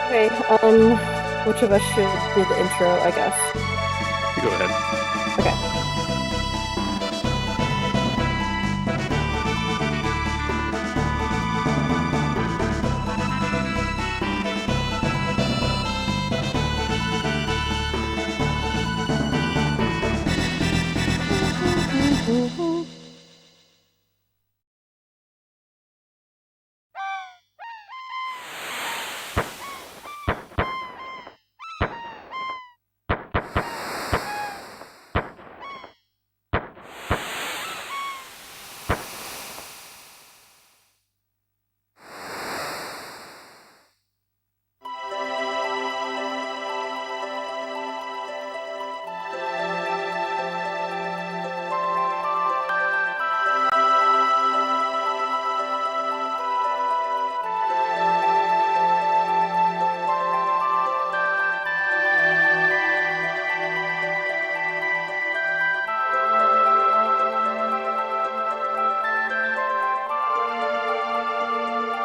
Okay, which of us should do the intro, I guess? You go ahead. Okay.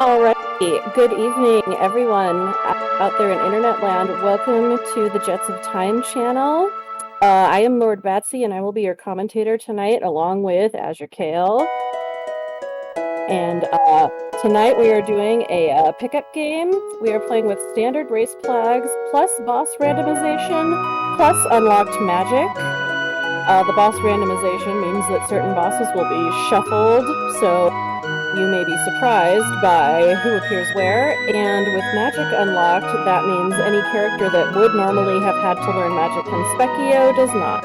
Alrighty, good evening, everyone out there in internet land. Welcome to the Jets of Time channel. I am lordbatsy, and I will be your commentator tonight, along with AzureCale. And tonight we are doing a pickup game. We are playing with standard race flags, plus boss randomization, plus unlocked magic. The boss randomization means that certain bosses will be shuffled, so you may be surprised by who appears where, and with magic unlocked, that means any character that would normally have had to learn magic from Specchio does not.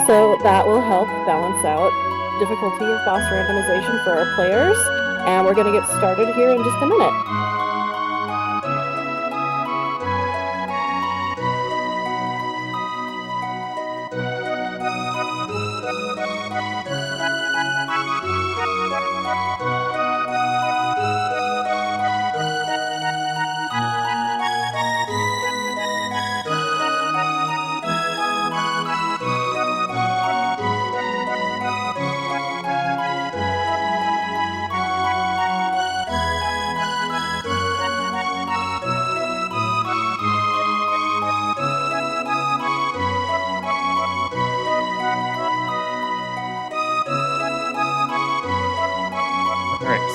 So that will help balance out difficulty of boss randomization for our players, and we're going to get started here in just a minute.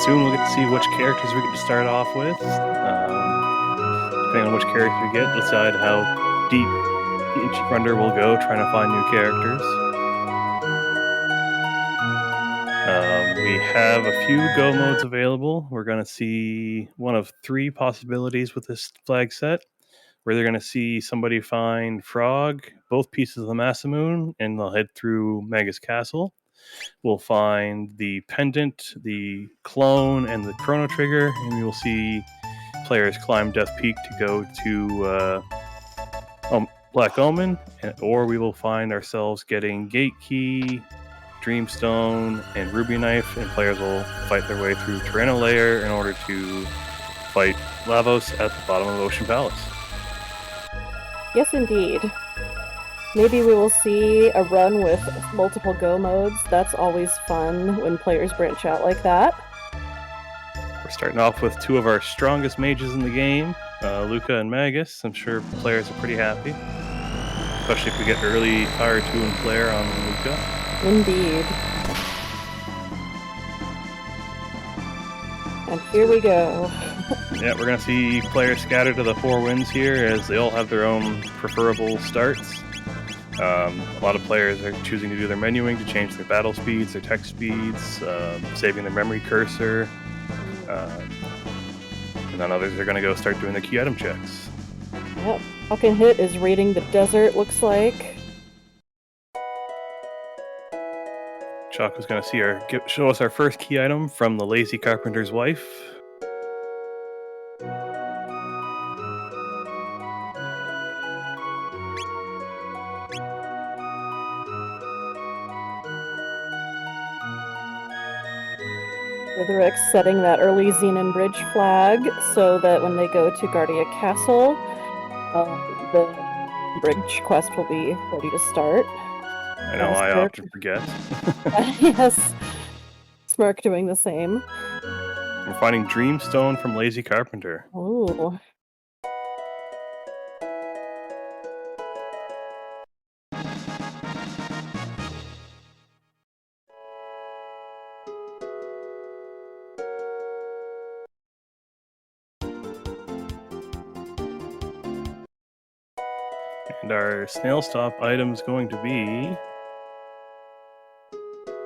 Soon we'll get to see which characters we get to start off with. Depending on which character we get, decide how deep each render will go trying to find new characters. We have a few go modes available. We're going to see one of three possibilities with this flag set. We're either going to see somebody find Frog, both pieces of the Masamune, and they'll head through Magus Castle. We'll find the pendant, the clone, and the chrono trigger, and we will see players climb Death Peak to go to Black Omen, or we will find ourselves getting Gate Key, Dreamstone, and Ruby Knife, and players will fight their way through Tyranno Lair in order to fight Lavos at the bottom of Ocean Palace. Yes, indeed. Maybe we will see a run with multiple go modes. That's always fun when players branch out like that. We're starting off with two of our strongest mages in the game, Luca and Magus. I'm sure players are pretty happy, especially if we get early Fire 2 and Flare on Luca. Indeed. And here we go. Yeah, we're going to see players scatter to the four winds here as they all have their own preferable starts. A lot of players are choosing to do their menuing to change their battle speeds, their tech speeds, saving their memory cursor. And then others are going to go start doing the key item checks. Yep. FalconHit is raiding the desert, looks like. Choco's going to show us our first key item from the Lazy Carpenter's Wife. Rythyrix setting that early Xenon Bridge flag so that when they go to Guardia Castle, the bridge quest will be ready to start. I know, I often forget. Yes. Smirk doing the same. We're finding Dreamstone from Lazy Carpenter. Ooh. And our snail stop item is going to be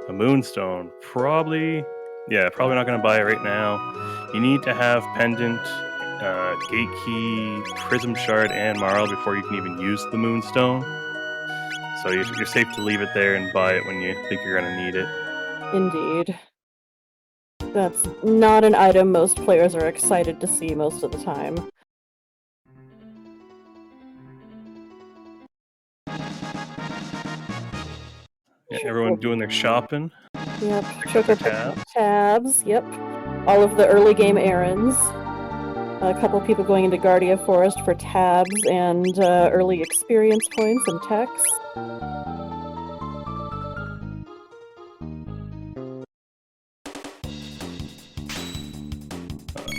a moonstone. Probably not going to buy it right now. You need to have pendant, gate key, prism shard, and marl before you can even use the moonstone. So you're safe to leave it there and buy it when you think you're going to need it. Indeed. That's not an item most players are excited to see most of the time. Yeah, everyone doing their shopping. Yep, Choco tabs. Yep, all of the early game errands. A couple people going into Guardia Forest for tabs and early experience points and techs.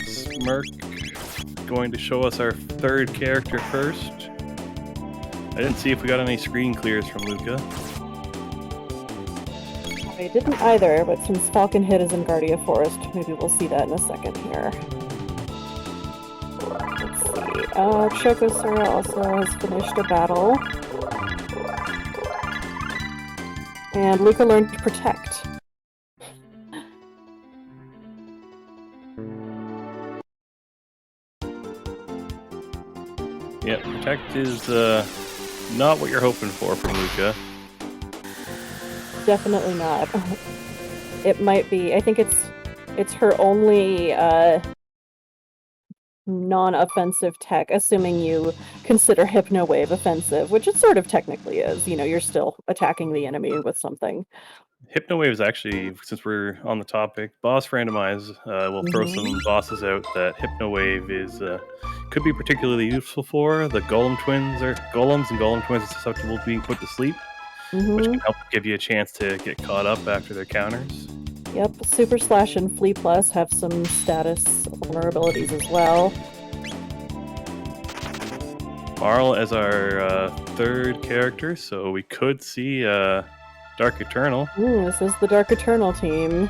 Smirk going to show us our third character first. I didn't see if we got any screen clears from Luca. I didn't either, but since FalconHit is in Guardia Forest, maybe we'll see that in a second here. Let's see. Chocosura also has finished a battle. And Luca learned to protect. Yeah, protect is not what you're hoping for from Luca. Definitely not. It might be. I think it's her only non-offensive tech, assuming you consider Hypno Wave offensive, which it sort of technically is. You know, you're still attacking the enemy with something. Hypno Wave is actually, since we're on the topic, boss randomize. We'll throw some bosses out that Hypno Wave is could be particularly useful for. The Golem twins or golems and Golem twins are susceptible to being put to sleep, which can help give you a chance to get caught up after their counters. Yep, Super Slash and Flea Plus have some status vulnerabilities as well. Marl as our third character, so we could see Dark Eternal. This is the Dark Eternal team.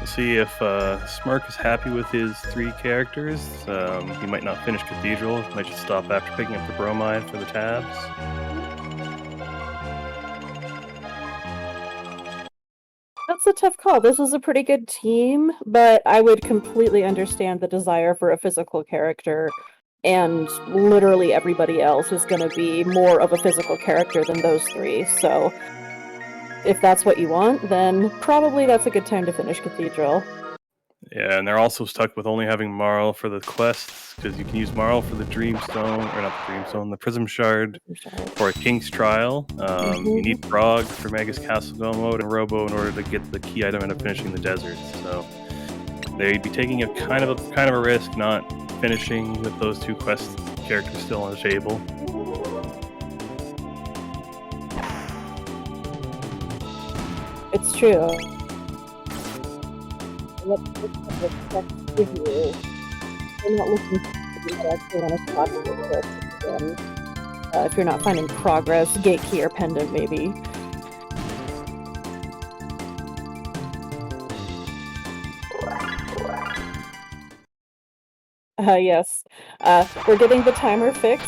See if Smirk is happy with his 3 characters. He might not finish Cathedral. He might just stop after picking up the bromide for the tabs. That's a tough call. This is a pretty good team, but I would completely understand the desire for a physical character, and literally everybody else is going to be more of a physical character than those 3, so if that's what you want, then probably that's a good time to finish Cathedral. Yeah, and they're also stuck with only having Marl for the quests, because you can use Marl for the Dreamstone, or not the Dreamstone, the Prism Shard, for a King's Trial. You need Frog for Magus Castle Go mode and Robo in order to get the key item and finishing the desert. So they'd be taking a kind of a risk not finishing with those 2 quest characters still on the table. It's true. What the give you? You're not looking to do actually on a spot if you're not finding progress, gate key or pendant maybe. Yes. We're getting the timer fixed.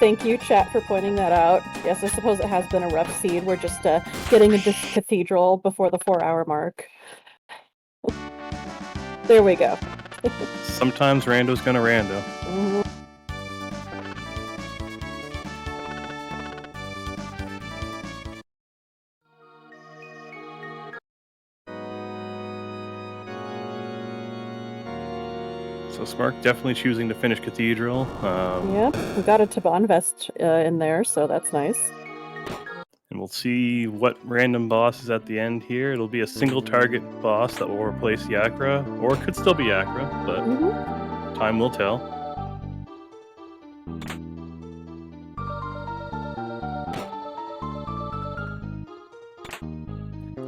Thank you, chat, for pointing that out. Yes, I suppose it has been a rough seed. We're just getting into Cathedral before the 4-hour mark. There we go. Sometimes Rando's gonna Rando. So Smirk definitely choosing to finish Cathedral. Yep, we got a Taban vest in there, so that's nice. And we'll see what random boss is at the end here. It'll be a single target boss that will replace Yakra, or it could still be Yakra, but time will tell.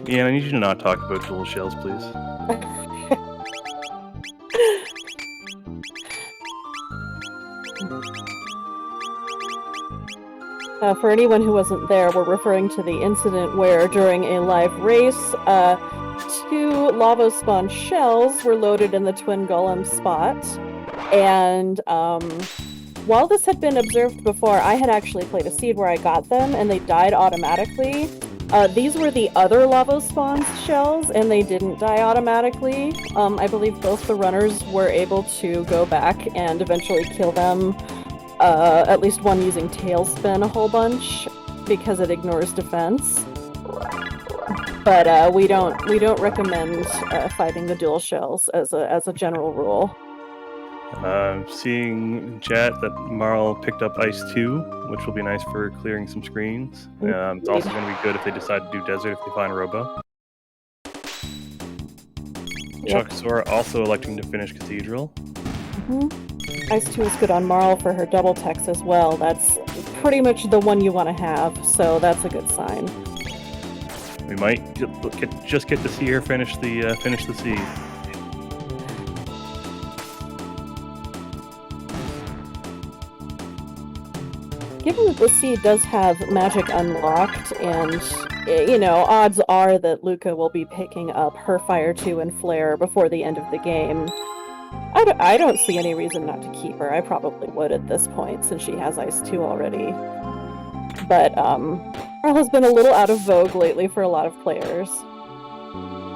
Ian, I need you to not talk about dual shells, please. For anyone who wasn't there, we're referring to the incident where, during a live race, 2 lava spawn shells were loaded in the twin golem spot. And while this had been observed before, I had actually played a seed where I got them, and they died automatically. These were the other lava spawn shells, and they didn't die automatically. I believe both the runners were able to go back and eventually kill them. At least one using Tailspin a whole bunch because it ignores defense. But we don't recommend fighting the dual shells as a general rule. Seeing chat that Marl picked up Ice 2, which will be nice for clearing some screens. It's also going to be good if they decide to do Desert if they find Robo. Yep. Chocosura also electing to finish Cathedral. Ice 2 is good on Marl for her double text as well. That's pretty much the one you want to have, so that's a good sign. We might just get to see her finish the seed. Given that the seed does have magic unlocked, and, you know, odds are that Luca will be picking up her Fire 2 and Flare before the end of the game, I don't see any reason not to keep her. I probably would at this point, since she has Ice 2 already. But, Marl has been a little out of vogue lately for a lot of players.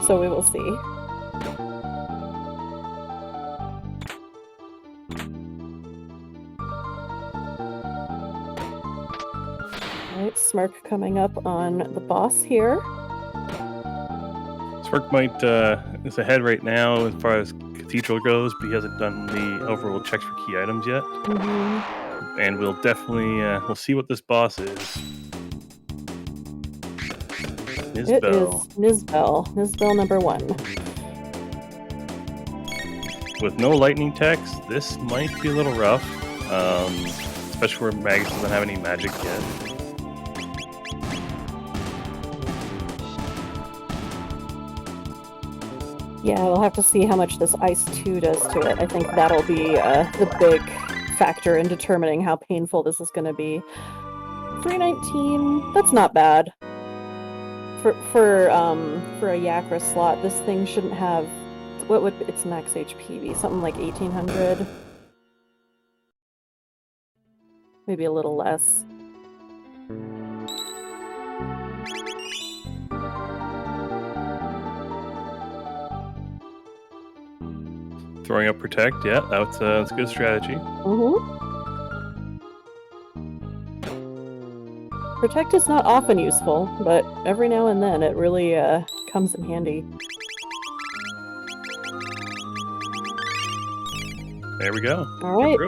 So we will see. Alright, Smirk coming up on the boss here. Smirk might is ahead right now as far as Cathedral goes, but he hasn't done the overall checks for key items yet. And we'll definitely we'll see what this boss is. It is Nizbel. Nizbel number 1. With no lightning text, this might be a little rough, especially where Magus doesn't have any magic yet. Yeah, we'll have to see how much this Ice 2 does to it. I think that'll be the big factor in determining how painful this is going to be. 319, that's not bad. For a Yakra slot, this thing shouldn't have, what would its max HP be? Something like 1800? Maybe a little less. Throwing up Protect, yeah, that's a good strategy. Protect is not often useful, but every now and then it really comes in handy. There we go. All right.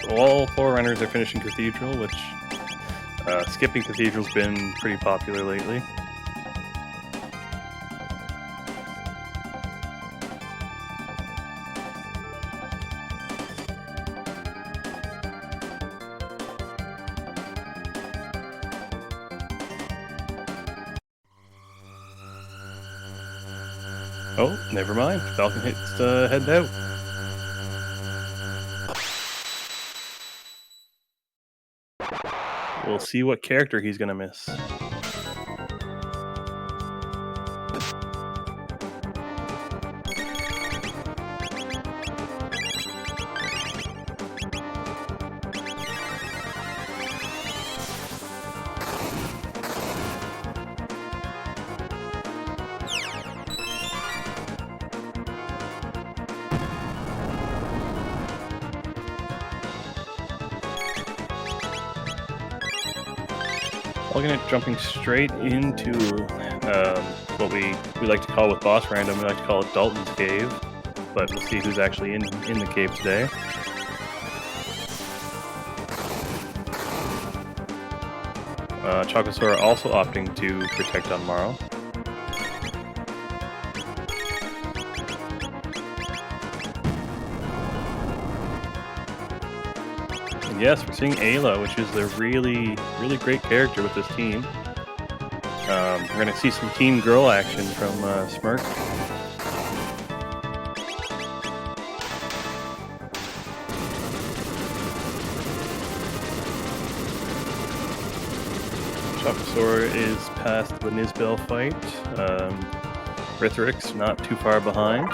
So all 4 runners are finishing Cathedral, which skipping Cathedral's been pretty popular lately. Oh, never mind. FalconHit's headed out. We'll see what character he's gonna miss. FalconHit jumping straight into what we like to call with boss random, we like to call it Dalton's Cave, but we'll see who's actually in the cave today. Chocosura also opting to protect on Marl. And yes, we're seeing Ayla, which is a really great character with this team. We're going to see some team girl action from Smerk. Chocosura is past the Nizbel fight. Rythyrix not too far behind.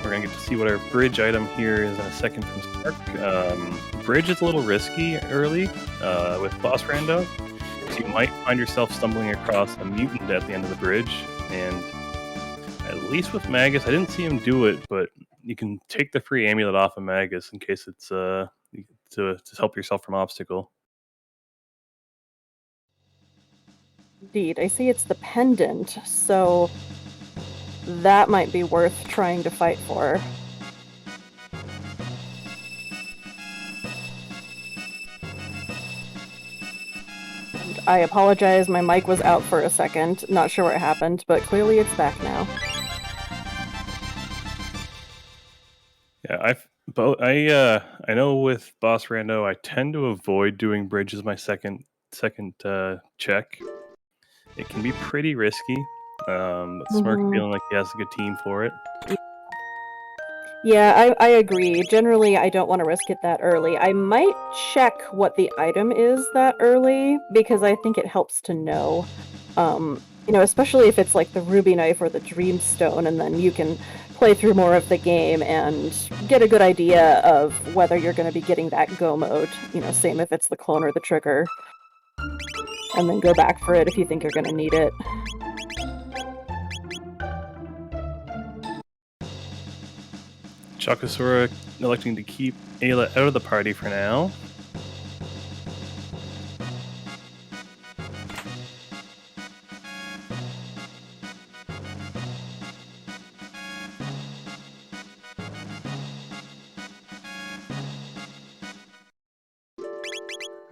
We're going to get to see what our bridge item here is in a second from Spark. Bridge is a little risky early with Boss Rando. So you might find yourself stumbling across a mutant at the end of the bridge. And at least with Magus, I didn't see him do it, but you can take the free amulet off of Magus in case it's to help yourself from obstacle. Indeed. I see it's the pendant, so that might be worth trying to fight for. And I apologize, my mic was out for a second. Not sure what happened, but clearly it's back now. Yeah, I know with Boss Rando, I tend to avoid doing bridge as my second check. It can be pretty risky, but Smirk feeling like he has a good team for it. Yeah, I agree. Generally, I don't want to risk it that early. I might check what the item is that early, because I think it helps to know. You know, especially if it's like the ruby knife or the dreamstone, and then you can play through more of the game and get a good idea of whether you're going to be getting that go mode. You know, same if it's the clone or the trigger. And then go back for it if you think you're going to need it. Chocosura electing to keep Ayla out of the party for now.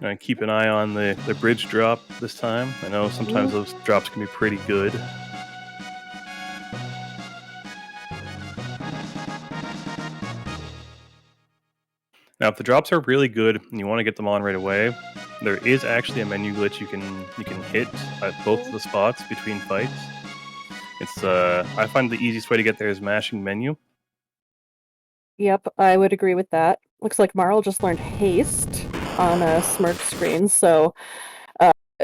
Gonna keep an eye on the bridge drop this time. I know sometimes those drops can be pretty good. Now, if the drops are really good and you want to get them on right away, there is actually a menu glitch you can hit at both of the spots between fights. It's I find the easiest way to get there is mashing menu. Yep, I would agree with that. Looks like Marl just learned haste on a Smirk screen, so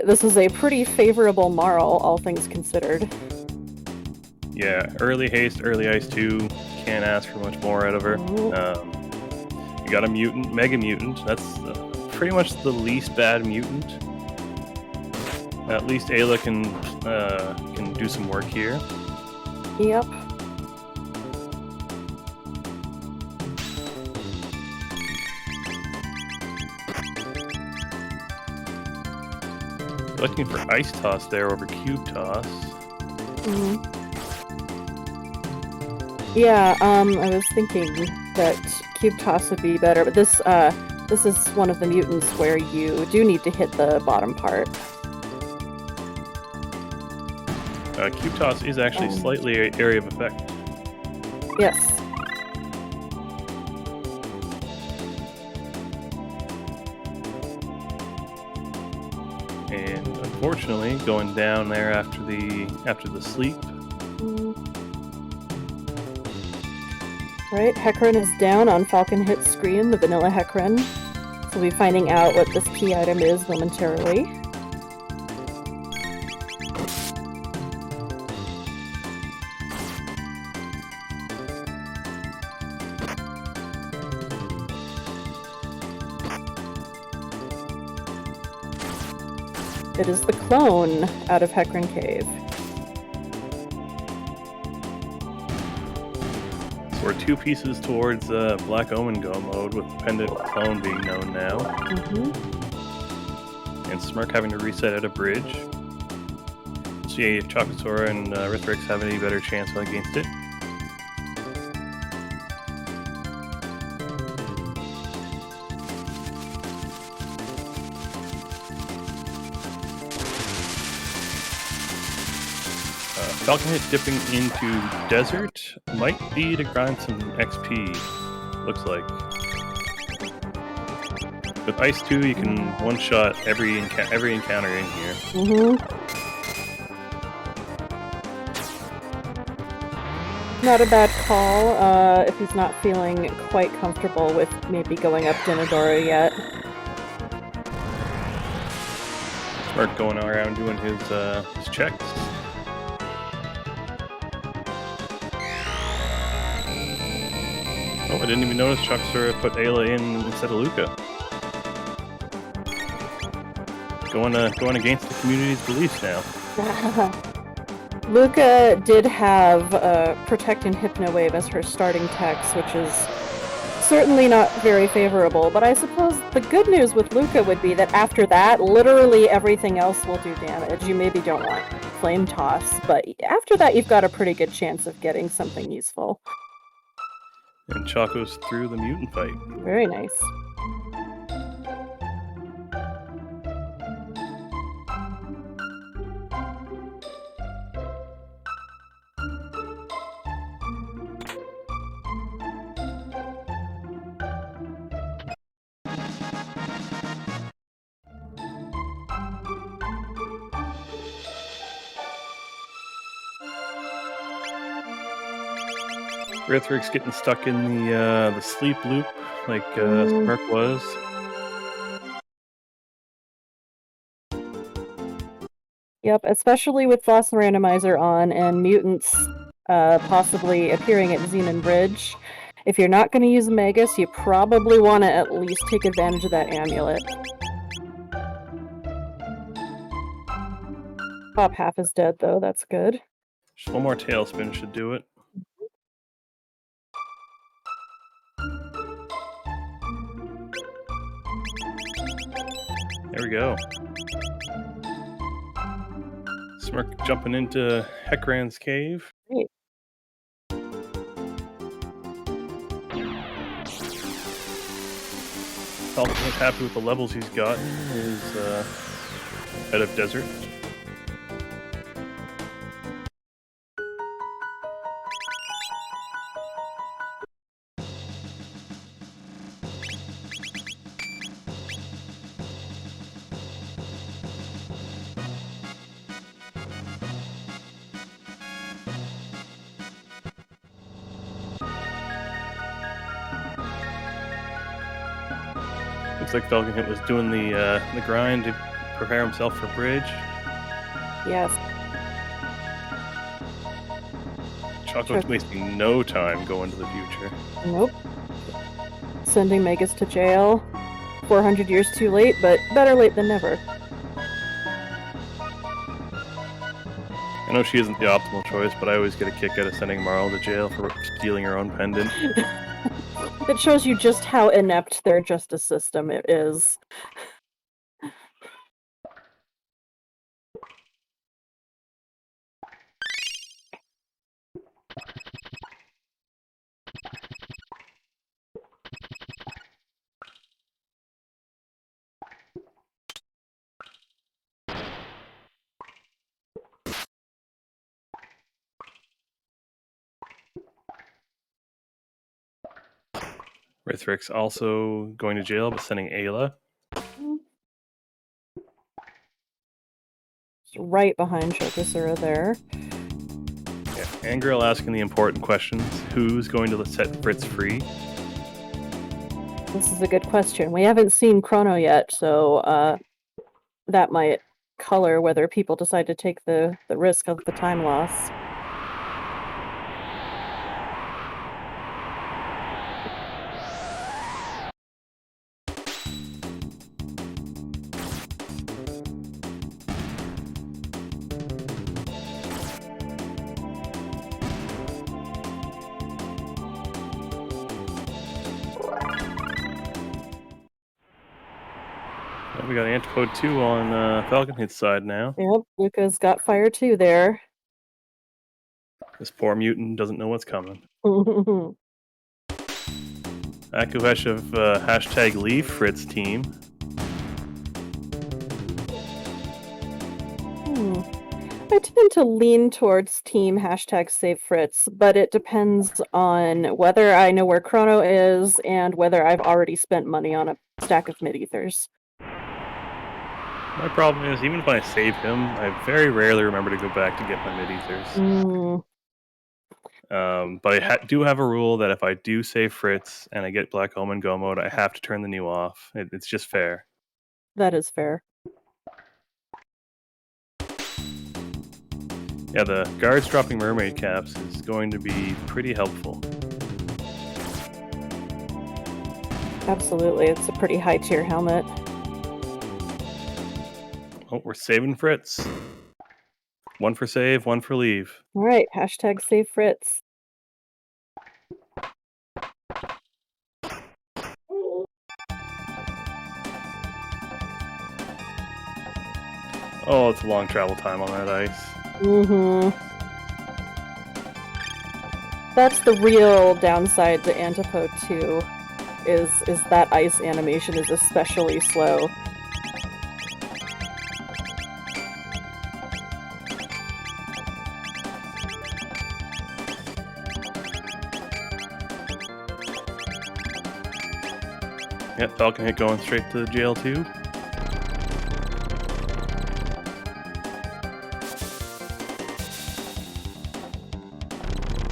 this is a pretty favorable Marl, all things considered. Yeah, early haste, early ice 2. Can't ask for much more out of her. You got a mutant, mega mutant. That's pretty much the least bad mutant. At least Ayla can do some work here. Yep. Looking for ice toss there over cube toss. Yeah, I was thinking that cube toss would be better, but this is one of the mutants where you do need to hit the bottom part. Cube toss is actually slightly area of effect. Yes. And unfortunately, going down there after the sleep. Right, Hecarim is down on FalconHit screen, the vanilla Hecarim. So we'll be finding out what this key item is momentarily. It is the clone out of Hecarim Cave. So we're 2 pieces towards Black Omen go mode, with Pendant Clone being known now. And Smirk having to reset at a bridge. See if Chocosura and Rythyrix have any better chance against it. FalconHit dipping into desert might be to grind some XP. Looks like. With Ice 2, you can one-shot every encounter in here. Not a bad call, if he's not feeling quite comfortable with maybe going up Dinadora yet. Smart going around doing his checks. Oh, I didn't even notice Chocosura put Ayla in instead of Luca. Going against the community's beliefs now. Luca did have Protect and Hypno Wave as her starting techs, which is certainly not very favorable, but I suppose the good news with Luca would be that after that, literally everything else will do damage. You maybe don't want Flame Toss, but after that you've got a pretty good chance of getting something useful. And Choco's through the mutant fight. Very nice. Rythyrix getting stuck in the sleep loop like Smirk was. Yep, especially with Floss Randomizer on and mutants possibly appearing at Zeman Bridge. If you're not going to use Magus, you probably want to at least take advantage of that amulet. Top half is dead, though. That's good. Just one more tailspin should do it. There we go. Smirk jumping into Heckran's cave. Great. FalconHit happy with the levels he's got. Is out of desert. Looks like FalconHit was doing the grind to prepare himself for bridge. Yes. Choco's wasting no time going to the future. Nope. Sending Magus to jail. 400 years too late, but better late than never. I know she isn't the optimal choice, but I always get a kick out of sending Marl to jail for stealing her own pendant. It shows you just how inept their justice system is. Rythyrix also going to jail, but sending Ayla. Right behind Chocosura there. Yeah, Angrel asking the important questions. Who's going to set Fritz free? This is a good question. We haven't seen Chrono yet, so that might color whether people decide to take the risk of the time loss. We got Antipode 2 on FalconHit's side now. Yep, Luca's got fire too there. This poor mutant doesn't know what's coming. Akuheish of hashtag Leave Fritz team. I tend to lean towards team #SaveFritz, but it depends on whether I know where Chrono is and whether I've already spent money on a stack of mid-ethers. My problem is, even if I save him, I very rarely remember to go back to get my mid-ethers. Mm, But I do have a rule that if I do save Fritz and I get Black Omen Go mode, I have to turn the new off. It's just fair. that is fair. Yeah, the guards dropping mermaid caps is going to be pretty helpful. Absolutely, it's a pretty high-tier helmet. Oh, we're saving Fritz. One for save, one for leave. All right, #SaveFritz. Oh, it's a long travel time on that ice. Mm-hmm. That's the real downside to Antipode 2, is that ice animation is especially slow. Yep, FalconHit going straight to jail too.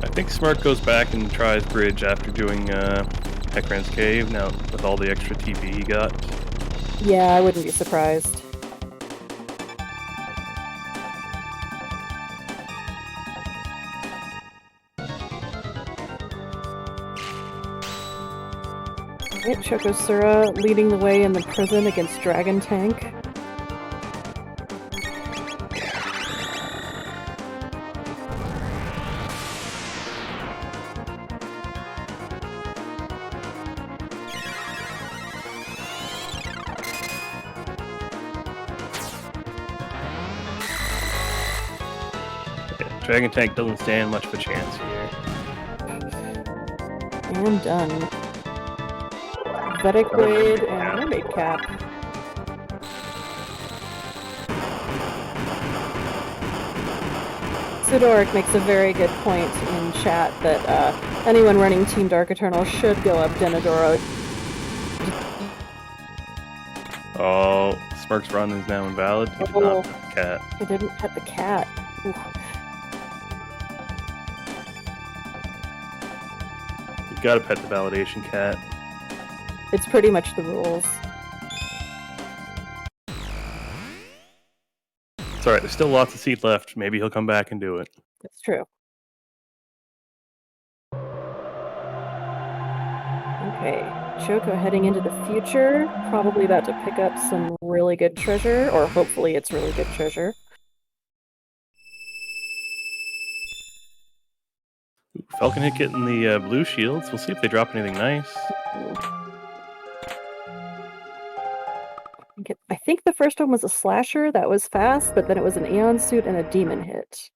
I think Smart goes back and tries bridge after doing Heckran's Cave now with all the extra TP he got. Yeah, I wouldn't be surprised. Alright, Chocosura leading the way in the prison against Dragon Tank. Yeah, Dragon Tank doesn't stand much of a chance here. And done. Vedic Blade and Mermaid Cap. Sidoric makes a very good point in chat that anyone running Team Dark Eternal should go up Denadoro. Oh, Smirk's run is now invalid. He did not hit the cat. He didn't hit the cat. Ooh. You gotta pet the validation cat. It's pretty much the rules. It's alright, there's still lots of seat left. Maybe he'll come back and do it. That's true. Okay, Choco heading into the future, probably about to pick up some really good treasure, or hopefully it's really good treasure. FalconHit getting the blue shields. We'll see if they drop anything nice. I think the first one was a slasher that was fast, but then it was an Aeon suit and a demon hit.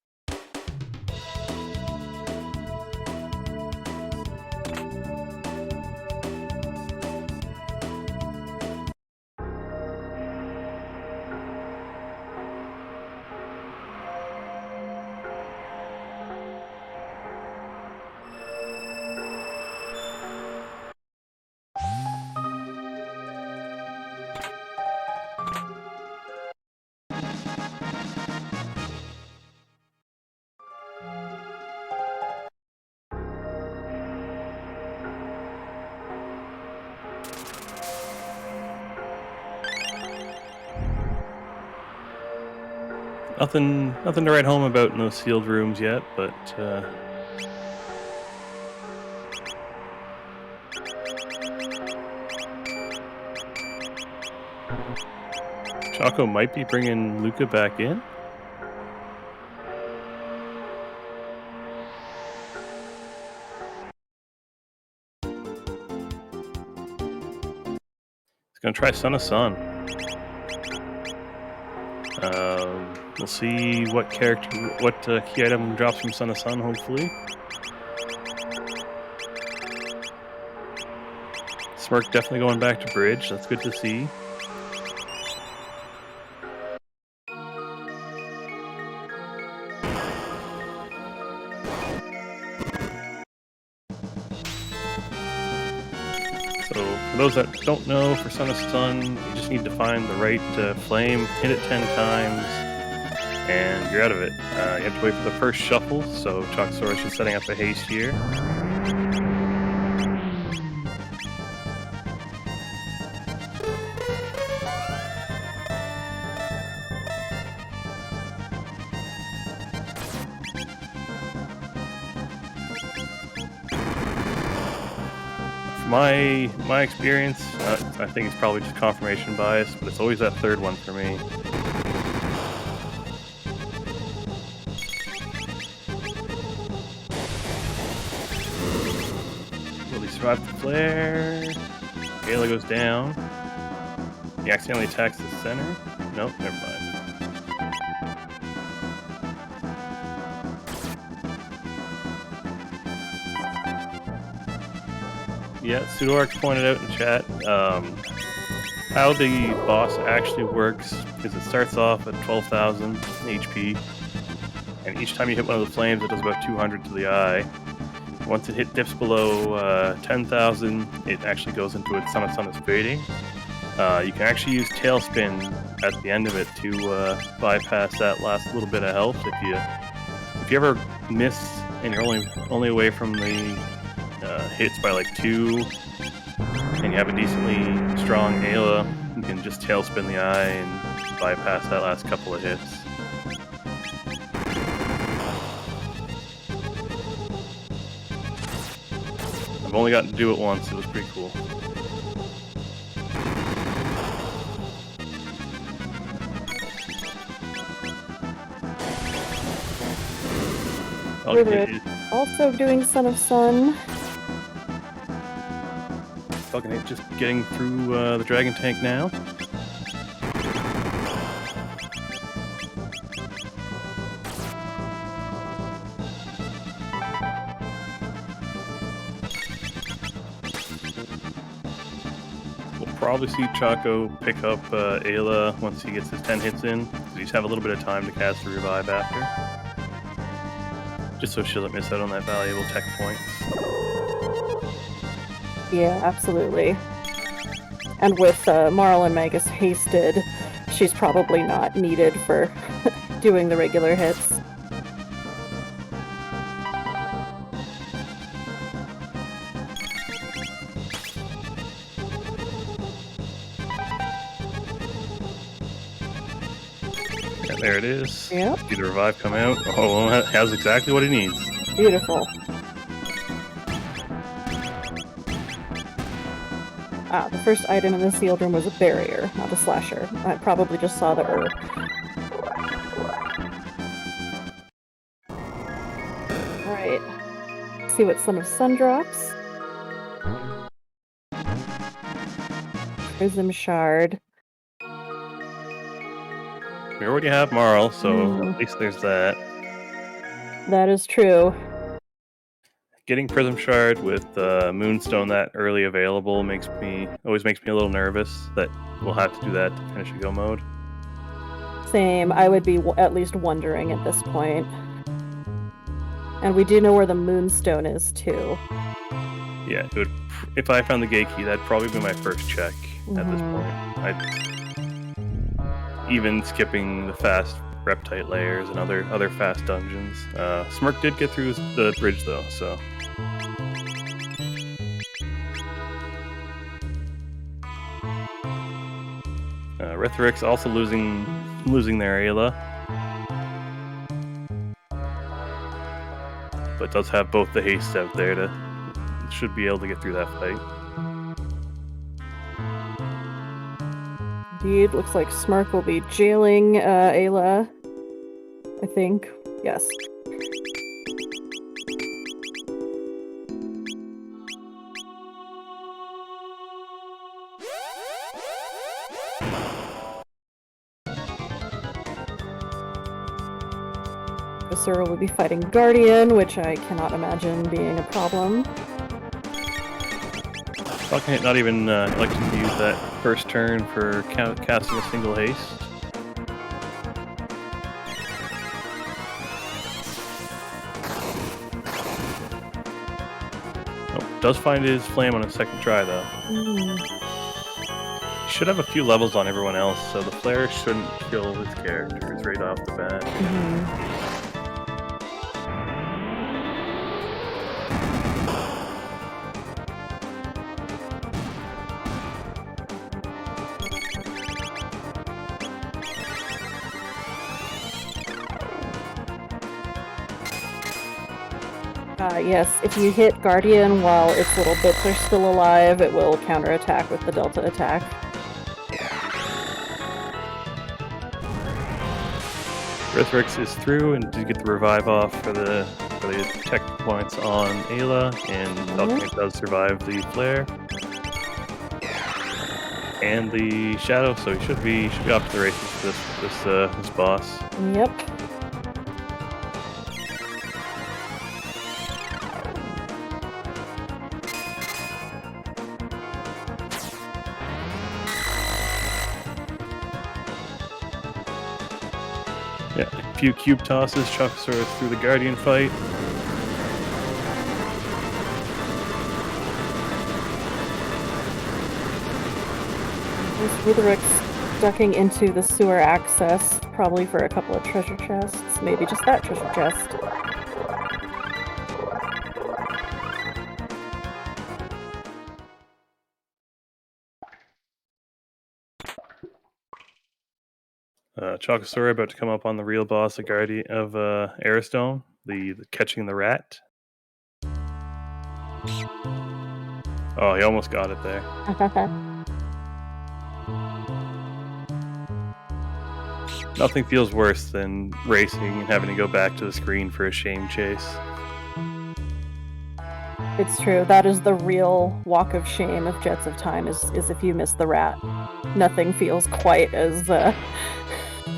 Nothing to write home about in those sealed rooms yet, but Choco might be bringing Luca back in. He's gonna try Son of Sun. We'll see what key item drops from Son of Sun, hopefully. Smirk definitely going back to bridge. That's good to see. those that don't know, for Son of Sun, you just need to find the right flame, hit it 10 times, and you're out of it. You have to wait for the first shuffle, so Chocosura is just setting up a haste here. My experience, I think it's probably just confirmation bias, but it's always that third one for me. Will he survive the flare? Gala goes down. He accidentally attacks the center. Nope, never mind. Yeah, Pseudoarx pointed out in chat, how the boss actually works is it starts off at 12,000 HP, and each time you hit one of the flames, it does about 200 to the eye. Once it dips below 10,000, it actually goes into its Son of Sun is fading. You can actually use Tailspin at the end of it to bypass that last little bit of health. If you ever miss and you're only away from the hits by like 2, and you have a decently strong Ayla, you can just Tailspin the eye and bypass that last couple of hits. I've only gotten to do it once, it was pretty cool. Rythyrix also doing Son of Sun. FalconHit just getting through the Dragon Tank now. We'll probably see Choco pick up Ayla once he gets his 10 hits in. So he's have a little bit of time to cast the revive after. Just so she doesn't miss out on that valuable tech points. Yeah, absolutely. And with Marl and Magus hasted, she's probably not needed for doing the regular hits. Yeah, there it is. Yep. See the revive come out. Oh, well, that has exactly what he needs. Beautiful. Ah, the first item in the sealed room was a barrier, not a slasher. I probably just saw the Alright. See what Son of Sun drops. Prism Shard. We already have Marl, so at least there's that. That is true. Getting Prism Shard with Moonstone that early available always makes me a little nervous that we'll have to do that to finish a go mode. Same. I would be at least wondering at this point. And we do know where the Moonstone is, too. Yeah, if I found the gate key, that'd probably be my first check at this point. Even skipping the fast Reptite layers and other fast dungeons. Smirk did get through the bridge though, so. Rythyrix also losing their Ayla, but does have both the haste out there should be able to get through that fight. Indeed, looks like Smirk will be jailing Ayla. I think. Yes. Chocosura will be fighting Guardian, which I cannot imagine being a problem. FalconHit not even electing to use that first turn for casting a single haste. Oh, Does find his flame on a second try, though. He should have a few levels on everyone else, so the flare shouldn't kill his characters right off the bat. Yes, if you hit Guardian while its little bits are still alive, it will counterattack with the Delta attack. Rythyrix is through and did get the revive off for the tech points on Ayla, and FalconHit does survive the flare and the shadow, so he should be off to the races with this boss. Yep. Yeah, a few cube tosses, Chocosura through the Guardian fight. Rythyrix ducking into the sewer access, probably for a couple of treasure chests, maybe just that treasure chest. Chocosura about to come up on the real boss of Airstone, the catching the rat. Oh, he almost got it there. Nothing feels worse than racing and having to go back to the screen for a shame chase. It's true. That is the real walk of shame of Jets of Time, is if you miss the rat. Nothing feels quite as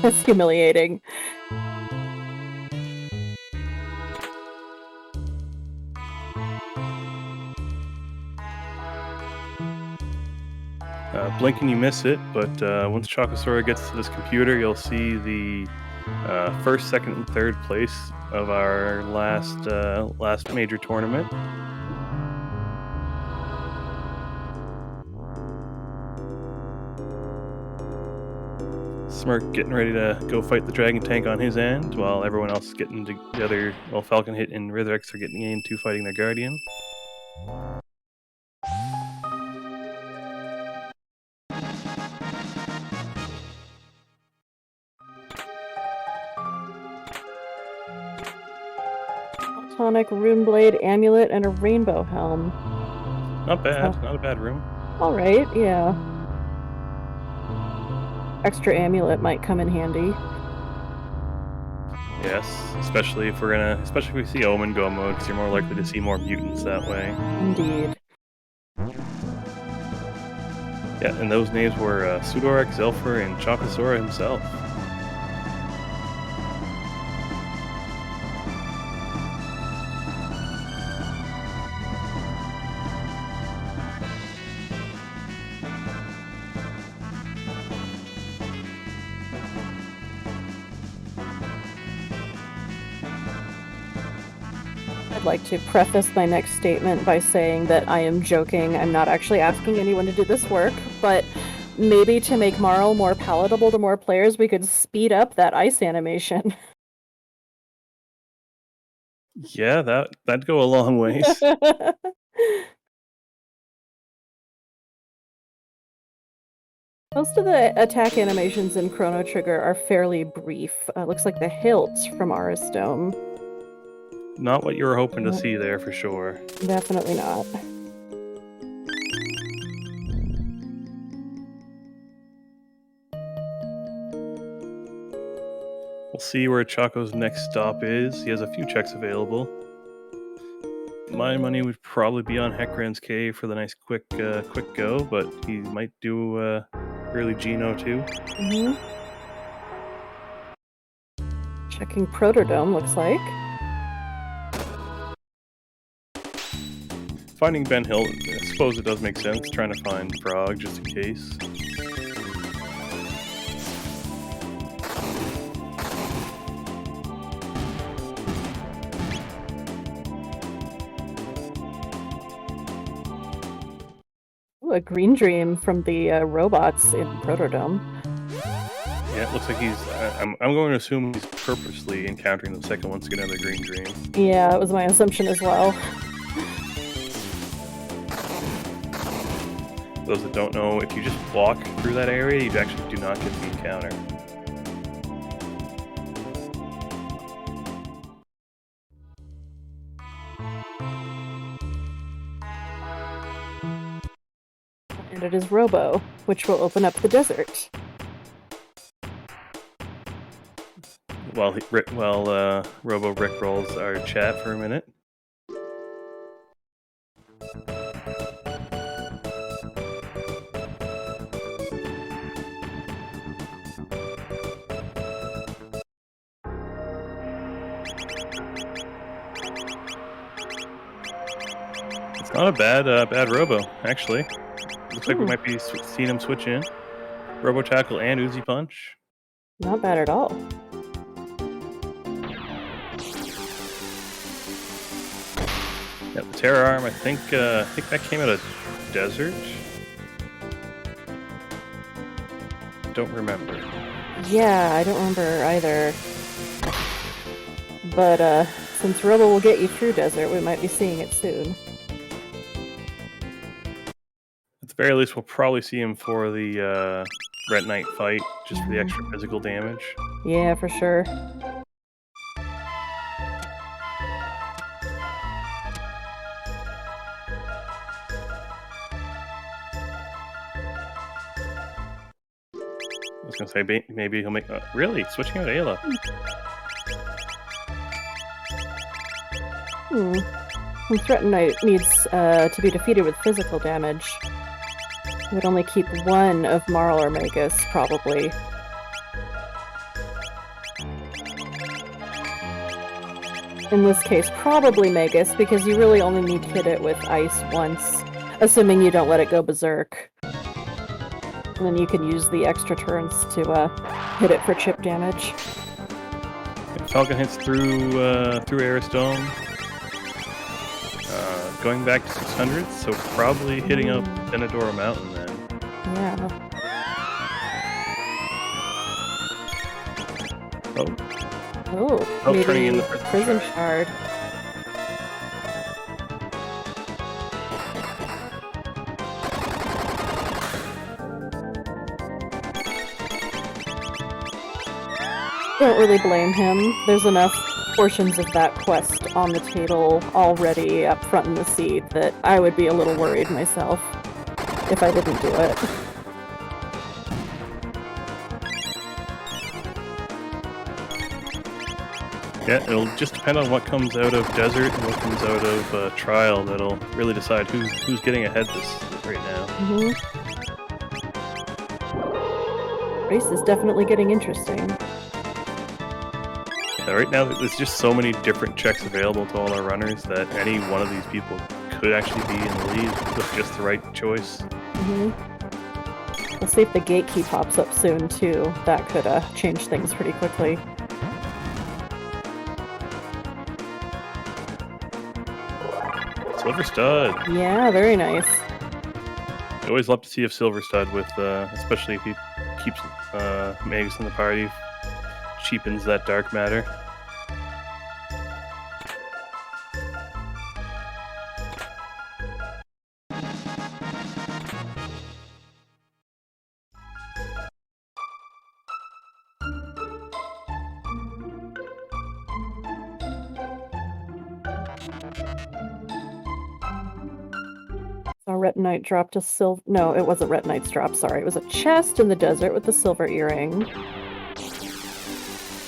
as humiliating. Blink and you miss it, but once Chocosura gets to this computer, you'll see the first, second, and third place of our last major tournament. Smirk getting ready to go fight the dragon tank on his end, while everyone else is getting together. Well, FalconHit and Rythyrix are getting into fighting their guardian. Tonic, Runeblade, Amulet, and a Rainbow Helm. Not bad. Not a bad room. Alright, yeah. Extra Amulet might come in handy. Yes, especially if we see Omen go mode, because you're more likely to see more mutants that way. Indeed. Yeah, and those names were Pseudorex, Zelfer, and Chocosura himself. I'd like to preface my next statement by saying that I am joking. I'm not actually asking anyone to do this work, but maybe to make Marl more palatable to more players, we could speed up that ice animation. Yeah, that'd go a long ways. Most of the attack animations in Chrono Trigger are fairly brief. Looks like the hilt from Arisdome. Not what you were hoping to see there, for sure. Definitely not. We'll see where Choco's next stop is. He has a few checks available. My money would probably be on Hecarim's Cave for the nice quick go, but he might do early Geno too. Checking Protodome, looks like. Finding Ben Hill, I suppose it does make sense, trying to find Frog just in case. Ooh, a green dream from the robots in Protodome. Yeah, it looks like he's... I'm going to assume he's purposely encountering the second one to get another green dream. Yeah, that was my assumption as well. Those that don't know, if you just walk through that area, you actually do not get the encounter. And it is Robo, which will open up the desert. While Robo Rick rolls our chat for a minute. It's not a bad Robo, actually. Looks like we might be seeing him switch in. Robo Tackle and Uzi Punch. Not bad at all. Yeah, the Terror Arm, I think that came out of Desert. Don't remember. Yeah, I don't remember either. But since Robo will get you through Desert, we might be seeing it soon. At the very least, we'll probably see him for the Red Knight fight, just for the extra physical damage. Yeah, for sure. I was gonna say maybe he'll make... really? Switching out Ayla. The Threat Knight needs to be defeated with physical damage. It would only keep one of Marl or Magus, probably. In this case, probably Magus, because you really only need to hit it with ice once, assuming you don't let it go berserk. And then you can use the extra turns to hit it for chip damage. Falcon hits through Aris Dome. Going back to 600, so probably hitting up Denadora Mountain then. Yeah. Maybe turning in the prison shard. Don't really blame him. There's enough portions of that quest on the table already up front in the seed that I would be a little worried myself if I didn't do it. Yeah, it'll just depend on what comes out of Desert and what comes out of Trial that'll really decide who's getting ahead this right now. Race is definitely getting interesting. Right now, there's just so many different checks available to all our runners that any one of these people could actually be in the lead with just the right choice. We'll see if the gate key pops up soon, too. That could change things pretty quickly. Silver Stud. Yeah, very nice. I always love to see a Silver Stud with, especially if he keeps Magus in the party. Cheapens that dark matter. Ret Knight dropped a silver... No, it wasn't Ret Knight's drop, sorry. It was a chest in the desert with a silver earring.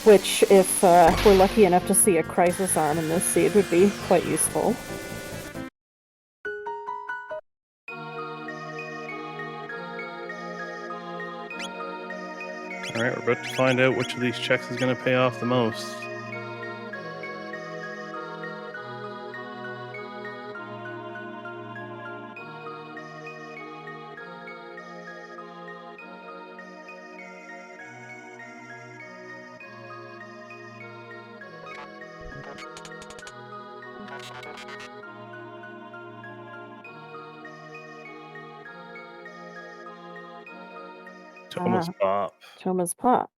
Which, if we're lucky enough to see a Crisis Arm in this seed, would be quite useful. Alright, we're about to find out which of these checks is going to pay off the most. Thomas Pop. Thomas Pop.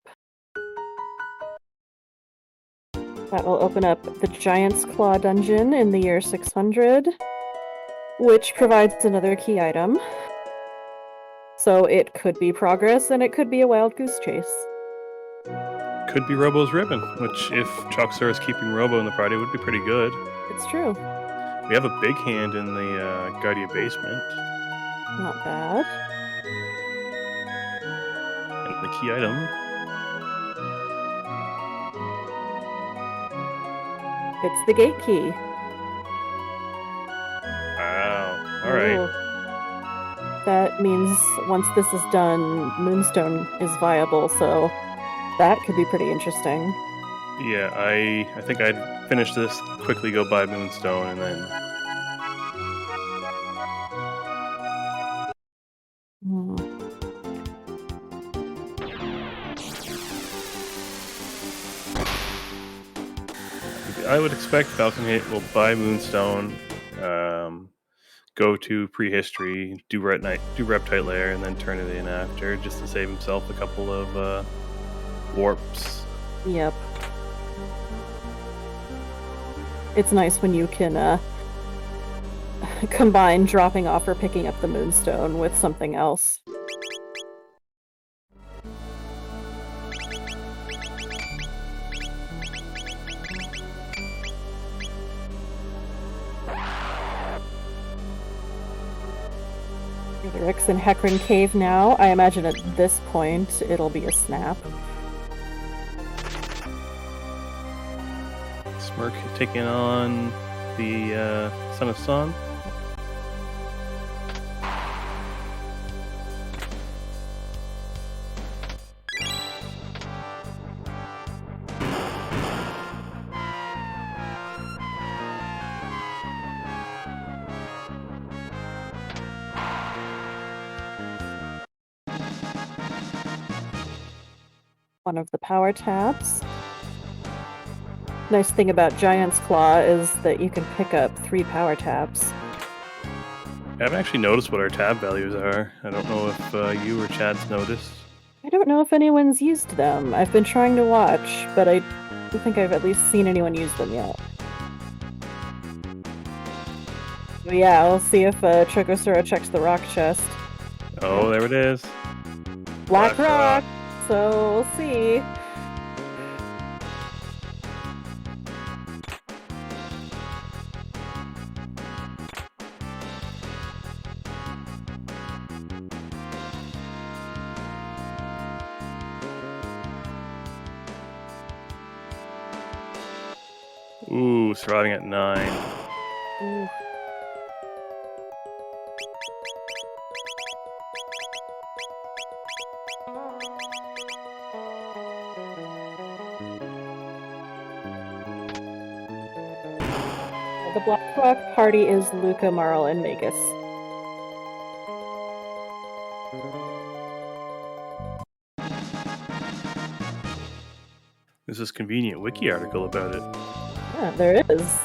That will open up the Giant's Claw dungeon in the year 600, which provides another key item. So it could be progress, and it could be a wild goose chase. Could be Robo's ribbon, which, if Chocosura is keeping Robo in the party, would be pretty good. It's true. We have a big hand in the Guardia basement. Not bad. And the key item. It's the gate key. Wow. All right. Ooh. That means once this is done, Moonstone is viable, so that could be pretty interesting. Yeah, I think I'd finish this, quickly go buy Moonstone, and then... I would expect FalconHit will buy Moonstone, go to prehistory, do Reptite Lair, and then turn it in after, just to save himself a couple of warps. Yep. It's nice when you can combine dropping off or picking up the Moonstone with something else. Rythyrix in Hecarim Cave now. I imagine at this point it'll be a snap. Smirk taking on the Son of Sun. One of the power tabs. Nice thing about Giant's Claw is that you can pick up 3 power tabs. I haven't actually noticed what our tab values are. I don't know if you or Chad's noticed. I don't know if anyone's used them. I've been trying to watch, but I don't think I've at least seen anyone use them yet. But yeah, we'll see if Chocosura checks the rock chest. Oh, there it is. Black rock! So we'll see. Ooh, surviving at 9. Ooh. The Black Rock party is Luca, Marl, and Magus. There's this convenient wiki article about it. Yeah, there is.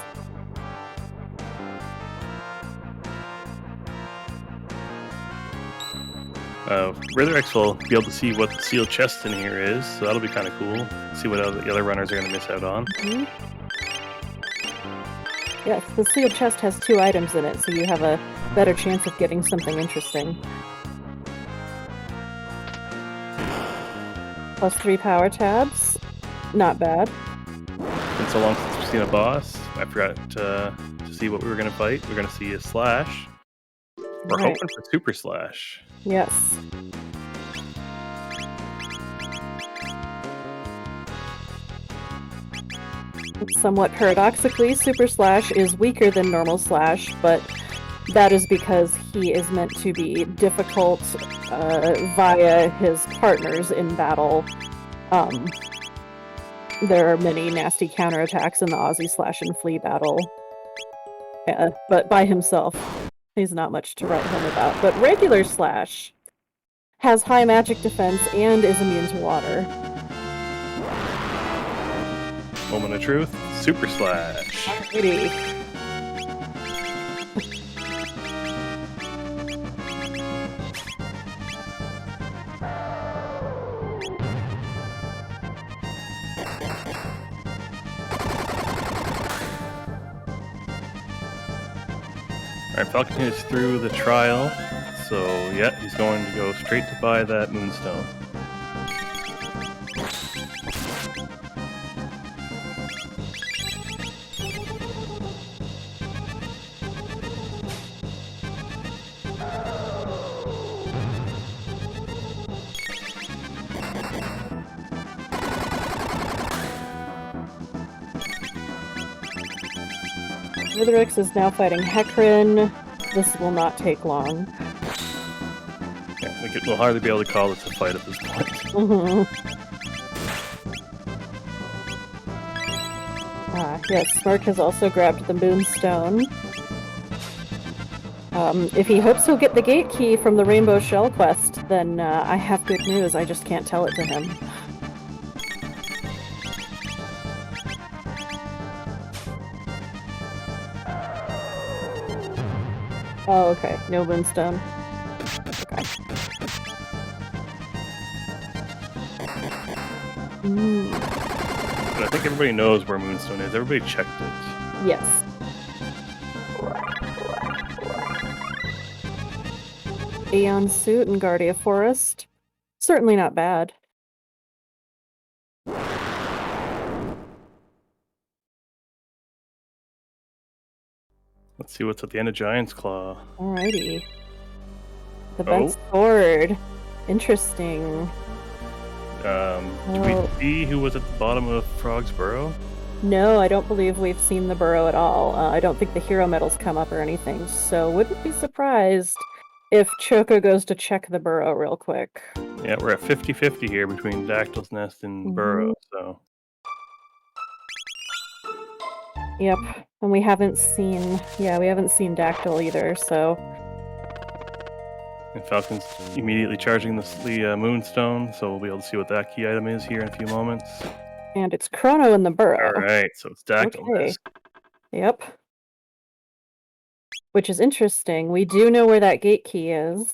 Rythyrix will be able to see what the sealed chest in here is, so that'll be kind of cool. See what the other runners are going to miss out on. Mm-hmm. Yes, the sealed chest has 2 items in it, so you have a better chance of getting something interesting. Plus 3 power tabs. Not bad. Been so long since we've seen a boss. I forgot to see what we were going to fight. We're going to see a Slash. We're Right. hoping for Super Slash. Yes. Somewhat paradoxically, Super Slash is weaker than normal Slash, but that is because he is meant to be difficult via his partners in battle. There are many nasty counterattacks in the Aussie Slash and Flea battle. But by himself, he's not much to write home about. But regular Slash has high magic defense and is immune to water. Moment of truth, Super Slash. Alrighty. Alright, FalconHit is through the trial, so yeah, he's going to go straight to buy that moonstone. Rythyrix is now fighting Hecarim. This will not take long. Yeah, we'll hardly be able to call this a fight at this point. Yes, Smirk has also grabbed the moonstone. If he hopes he'll get the gate key from the Rainbow Shell quest, then I have good news. I just can't tell it to him. Oh, okay. No moonstone. Okay. But I think everybody knows where moonstone is. Everybody checked it. Yes. Aeon Suit and Guardia Forest. Certainly not bad. Let's see what's at the end of Giant's Claw. Alrighty. The bent sword. Interesting. Did we see who was at the bottom of Frog's burrow? No, I don't believe we've seen the burrow at all. I don't think the hero medals come up or anything, so wouldn't be surprised if Choco goes to check the burrow real quick. Yeah, we're at 50-50 here between Dactyl's Nest and burrow, so... Yep, and we haven't seen Dactyl either, so... And Falcon's immediately charging the moonstone, so we'll be able to see what that key item is here in a few moments. And it's Chrono in the burrow. Alright, so it's Dactyl Nest. Yep. Which is interesting. We do know where that gate key is.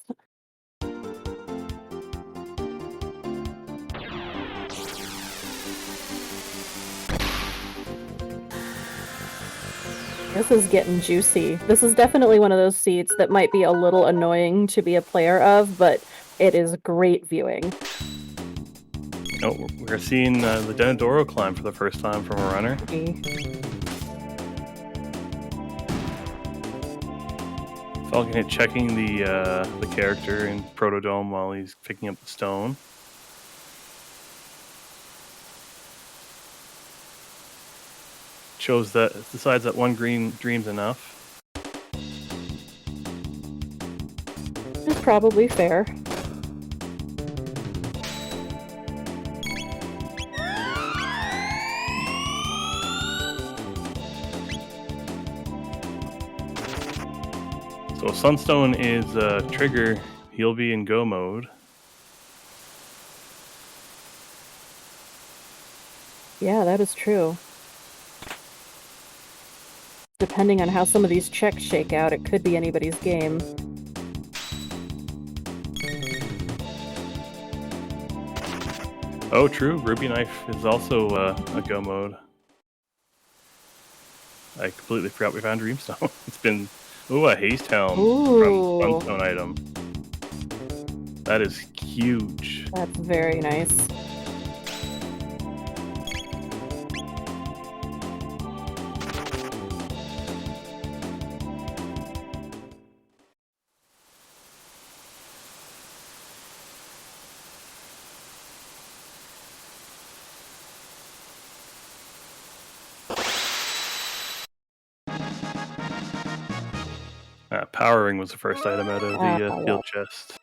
This is getting juicy. This is definitely one of those seats that might be a little annoying to be a player of, but it is great viewing. Oh, we're seeing the Denadoro climb for the first time from a runner. FalconHit checking the character in Protodome while he's picking up the stone. Decides that one green dream's enough. It's probably fair. So if Sunstone is trigger, he'll be in go mode. Yeah, that is true. Depending on how some of these checks shake out, it could be anybody's game. Oh, true. Ruby Knife is also a go mode. I completely forgot we found Dreamstone. It's been... Ooh, a Haste Helm from Sunstone item. That is huge. That's very nice. Power Ring was the first item out of the field chest.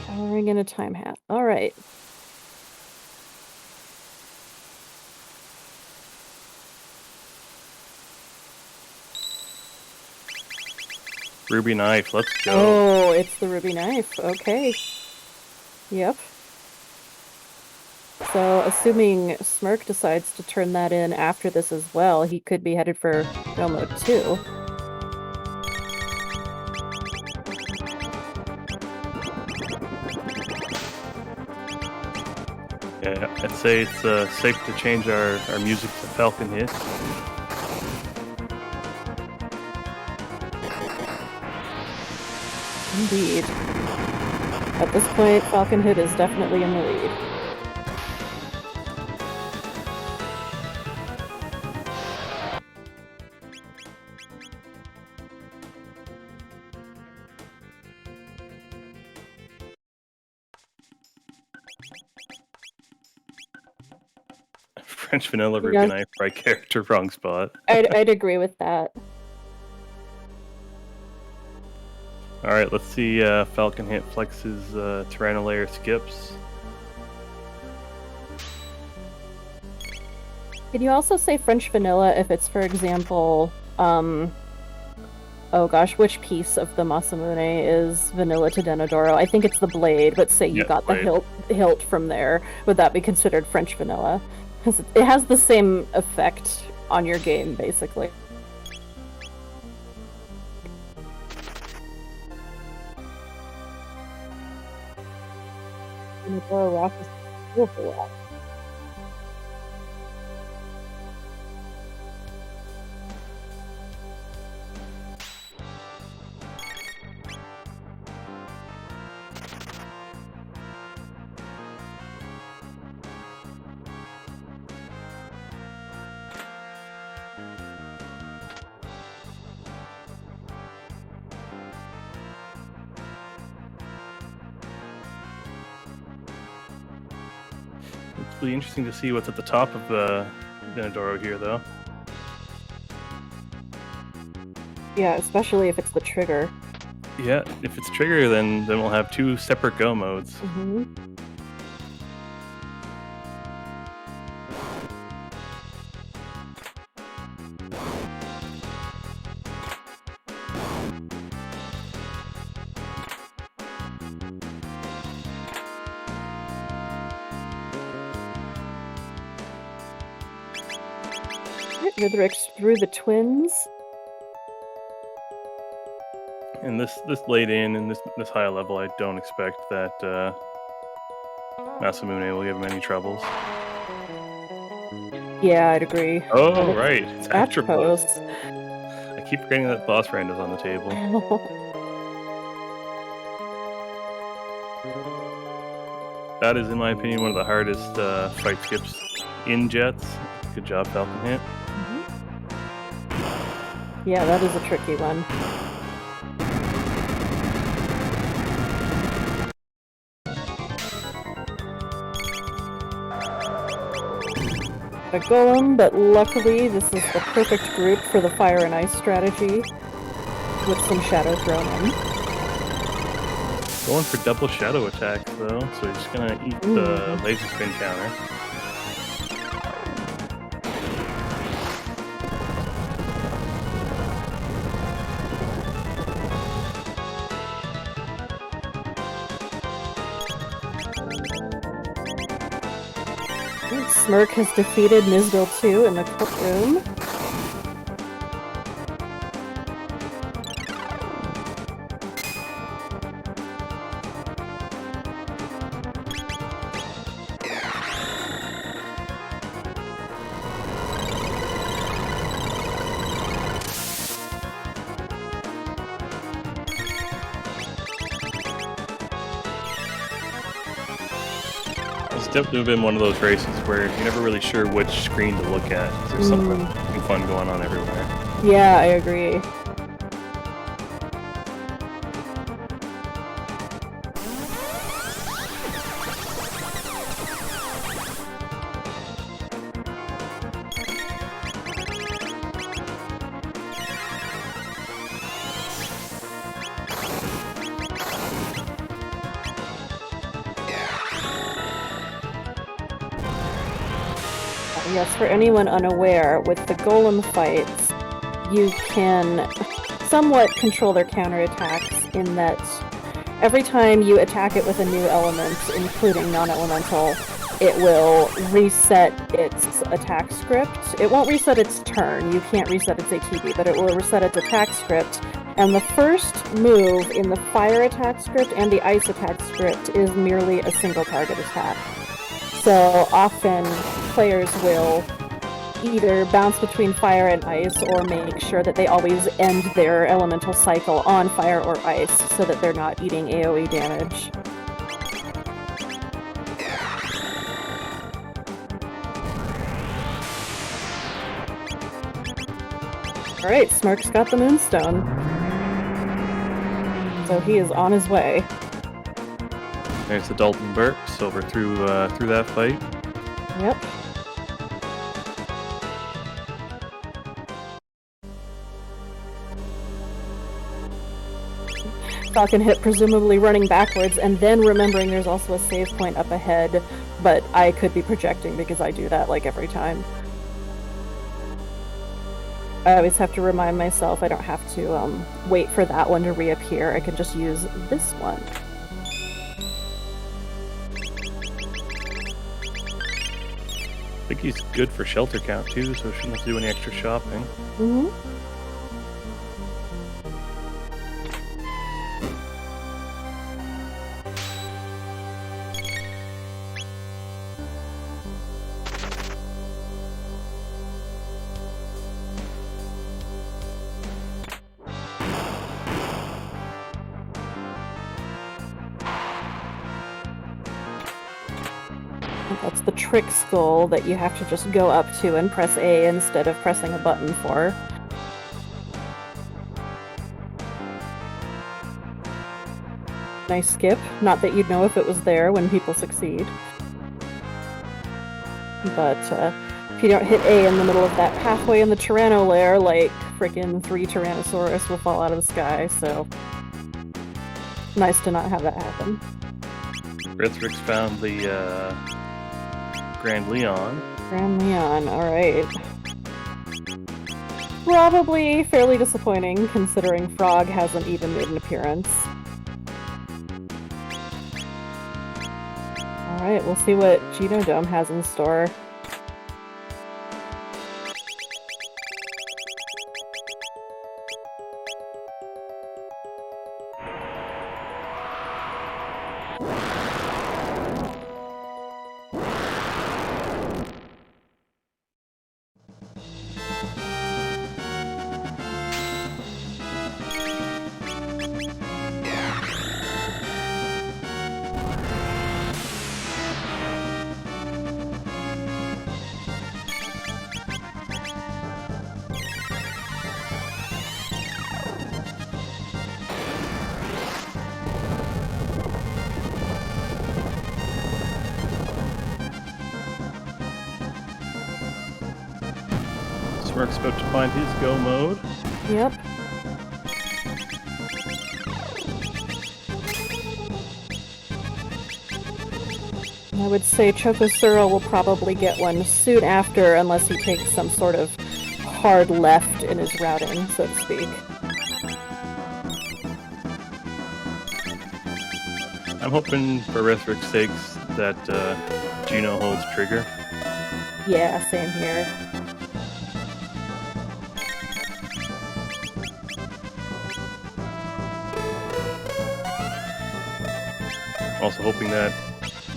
Power Ring and a time hat. All right. Ruby Knife, let's go. Oh, it's the Ruby Knife. Okay. Yep. So, assuming Smirk decides to turn that in after this as well, he could be headed for go mode 2. Yeah, I'd say it's safe to change our music to FalconHit. Indeed. At this point, FalconHit is definitely in the lead. French vanilla ruby knife, right character, wrong spot. I'd agree with that. All right, let's see. FalconHit flexes Tyranno layer skips. Can you also say French vanilla if it's, for example, oh gosh, which piece of the Masamune is vanilla to Denodoro? I think it's the blade, but say you got blade. the hilt from there. Would that be considered French vanilla? Because it has the same effect on your game, basically. Denodoro rock is beautiful rock. It'll be interesting to see what's at the top of the Denodoro here, though. Yeah, especially if it's the trigger. Yeah, if it's trigger, then we'll have two separate go modes. Mm-hmm. Rythyrix through the twins. And this late in this high level, I don't expect that Masamune will give him any troubles. Yeah, I'd agree. Oh, right. It's after post. I keep forgetting that boss Rando's on the table. That is, in my opinion, one of the hardest fight skips in Jets. Good job, FalconHit. Yeah, that is a tricky one. A golem, but luckily this is the perfect group for the fire and ice strategy with some shadow thrown in. Going for double shadow attacks though, so he's just gonna eat the laser spin counter. Smirk has defeated Nisbil 2 in the courtroom. Definitely been one of those races where you're never really sure which screen to look at. There's something fun going on everywhere. Yeah, I agree. Yes, for anyone unaware, with the golem fights, you can somewhat control their counterattacks in that every time you attack it with a new element, including non-elemental, it will reset its attack script. It won't reset its turn, you can't reset its ATB, but it will reset its attack script. And the first move in the fire attack script and the ice attack script is merely a single target attack. So often players will either bounce between fire and ice or make sure that they always end their elemental cycle on fire or ice so that they're not eating AoE damage. Alright, Smirk's got the Moonstone. So he is on his way. There's the Dalton Burps over through that fight. Yep. FalconHit presumably running backwards and then remembering there's also a save point up ahead, but I could be projecting because I do that like every time. I always have to remind myself I don't have to wait for that one to reappear. I can just use this one. I think he's good for shelter count too, so shouldn't have to do any extra shopping. Mm-hmm. That's the trick skull that you have to just go up to and press A instead of pressing a button for. Nice skip. Not that you'd know if it was there when people succeed. But if you don't hit A in the middle of that pathway in the Tyranno lair, like frickin' 3 Tyrannosaurus will fall out of the sky, so nice to not have that happen. Rythyrix found the Grand Leon. Grand Leon, alright. Probably fairly disappointing, considering Frog hasn't even made an appearance. Alright, we'll see what Genodome has in store. Smirk's about to find his go mode. Yep. I would say Chocosura will probably get one soon after, unless he takes some sort of hard left in his routing, so to speak. I'm hoping for Rythyrix sakes that Geno holds trigger. Yeah, same here. Also hoping that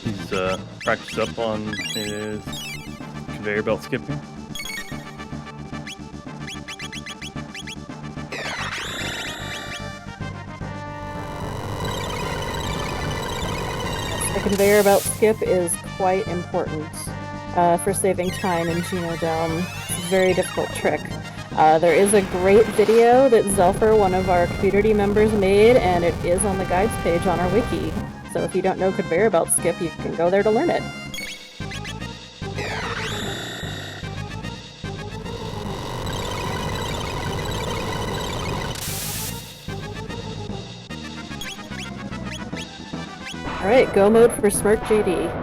he's practiced up on his conveyor belt skipping. The conveyor belt skip is quite important for saving time in Genodome. It's a very difficult trick. There is a great video that Zelfer, one of our community members, made, and it is on the guides page on our wiki. So if you don't know conveyor belt skip, you can go there to learn it. Alright, go mode for smerjcd.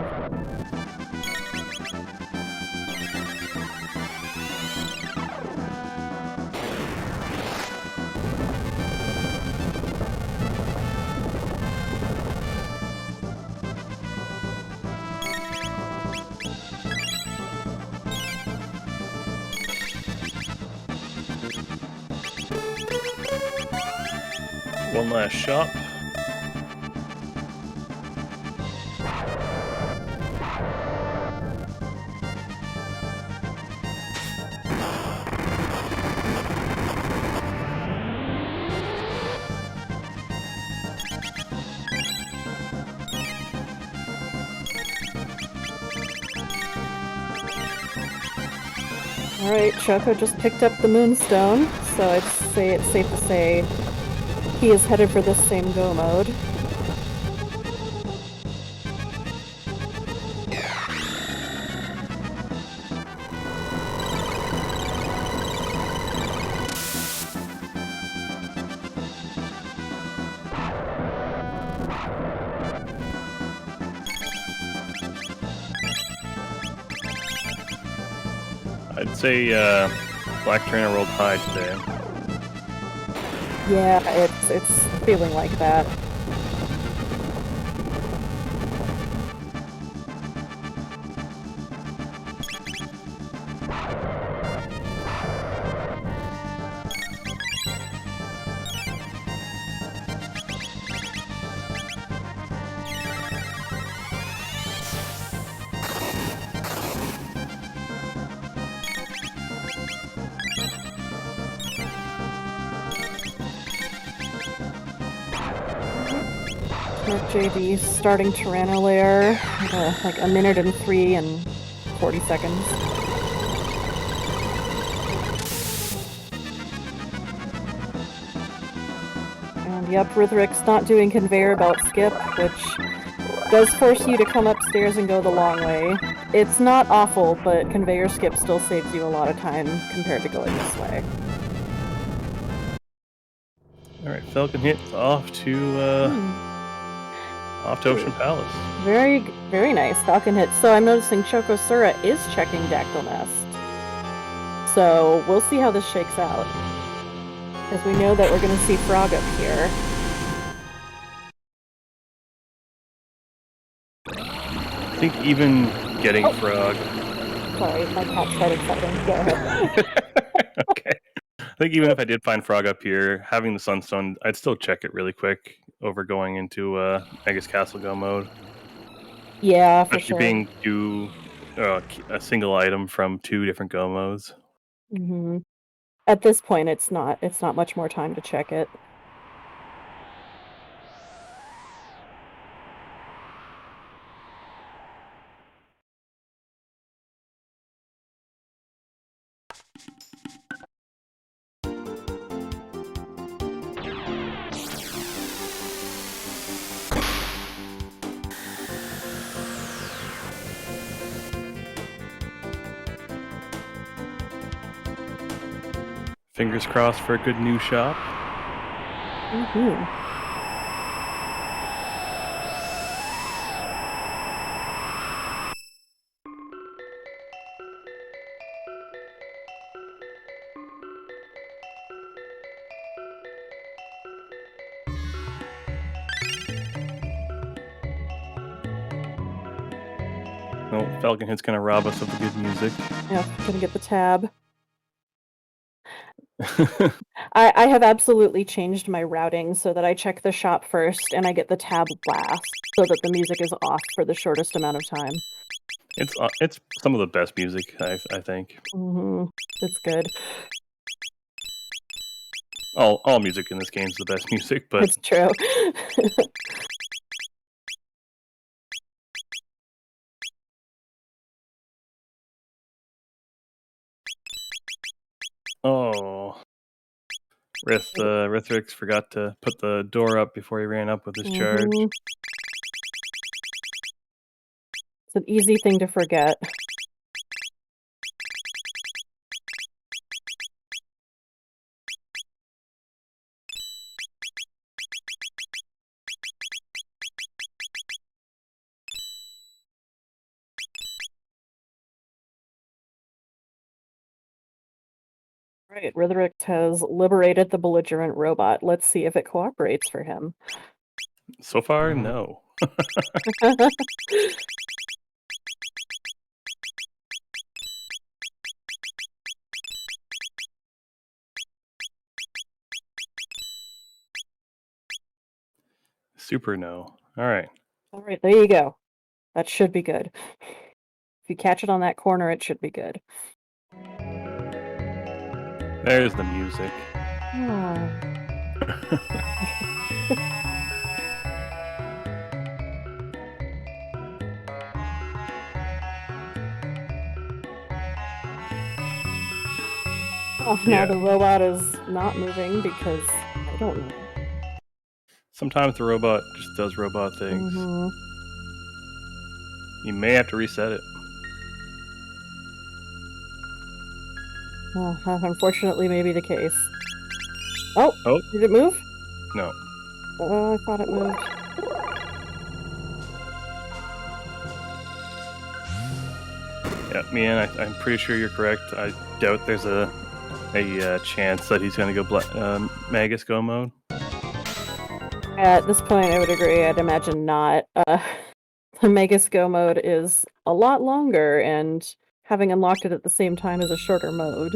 One last shop. All right, Choco just picked up the Moonstone, so I'd say it's safe to say he is headed for this same go mode. I'd say Black Trainer rolled high today. Yeah, it's feeling like that. smerjcd starting Tyranno lair, like 1 minute and 3 and 40 seconds. And yep, Rythyrix not doing conveyor belt skip, which does force you to come upstairs and go the long way. It's not awful, but conveyor skip still saves you a lot of time compared to going this way. All right, FalconHit off to Ocean Palace. Very, very nice FalconHit. So I'm noticing Chocosura is checking Dactyl Nest. So we'll see how this shakes out. Because we know that we're going to see Frog up here. I think even getting Frog. Sorry, my cat started fighting. Go ahead. Okay. I think even if I did find Frog up here, having the Sunstone, I'd still check it really quick over going into Magus Castle Go mode. Yeah, for Especially sure. being a single item from 2 different Go modes. Mm-hmm. At this point, it's not much more time to check it. Fingers crossed for a good new shop. Mm-hmm. Oh, FalconHit's gonna rob us of the good music. Yeah, gonna get the tab. I have absolutely changed my routing so that I check the shop first and I get the tab last, so that the music is off for the shortest amount of time. It's some of the best music, I think. Mm-hmm. It's good. All music in this game is the best music, but It's true. oh, Rythyrix forgot to put the door up before he ran up with his charge. It's an easy thing to forget. Right, Rythyrix has liberated the belligerent robot. Let's see if it cooperates for him. So far, no. Super no. All right. All right, there you go. That should be good. If you catch it on that corner, it should be good. There's the music. Oh, now the robot is not moving because I don't know. Sometimes the robot just does robot things. Mhm. You may have to reset it. That unfortunately may be the case. Oh, Oh, did it move? no. Oh, I thought it moved. Yeah, Mian, I'm pretty sure you're correct. I doubt there's a chance that he's going to go Magus Go mode. At this point, I would agree. I'd imagine not. The Magus Go mode is a lot longer, and having unlocked it at the same time is a shorter mode.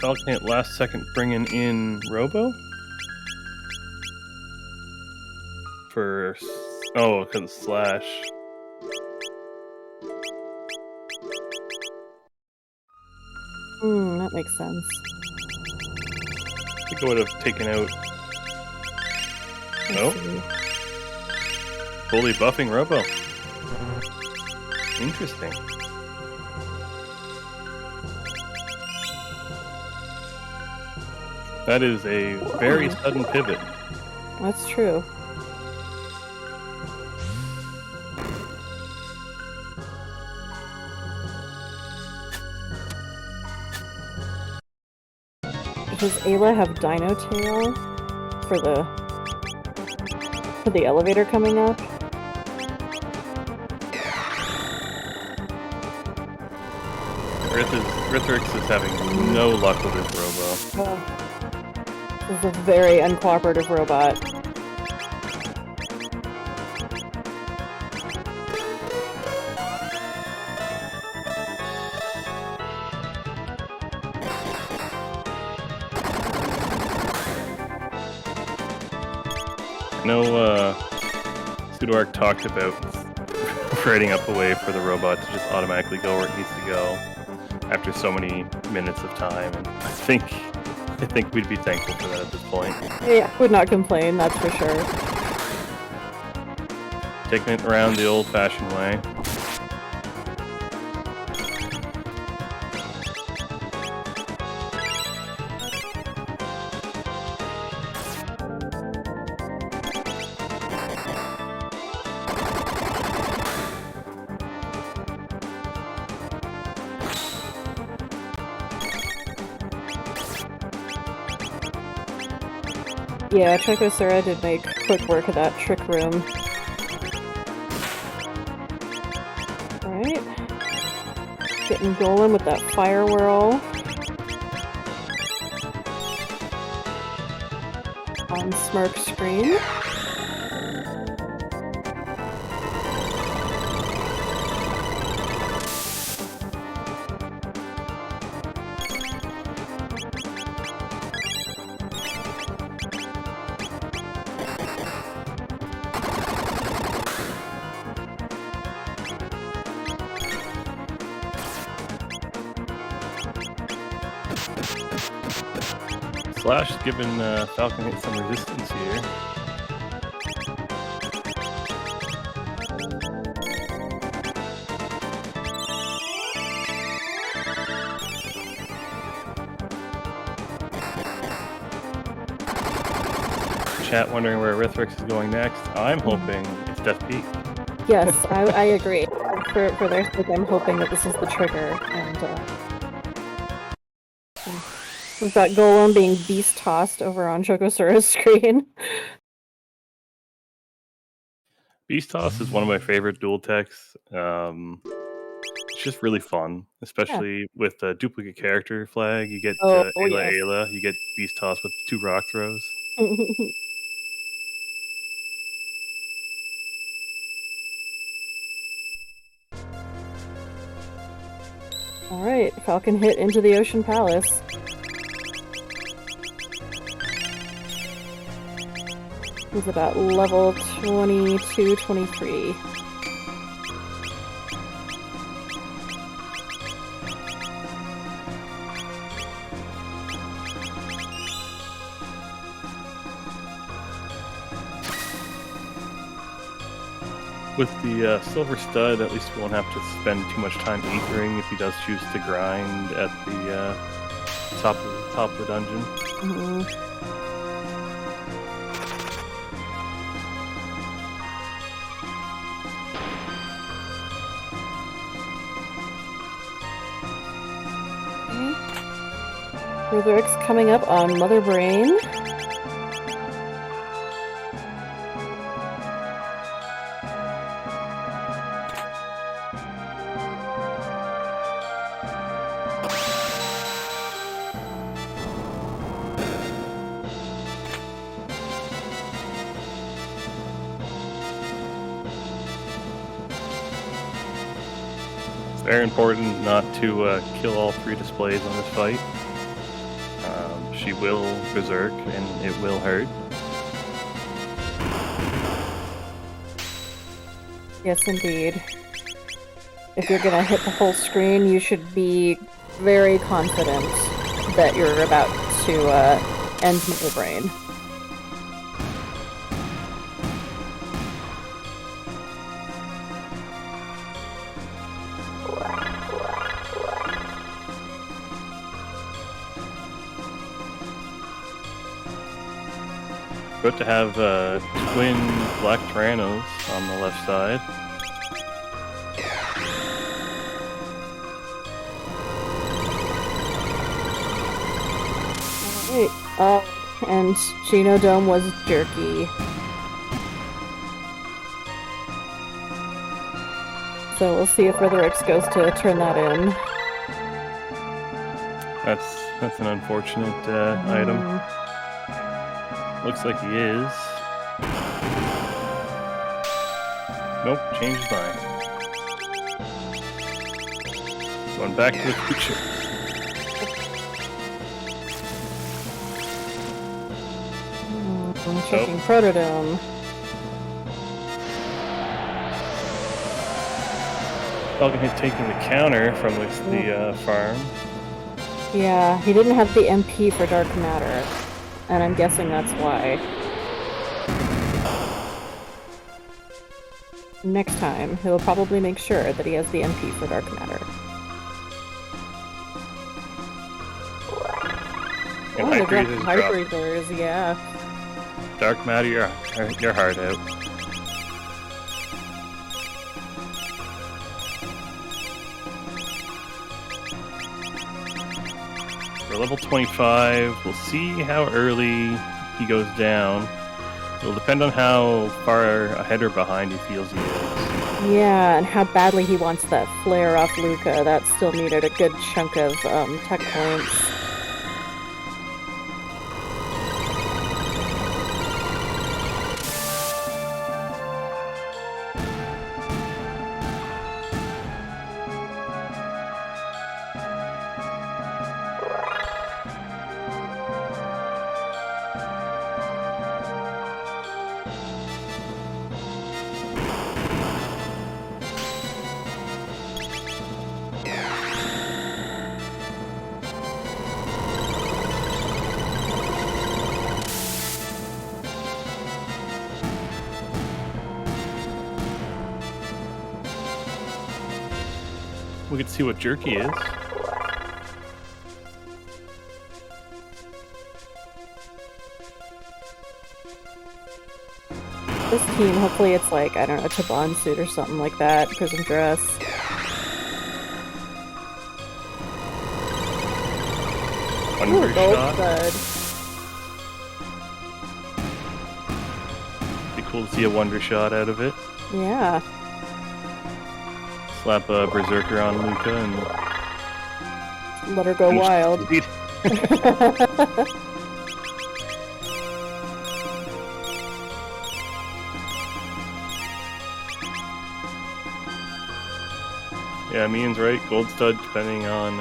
FalconHit last second bringing in Robo for because slash. That makes sense. I think I would have taken out. Let's see. Fully buffing Robo. Interesting. That is a very sudden pivot. That's true. Does Ayla have Dino Tail for the elevator coming up? Rythyrix is having no luck with his Robo. This is a very uncooperative robot. I know Pseudo-Arc talked about writing up a way for the robot to just automatically go where it needs to go after so many minutes of time, and I think we'd be thankful for that at this point. Yeah, would not complain, that's for sure. Taking it around the old-fashioned way. Yeah, Chocosura did make quick work of that trick room. Alright. Getting Golem with that fire whirl. On Smirk screen. Slash is giving FalconHit some resistance here. Chat wondering where Rythyrix is going next. I'm hoping it's Death Peak. Yes, I agree. For their sake, I'm hoping that this is the trigger, and we've got Golem being beast tossed over on Chocosura's screen. Beast Toss is one of my favorite dual techs. It's just really fun, especially with the duplicate character flag. You get Ayla, you get Beast Toss with 2 rock throws. Alright, FalconHit into the Ocean Palace. He's about level 22, 23. With the silver stud, at least we won't have to spend too much time ethering if he does choose to grind at the top of the dungeon. Mhm. Rythyrix coming up on Mother Brain. It's very important not to kill all 3 displays on this fight. She will berserk, and it will hurt. Yes, indeed. If you're gonna hit the whole screen, you should be very confident that you're about to end Mother Brain. About to have twin black Tyrannos on the left side. Alright, and Genodome was jerky. So we'll see if Rythyrix goes to turn that in. That's an unfortunate item. Looks like he is. Nope, changed his mind. Going back to the future. I'm checking Protodome. FalconHit taking the counter from the farm. Yeah, he didn't have the MP for Dark Matter, and I'm guessing that's why. Next time, he'll probably make sure that he has the MP for Dark Matter. And Oh, Hyper is dropped. Hyperators, yeah. Dark Matter, your heart out. For level 25, we'll see how early he goes down. It'll depend on how far ahead or behind he feels he is. Yeah, and how badly he wants that flare off Luca. That still needed a good chunk of tech points. We can see what jerky is. This team, hopefully it's like, I don't know, a Taban suit or something like that, prison dress. Wonder shot. Good. Be cool to see a wonder shot out of it. Yeah. Slap a berserker on Luca and Let her go wild. Yeah, Mian's right. Gold stud, depending on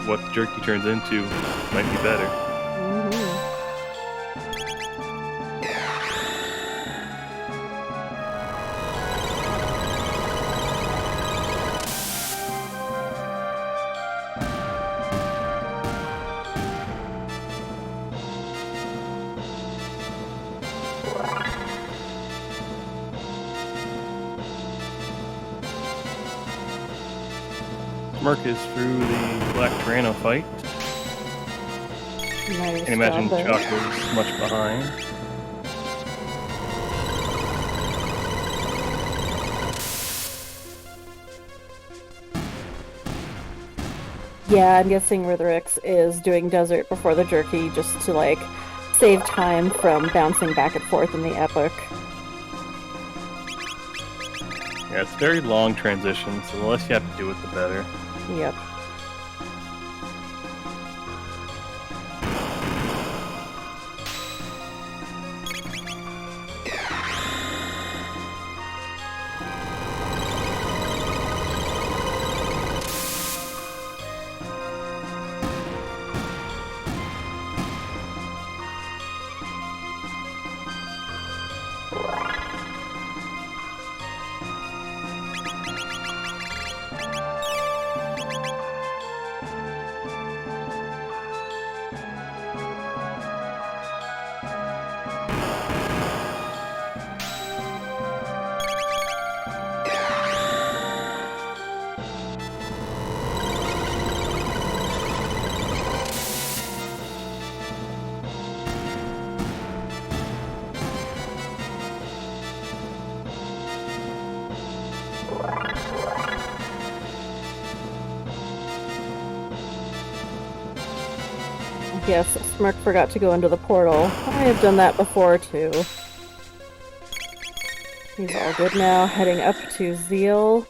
what the jerky turns into, might be better. Smirk is through the Black Tyranno fight. Nice And imagine job there. Choco's much behind. Yeah, I'm guessing Rythyrix is doing desert before the jerky just to, like, save time from bouncing back and forth in the epic. Yeah, it's a very long transition, so the less you have to do it, the better. Yep. Yes, Smirk forgot to go into the portal. I have done that before, too. He's all good now, heading up to Zeal.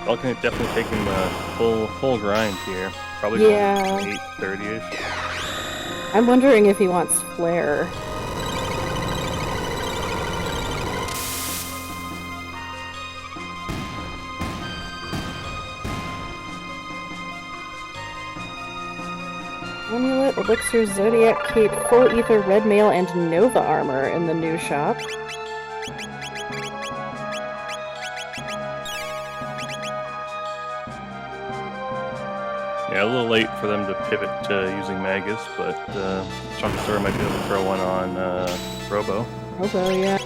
FalconHit definitely taking the full grind here. Probably Yeah. 8:30-ish. I'm wondering if he wants Flare. Amulet, Elixir, Zodiac Cape, Full Ether, Red Mail, and Nova Armor in the new shop. Yeah, a little late for them to pivot to using Magus, but Chocosura might be able to throw one on Robo. Robo, yeah.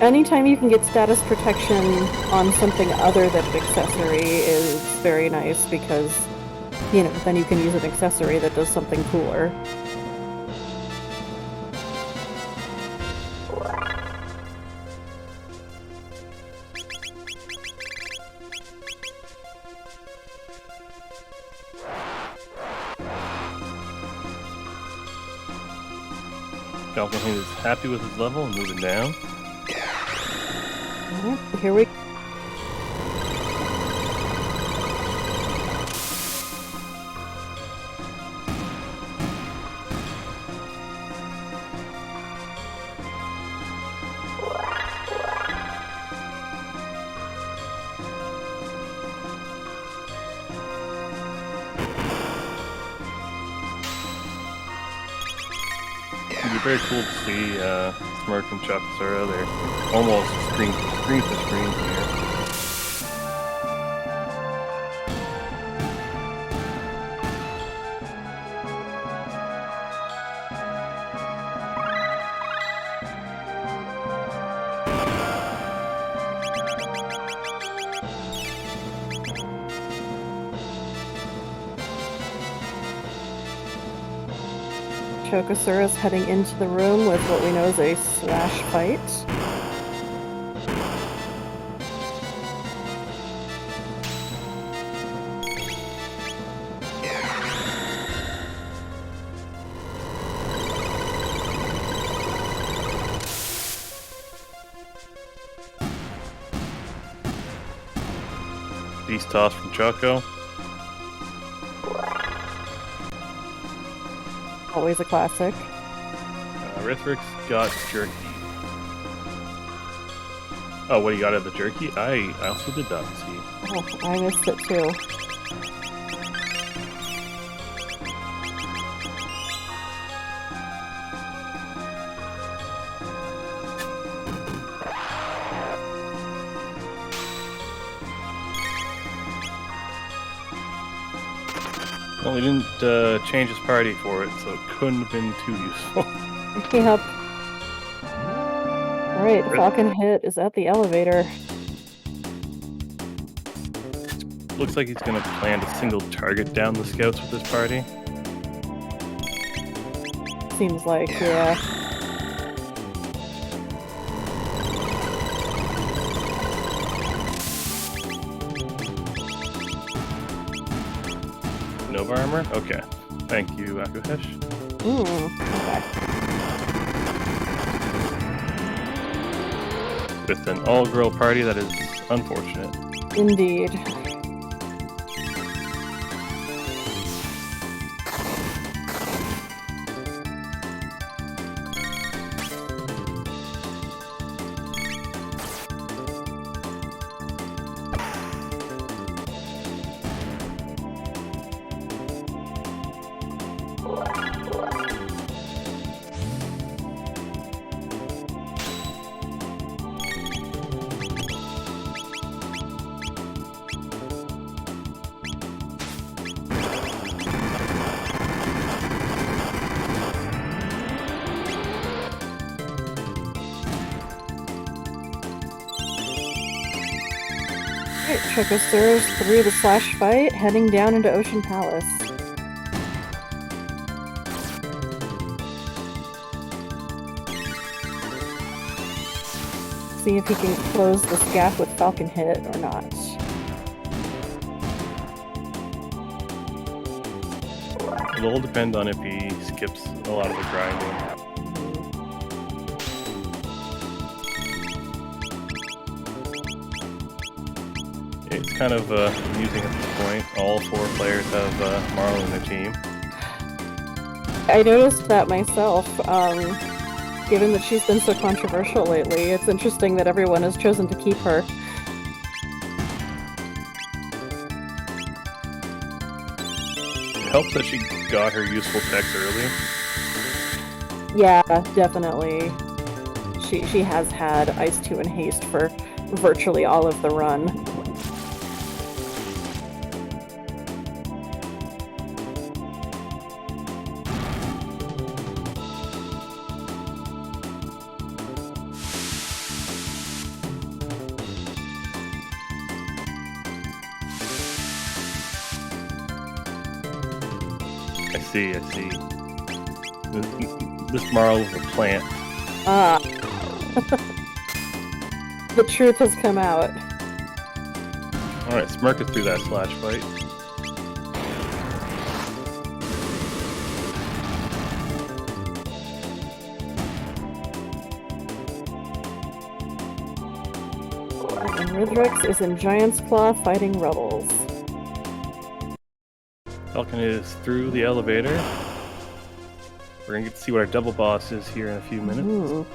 Anytime you can get status protection on something other than an accessory is very nice because, you know, then you can use an accessory that does something cooler. FalconHit is happy with his level and moving down. Here we It'd be very cool to see Smirk and Chocosura. They're almost screen to screen here. Chocosura is heading into the room with what we know is a slash fight. Beast toss from Choco. Always a classic. Rythyrix got jerky. Oh, what he got out of the jerky? I also did not see. Oh, I missed it too. Well, he didn't change his party for it, so it couldn't have been too useful. Yep. Alright, FalconHit is at the elevator. Looks like he's going to plan to single target down the scouts with his party. Seems like, yeah. Nova armor? Okay. Thank you, akuheish. Okay. With an all-girl party, that is unfortunate. Indeed. Alright, Chocosura's through the slash fight, heading down into Ocean Palace. See if he can close this gap with FalconHit or not. It'll all depend on if he skips a lot of the grinding. It's kind of amusing at this point. All 4 players have Marl in their team. I noticed that myself, given that she's been so controversial lately. It's interesting that everyone has chosen to keep her. It helps that she got her useful techs early. Yeah, definitely. She has had Ice 2 and Haste for virtually all of the run. I see. This Marl is a plant. Ah. The truth has come out. Alright, Smirk is through that slash fight. And Rythyrix is in Giant's Claw fighting rebels. FalconHit is through the elevator. We're gonna get to see what our double boss is here in a few minutes. Ooh.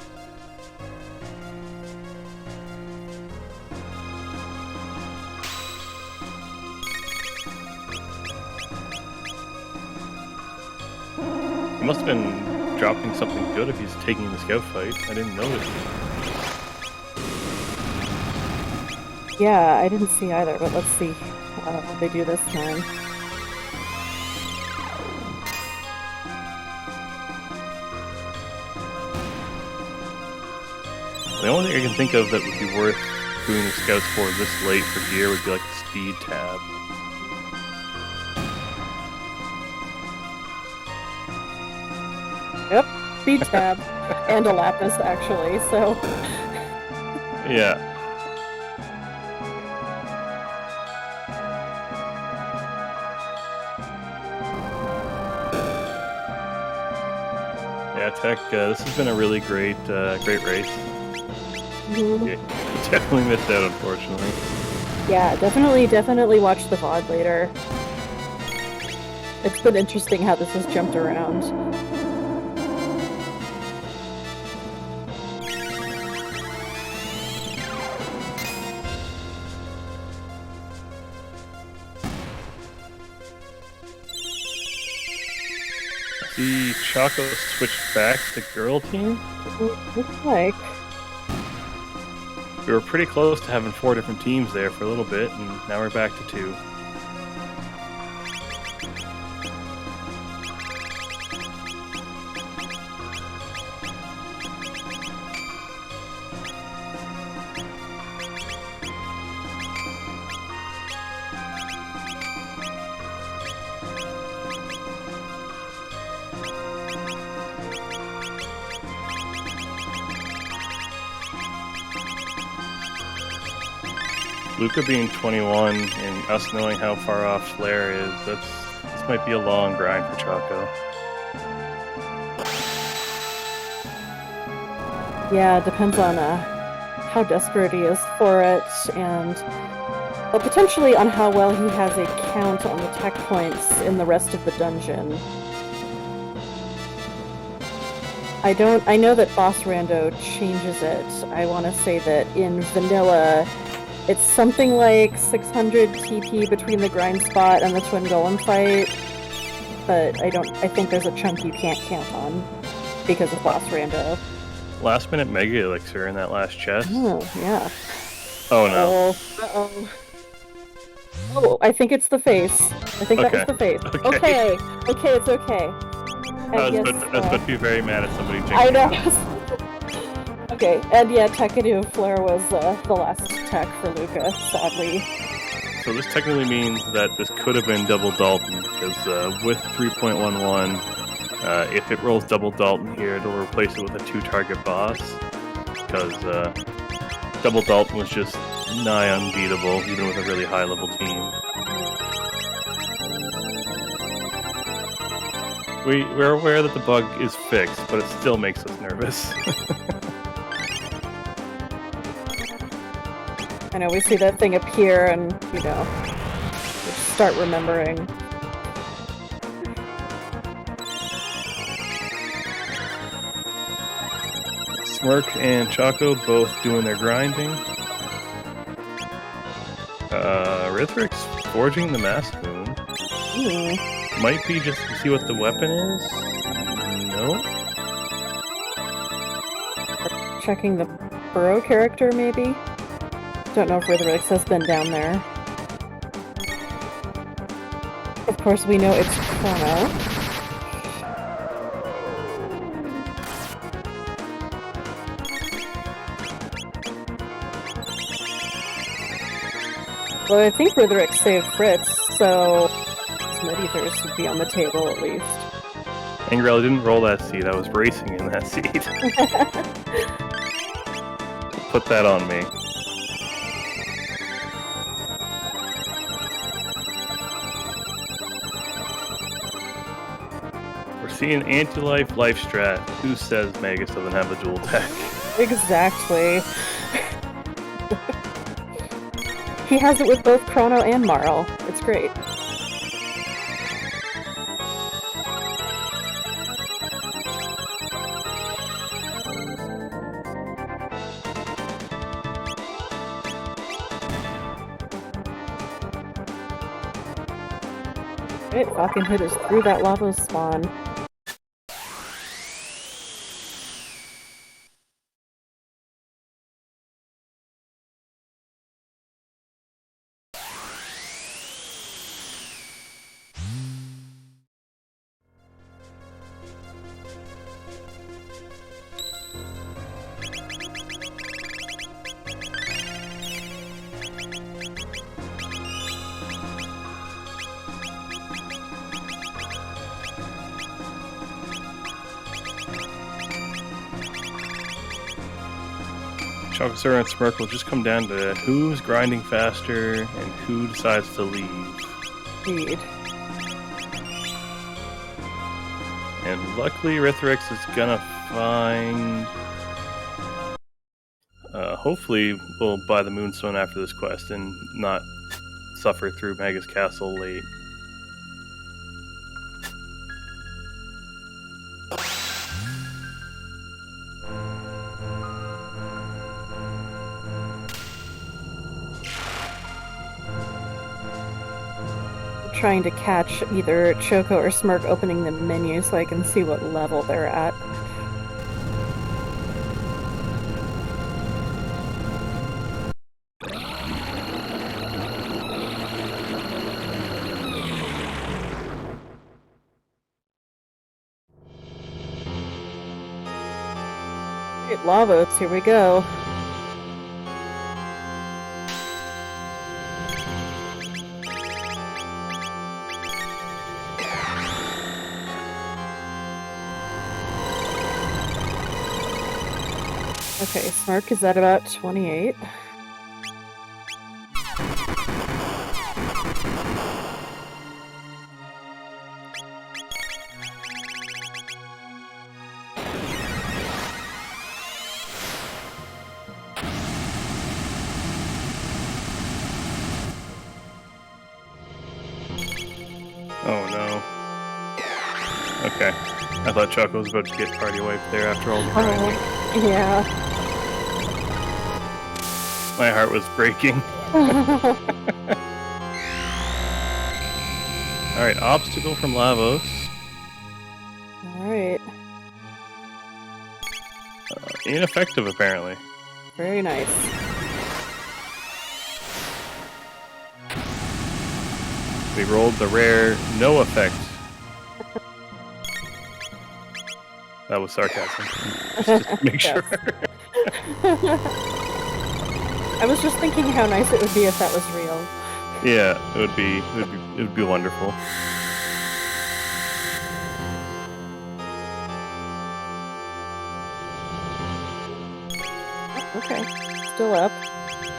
He must have been dropping something good if he's taking the scout fight. I didn't notice. Yeah, I didn't see either, but let's see what they do this time. The only thing I can think of that would be worth doing the scouts for this late for gear would be like the speed tab. Yep, speed tab. And a lapis, actually, so... Yeah. Yeah, Tech, this has been a really great race. Mhm. Yeah, definitely missed out, unfortunately. Yeah, definitely watch the VOD later. It's been interesting how this has jumped around. The Choco switched back to girl team. Looks like. We were pretty close to having 4 different teams there for a little bit, and now we're back to 2. Luca being 21 and us knowing how far off Flare is, this might be a long grind for Choco. Yeah, it depends on how desperate he is for it, and potentially on how well he has a count on the tech points in the rest of the dungeon. I know that Boss Rando changes it. I want to say that in vanilla, it's something like 600 TP between the grind spot and the Twin Golem fight, but I think there's a chunk you can't count on because of Boss Rando. Last minute Mega Elixir in that last chest. Oh, yeah. Oh no. Uh-oh. Oh, I think it's the face. I think that was the face. Okay, it's okay. I was about to be very mad at somebody jinxing. I know. Okay, and yeah, Tekadu Flare was the last tech for Luca, sadly. So this technically means that this could have been double Dalton, because with 3.11, if it rolls double Dalton here, it'll replace it with a 2-target boss, because double Dalton was just nigh unbeatable, even with a really high-level team. We're aware that the bug is fixed, but it still makes us nervous. I know, we see that thing appear and, we start remembering. Smirk and Choco both doing their grinding. Rythyrix forging the Mass Moon. Might be just to see what the weapon is. No. Checking the Burrow character, maybe? Don't know if Rythyrix has been down there. Of course, we know it's Chrono. Well, I think Rythyrix saved Fritz, so Smerjcd would be on the table at least. Angrel, I didn't roll that seed, I was racing in that seed. Put that on me. We're seeing anti-life life strat. Who says Magus doesn't have a dual tech? Exactly. He has it with both Chrono and Marl. It's great. Great, FalconHit is through that lava spawn. Chocosura and Smirk will just come down to who's grinding faster and who decides to leave. Indeed. And luckily, Rythyrix is gonna find... hopefully, we'll buy the Moonstone after this quest and not suffer through Magus Castle late. Trying to catch either Choco or Smirk opening the menu so I can see what level they're at. Great, Lavos, here we go. Okay, Smirk is at about 28. Okay. I thought Choco was about to get party wiped there after all the grinding. Yeah. My heart was breaking. Alright, obstacle from Lavos. Alright. Ineffective, apparently. Very nice. We rolled the rare no effect. That was sarcasm. Just to make sure. I was just thinking how nice it would be if that was real. Yeah, it would be wonderful. Okay, still up.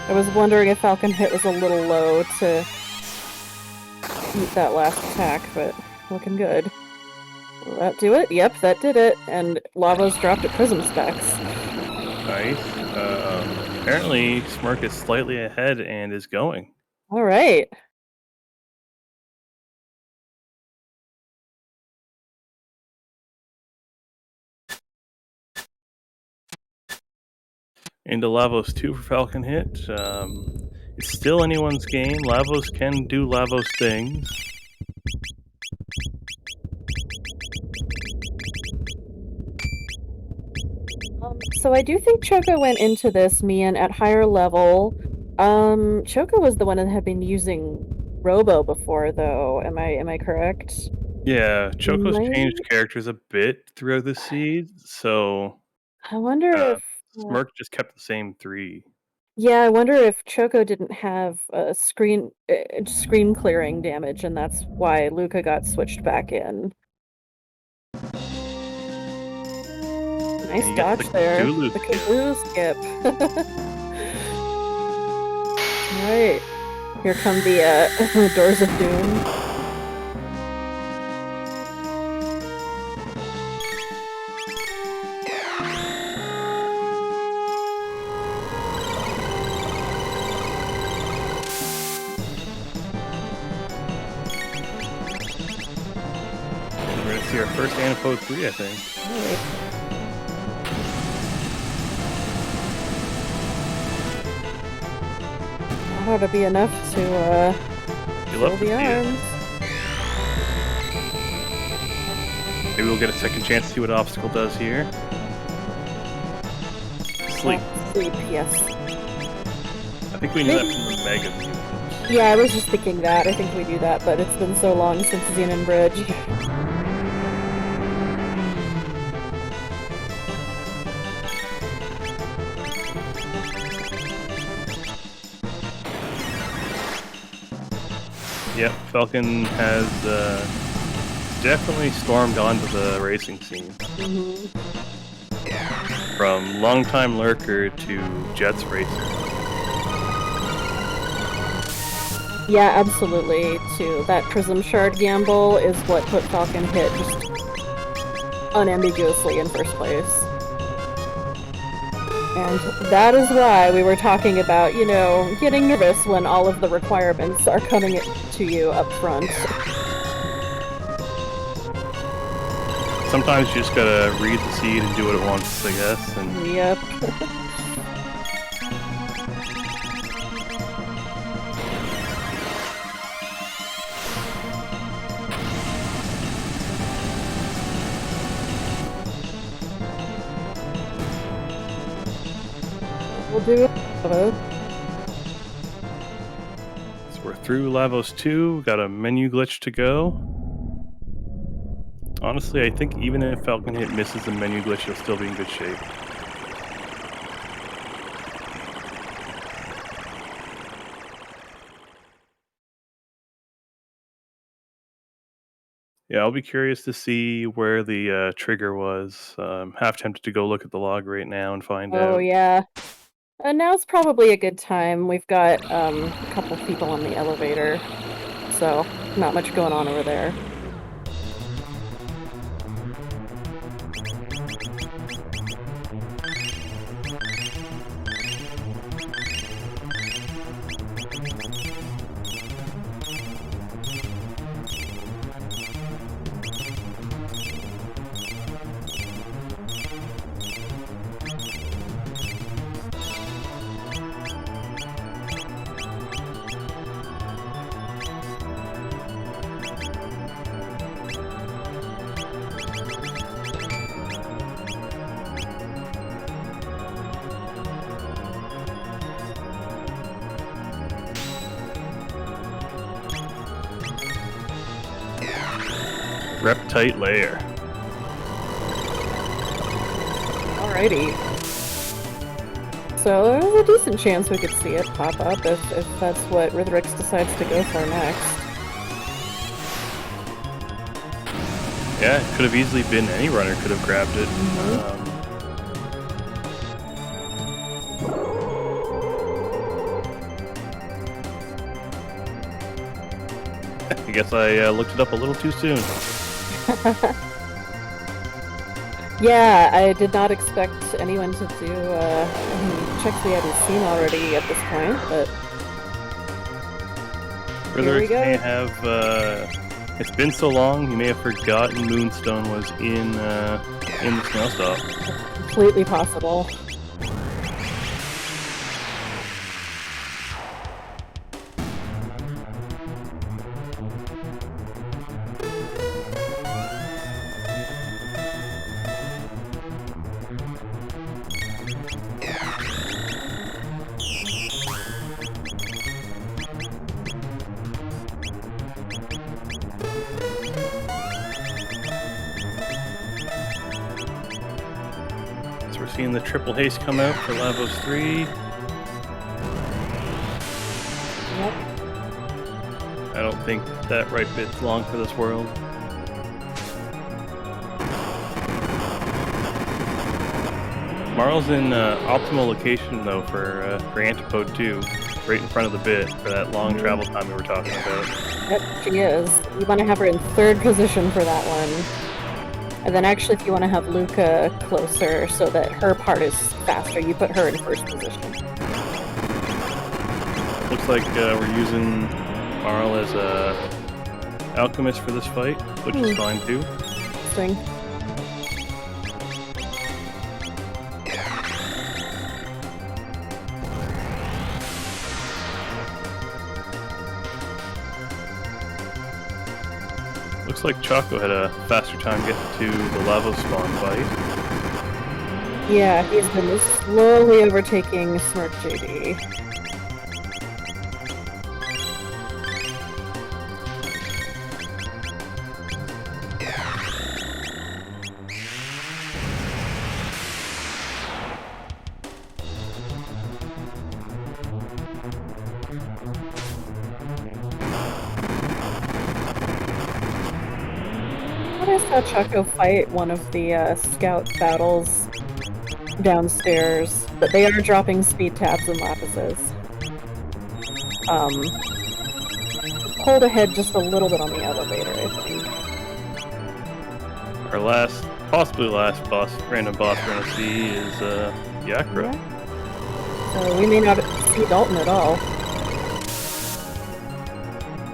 I was wondering if FalconHit was a little low to meet that last attack, but looking good. Will that do it? Yep, that did it. And Lava's dropped at Prism specs. Nice. Apparently, Smirk is slightly ahead and is going. All right. Into Lavos 2 for FalconHit. It's still anyone's game. Lavos can do Lavos things. So I do think Choco went into this Mian at higher level. Choco was the one that had been using Robo before, though. Am I correct? Yeah, Choco's Might- changed characters a bit throughout the seed, so I wonder if Smirk just kept the same 3. yeah, I wonder if Choco didn't have screen clearing damage, and that's why Luca got switched back in. Nice And he gets dodge the there. Cthulhu The skip. Cthulhu skip. Alright. Here come the Doors of Doom. We're going to see our first Anapode 3, I think. Alright. That ought to be enough to You'll fill love to the see it. arms. Maybe we'll get a second chance to see what Obstacle does here. Sleep. Sleep, yes. I think we knew that from the Mega View. Yeah, I was just thinking that. I think we do that, but it's been so long since Xenon Bridge. Yep, Falcon has definitely stormed onto the racing scene. Mm-hmm. From longtime lurker to Jets racer. Yeah, absolutely, too. That Prism Shard gamble is what put FalconHit just unambiguously in first place. And that is why we were talking about, you know, getting nervous when all of the requirements are coming to you up front. Sometimes you just gotta read the seed and do what it wants, I guess. And Yep. We'll do it. so we're through Lavos 2, got a menu glitch to go. Honestly, I think even if FalconHit misses the menu glitch, he'll still be in good shape. Yeah, I'll be curious to see where the trigger was. Half tempted to go look at the log right now and find Oh, out. yeah. And now's probably a good time. We've got a couple people on the elevator, so not much going on over there. Reptite layer. Alrighty. So there's a decent chance we could see it pop up if that's what Rythyrix decides to go for next. Yeah, it could have easily been any runner could have grabbed it. I guess I looked it up a little too soon. Yeah, I did not expect anyone to do any checks we hadn't seen already at this point, but Rythyrix may have, it's been so long, he may have forgotten Moonstone was in the Snailstop. Completely possible. We're seeing the triple haste come out for Lavos 3. Yep. I don't think that right bit's long for this world. Marl's in optimal location though for Antipode 2, right in front of the bit for that long travel time we were talking about. Yep, she is. You want to have her in 3rd position for that one. And then actually if you want to have Luca closer so that her part is faster, you put her in 1st position. Looks like we're using Marl as a alchemist for this fight, which is fine too. Interesting. Looks like Choco had a faster time getting to the Lavos spawn fight. Yeah, he's been slowly overtaking smerjcd. I saw Choco fight one of the scout battles downstairs, but they are dropping speed tabs and lapises. Pulled ahead just a little bit on the elevator, I think. Our last, possibly last boss, random boss we're gonna see is Yakra. Yeah. So we may not see Dalton at all.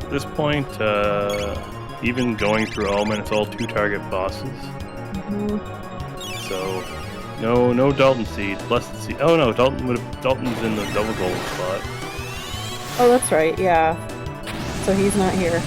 At this point, even going through Omen, it's all 2 target bosses. So no Dalton seed, blessed seed. Oh no, Dalton's in the double gold spot. Oh, that's right, yeah. So he's not here.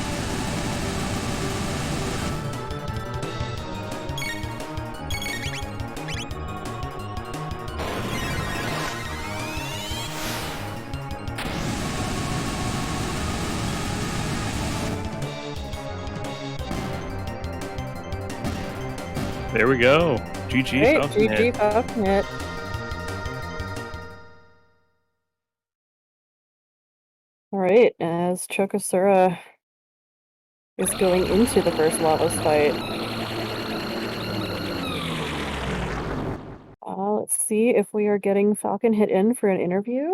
There we go. GG, Great, FalconHit. GG, FalconHit. Alright, as Chocosura is going into the first Lavos fight. Let's see if we are getting FalconHit in for an interview.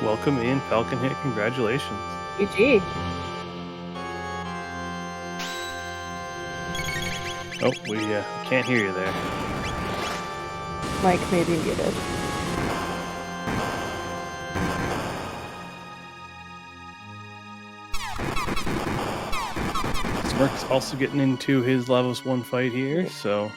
Welcome in, FalconHit. Congratulations. GG. Oh, we can't hear you there. Mike may be muted. Smirk's also getting into his Lavos 1 fight here, so...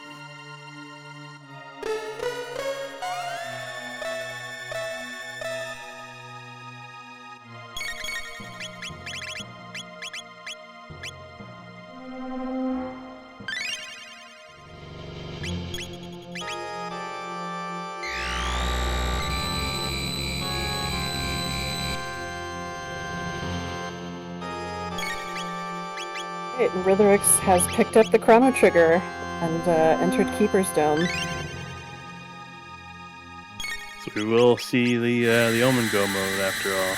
Right, Rythyrix has picked up the chrono trigger and entered Keeper's Dome. So we will see the Omen Go mode after all.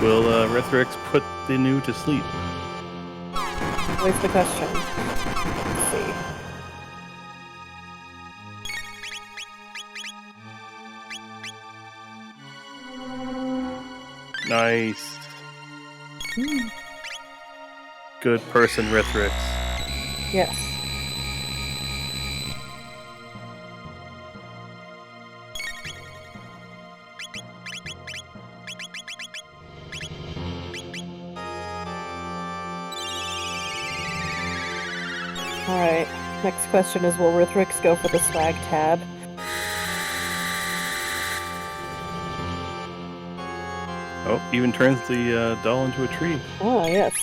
Will Rythyrix put the new to sleep? Always the question. Let's see. Nice. Good person, Rythyrix. Yes. Alright, next question is, will Rythyrix go for the swag tab? Oh, even turns the doll into a tree. Ah, yes.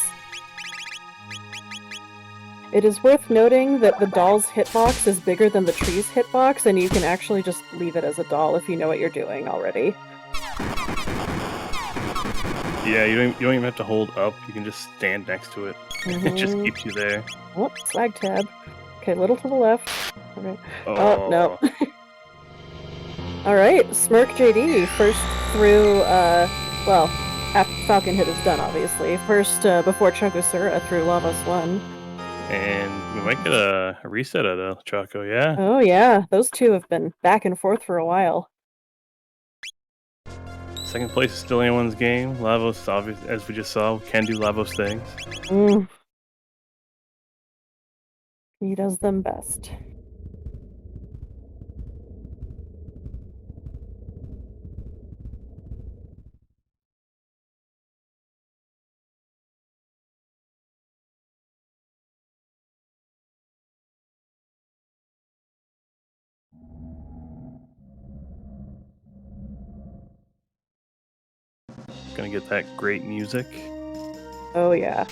It is worth noting that the doll's hitbox is bigger than the tree's hitbox, and you can actually just leave it as a doll if you know what you're doing already. Yeah, you don't even have to hold up. You can just stand next to it. It just keeps you there. Oh, swag tab. Okay, little to the left. Okay. Oh, no. Alright, smerjcd, first through, well, after FalconHit is done, obviously. First, before Chocosura through Lavos 1. And we might get a reset of the Choco, yeah. Oh yeah, those two have been back and forth for a while. Second place is still anyone's game. Lavos, obviously, as we just saw, can do Lavos things. He does them best. Gonna get that great music. Oh yeah.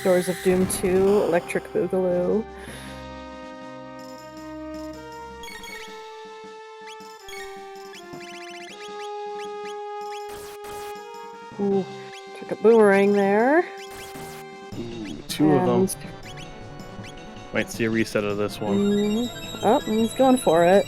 Doors of Doom 2, Electric Boogaloo. Ooh, took a boomerang there. Ooh, two of them. Might see a reset of this one. Oh, he's going for it.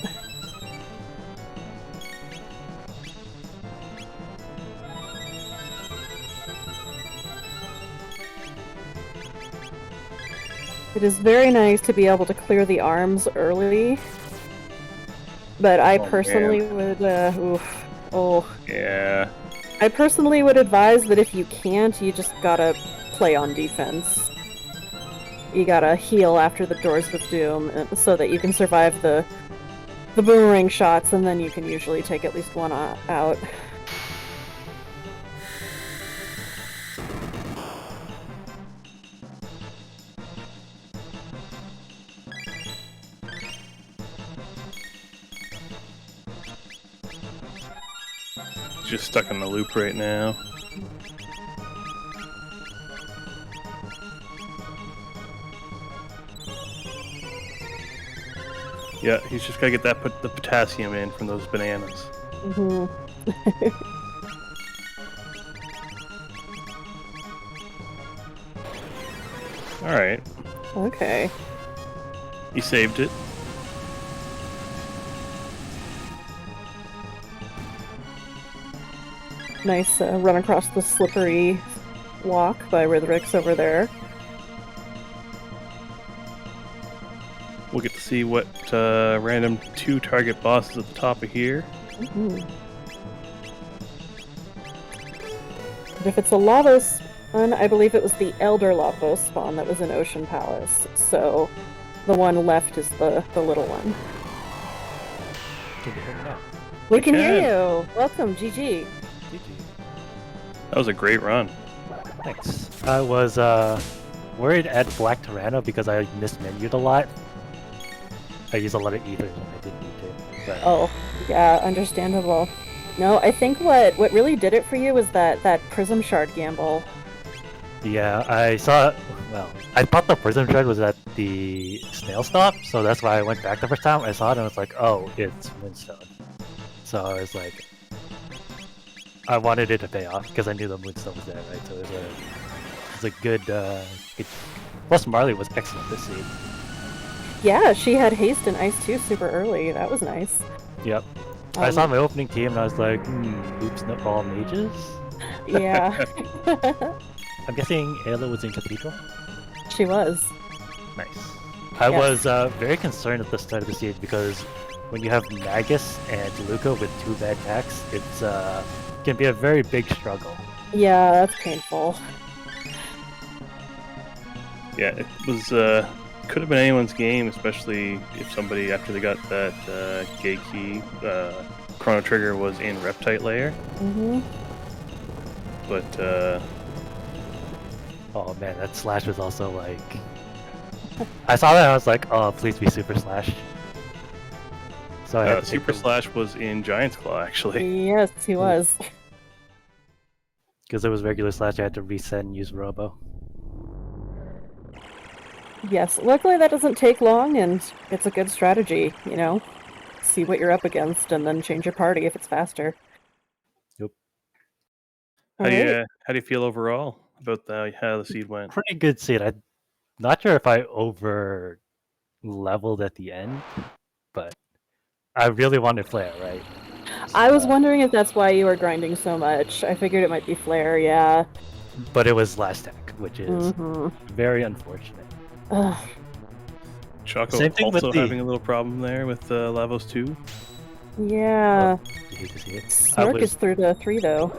It is very nice to be able to clear the arms early, but I personally would, Yeah. I personally would advise that if you can't, you just gotta play on defense. You gotta heal after the Doors of Doom so that you can survive the boomerang shots, and then you can usually take at least one out. Just stuck in the loop right now. Yeah, he's just gotta get the potassium in from those bananas. Alright. Okay. He saved it. Nice run across the slippery walk by Rythyrix over there. We'll get to see what random 2 target bosses at the top of here. But if it's a Lavos one, I believe it was the Elder Lavos spawn that was in Ocean Palace. So the one left is the little one. Can you hear me now? We can hear you. Welcome, GG. GG. That was a great run. Thanks. I was worried at Black Rando because I mismenued a lot. I used a lot of ethers when I didn't need to. But... Oh, yeah, understandable. No, I think what really did it for you was that Prism Shard gamble. Yeah, I saw. Well, I thought the Prism Shard was at the Snail Stop, so that's why I went back the first time. I saw it and I was like, oh, it's Moonstone. So I was like, I wanted it to pay off because I knew the Moonstone was there, right? So it was a good. Plus, Marley was excellent this seed. Yeah, she had haste and ice too super early. That was nice. Yep. I saw my opening team and I was like, oops, not all mages? Yeah. I'm guessing Ayla was in Cathedral? She was. Nice. I was very concerned at the start of the seed because when you have Magus and Luca with 2 bad attacks, it's can be a very big struggle. Yeah, that's painful. Yeah, it was could have been anyone's game, especially if somebody after they got that gate key Chrono Trigger was in Reptite Layer. Mm-hmm. But oh man, that slash was also like I saw that and I was like, oh please be Super Slash. So I had to Super Slash was in Giant's Claw actually. Yes, he was. Because it was regular slash, I had to reset and use Robo. Yes, luckily that doesn't take long, and it's a good strategy, you know? See what you're up against, and then change your party if it's faster. Yep. How do you feel overall about how the seed went? Pretty good seed. I'm not sure if I over leveled at the end, but I really wanted Flare, right? I was wondering if that's why you were grinding so much. I figured it might be Flare, yeah. But it was last tech, which is very unfortunate. Ugh. Choco Same thing also with the... having a little problem there with Lavos 2. Yeah. Oh, you hate to see it. Smirk is through to 3 though.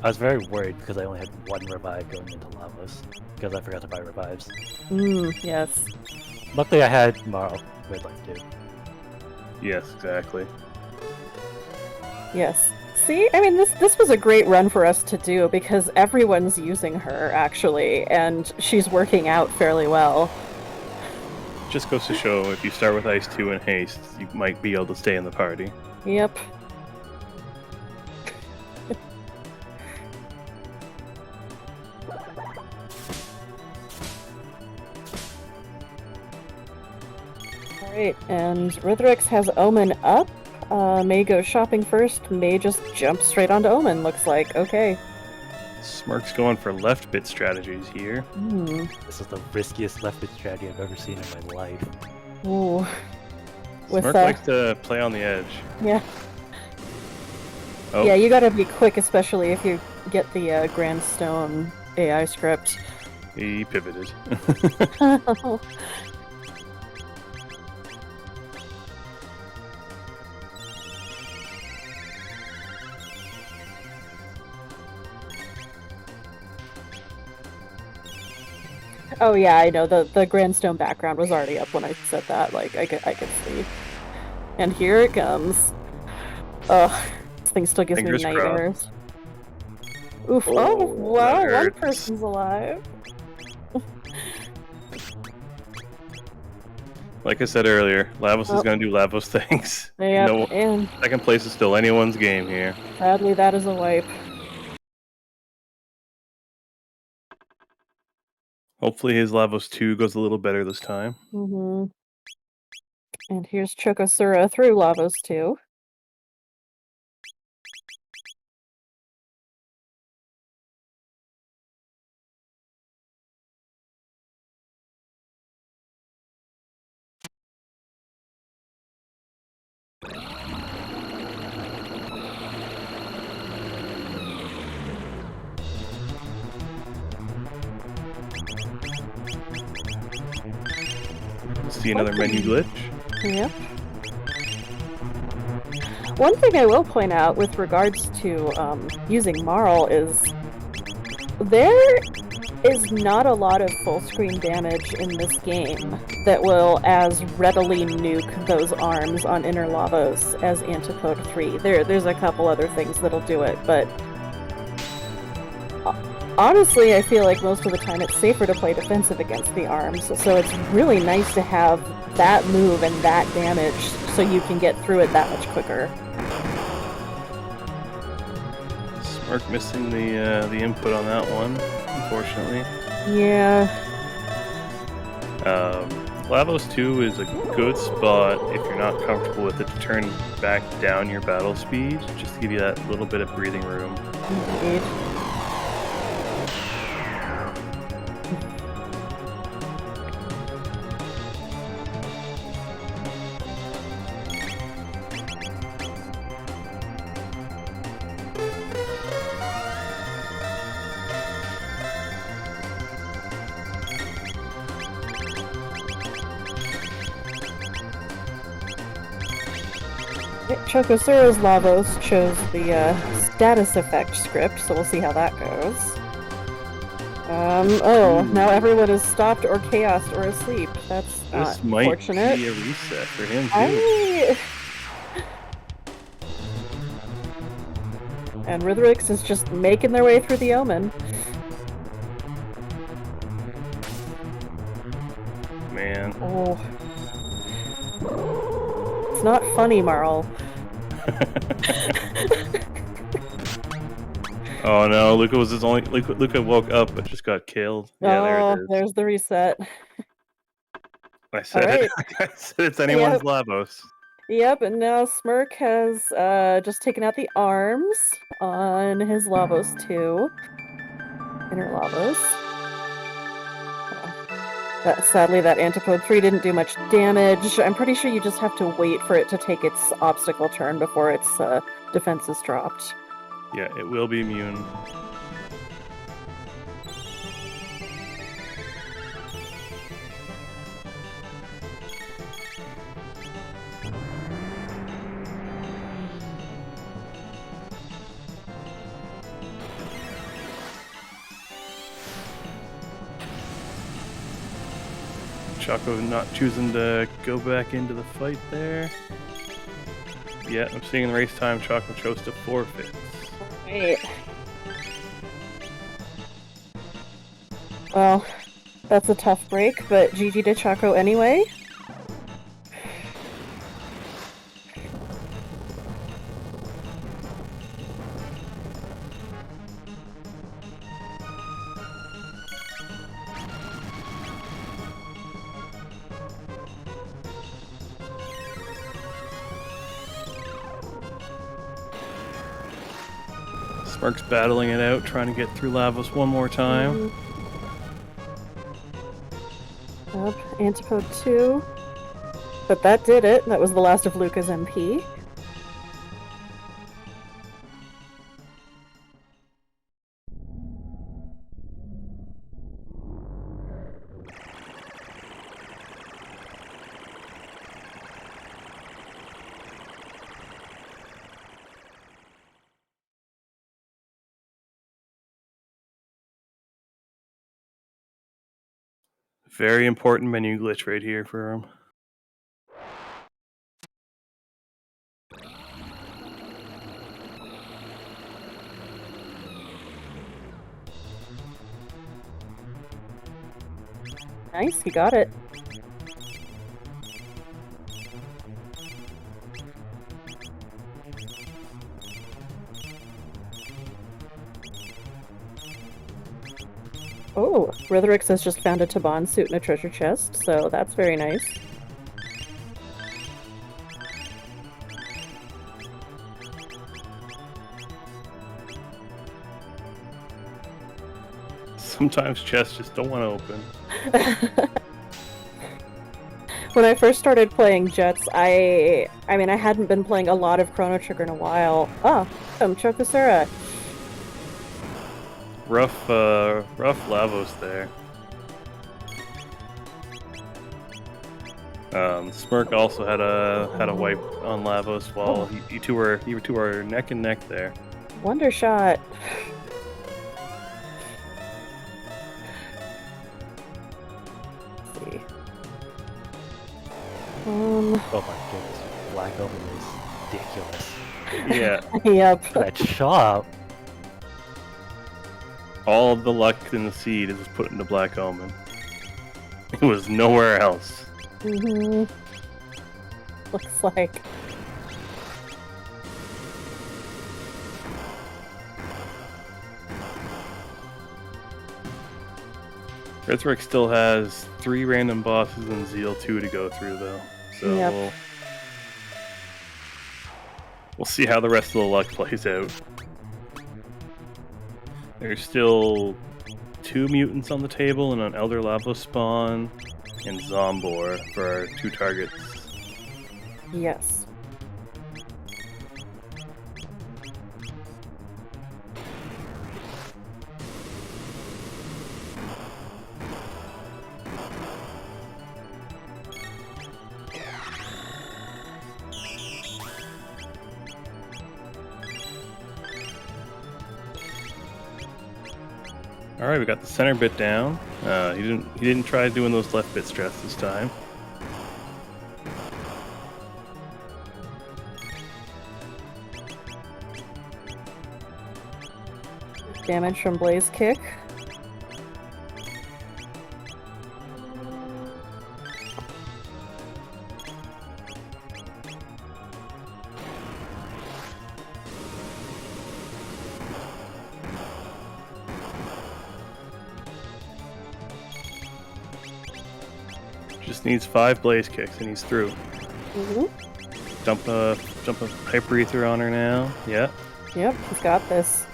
I was very worried because I only had 1 revive going into Lavos because I forgot to buy revives. Yes. Luckily I had Marl with like 2. Yes, exactly. Yes. See, I mean, this was a great run for us to do because everyone's using her, actually, and she's working out fairly well. Just goes to show if you start with Ice 2 and Haste, you might be able to stay in the party. Yep. Alright, and Rythyrix has Omen up. May go shopping first, May just jump straight onto Omen, looks like. Okay. Smirk's going for left bit strategies here. This is the riskiest left bit strategy I've ever seen in my life. Ooh. Smirk likes to play on the edge. Yeah. Oh. Yeah, you gotta be quick, especially if you get the Grand Stone AI script. He pivoted. Oh yeah, I know, the Grandstone background was already up when I said that, like, I could see. And here it comes. Ugh, this thing still gives Fingers me nightmares. Crossed. Oof, oh wow, one hurts. person's alive. Like I said earlier, Lavos is going to do Lavos things. Yeah, No, and second place is still anyone's game here. sadly that is a wipe. Hopefully his Lavos 2 goes a little better this time. And here's Chocosura through Lavos too. See another menu glitch. Yep. One thing I will point out with regards to using Marl is there is not a lot of full screen damage in this game that will as readily nuke those arms on Inner Lavos as Antipode 3. There's a couple other things that'll do it, but Honestly, I feel like most of the time it's safer to play defensive against the arms, so it's really nice to have that move and that damage so you can get through it that much quicker. Smirk missing the input on that one, unfortunately. Yeah. Lavos 2 is a good spot if you're not comfortable with it to turn back down your battle speed, just to give you that little bit of breathing room. Indeed. Chocosura's Lavos chose the status effect script, so we'll see how that goes. Now everyone is stopped or chaosed or asleep. That's This not might fortunate. be a reset for him, too. And Rythyrix is just making their way through the omen. Man. Oh. It's not funny, Marl. Oh no, Luca was his only. Luca woke up but just got killed. Yeah, there it is. There's the reset. I said it. I said it's anyone's Lavos. Yep, and now Smirk has just taken out the arms on his Lavos too. Inner Lavos. Sadly, that Antipode 3 didn't do much damage. I'm pretty sure you just have to wait for it to take its obstacle turn before its defense is dropped. Yeah, it will be immune. Choco not choosing to go back into the fight there. Yeah, I'm seeing in race time Choco chose to forfeit. Right. Well, that's a tough break, but GG to Choco anyway. Smirk's battling it out, trying to get through Lavos one more time. Yep, Antipode 2. But that did it. That was the last of Luca's MP. Very important menu glitch right here for him. Nice, he got it. Oh, Rythyrix has just found a Taban suit in a treasure chest, so that's very nice. Sometimes chests just don't want to open. When I first started playing Jets, I mean, I hadn't been playing a lot of Chrono Trigger in a while. Oh, Chocosura. Rough Lavos there. Smirk also had a wipe on Lavos while you two were neck and neck there. Wonder shot. Let's see. Oh my goodness, Black Omen is ridiculous. Yeah. Yep. That shop. All of the luck in the seed was put into Black Omen. It was nowhere else. Mm-hmm. Looks like. Rythyrix still has 3 random bosses and Zeal 2 to go through, though. So Yep. we'll see how the rest of the luck plays out. There's still 2 mutants on the table and an Elder Lava spawn and Zombor for our 2 targets. Yes. All right, we got the center bit down. He didn't try doing those left bit strats this time. Damage from Blaze Kick. Just needs 5 blaze kicks and he's through. Mm-hmm. Dump a hyper ether on her now. Yeah. Yep, he's got this.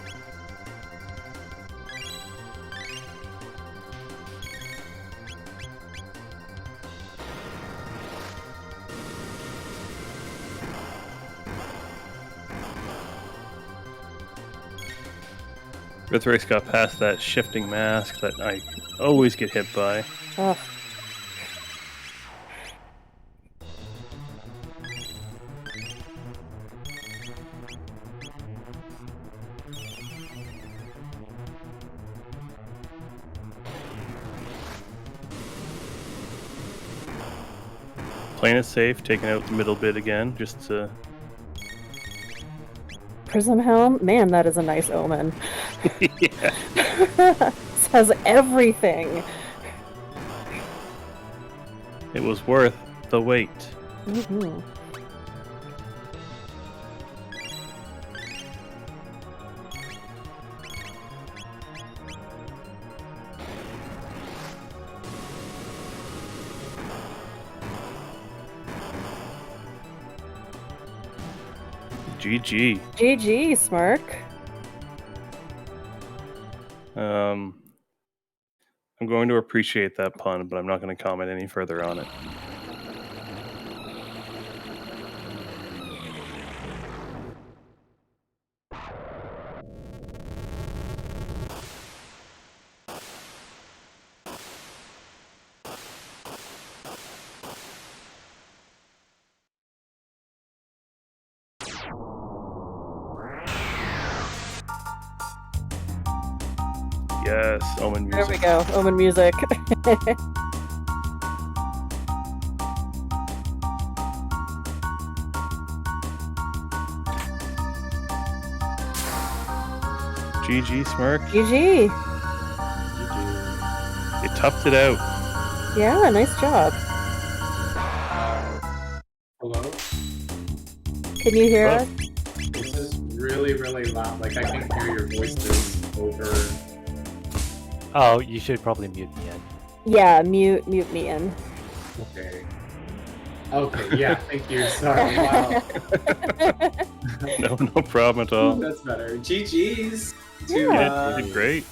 Rythyrix got past that shifting mask that I always get hit by. Ugh. Playing it safe, taking out the middle bit again, just to... Prism Helm? Man, that is a nice omen. Yeah. This has everything. It was worth the wait. Mm-hmm. GG. GG, Smirk. I'm going to appreciate that pun, but I'm not going to comment any further on it. Yes, Omen music. There we go, omen music. GG, Smirk. GG. You toughed it out. Yeah, nice job. Hello? Can you hear Hello? us? This is really, really loud. Like, I can hear your voices over. Oh, you should probably mute me in. Yeah, mute me in. Okay. Okay, yeah, thank you. Sorry. Wow. No problem at all. That's better. GG's. To, Yeah. You did great.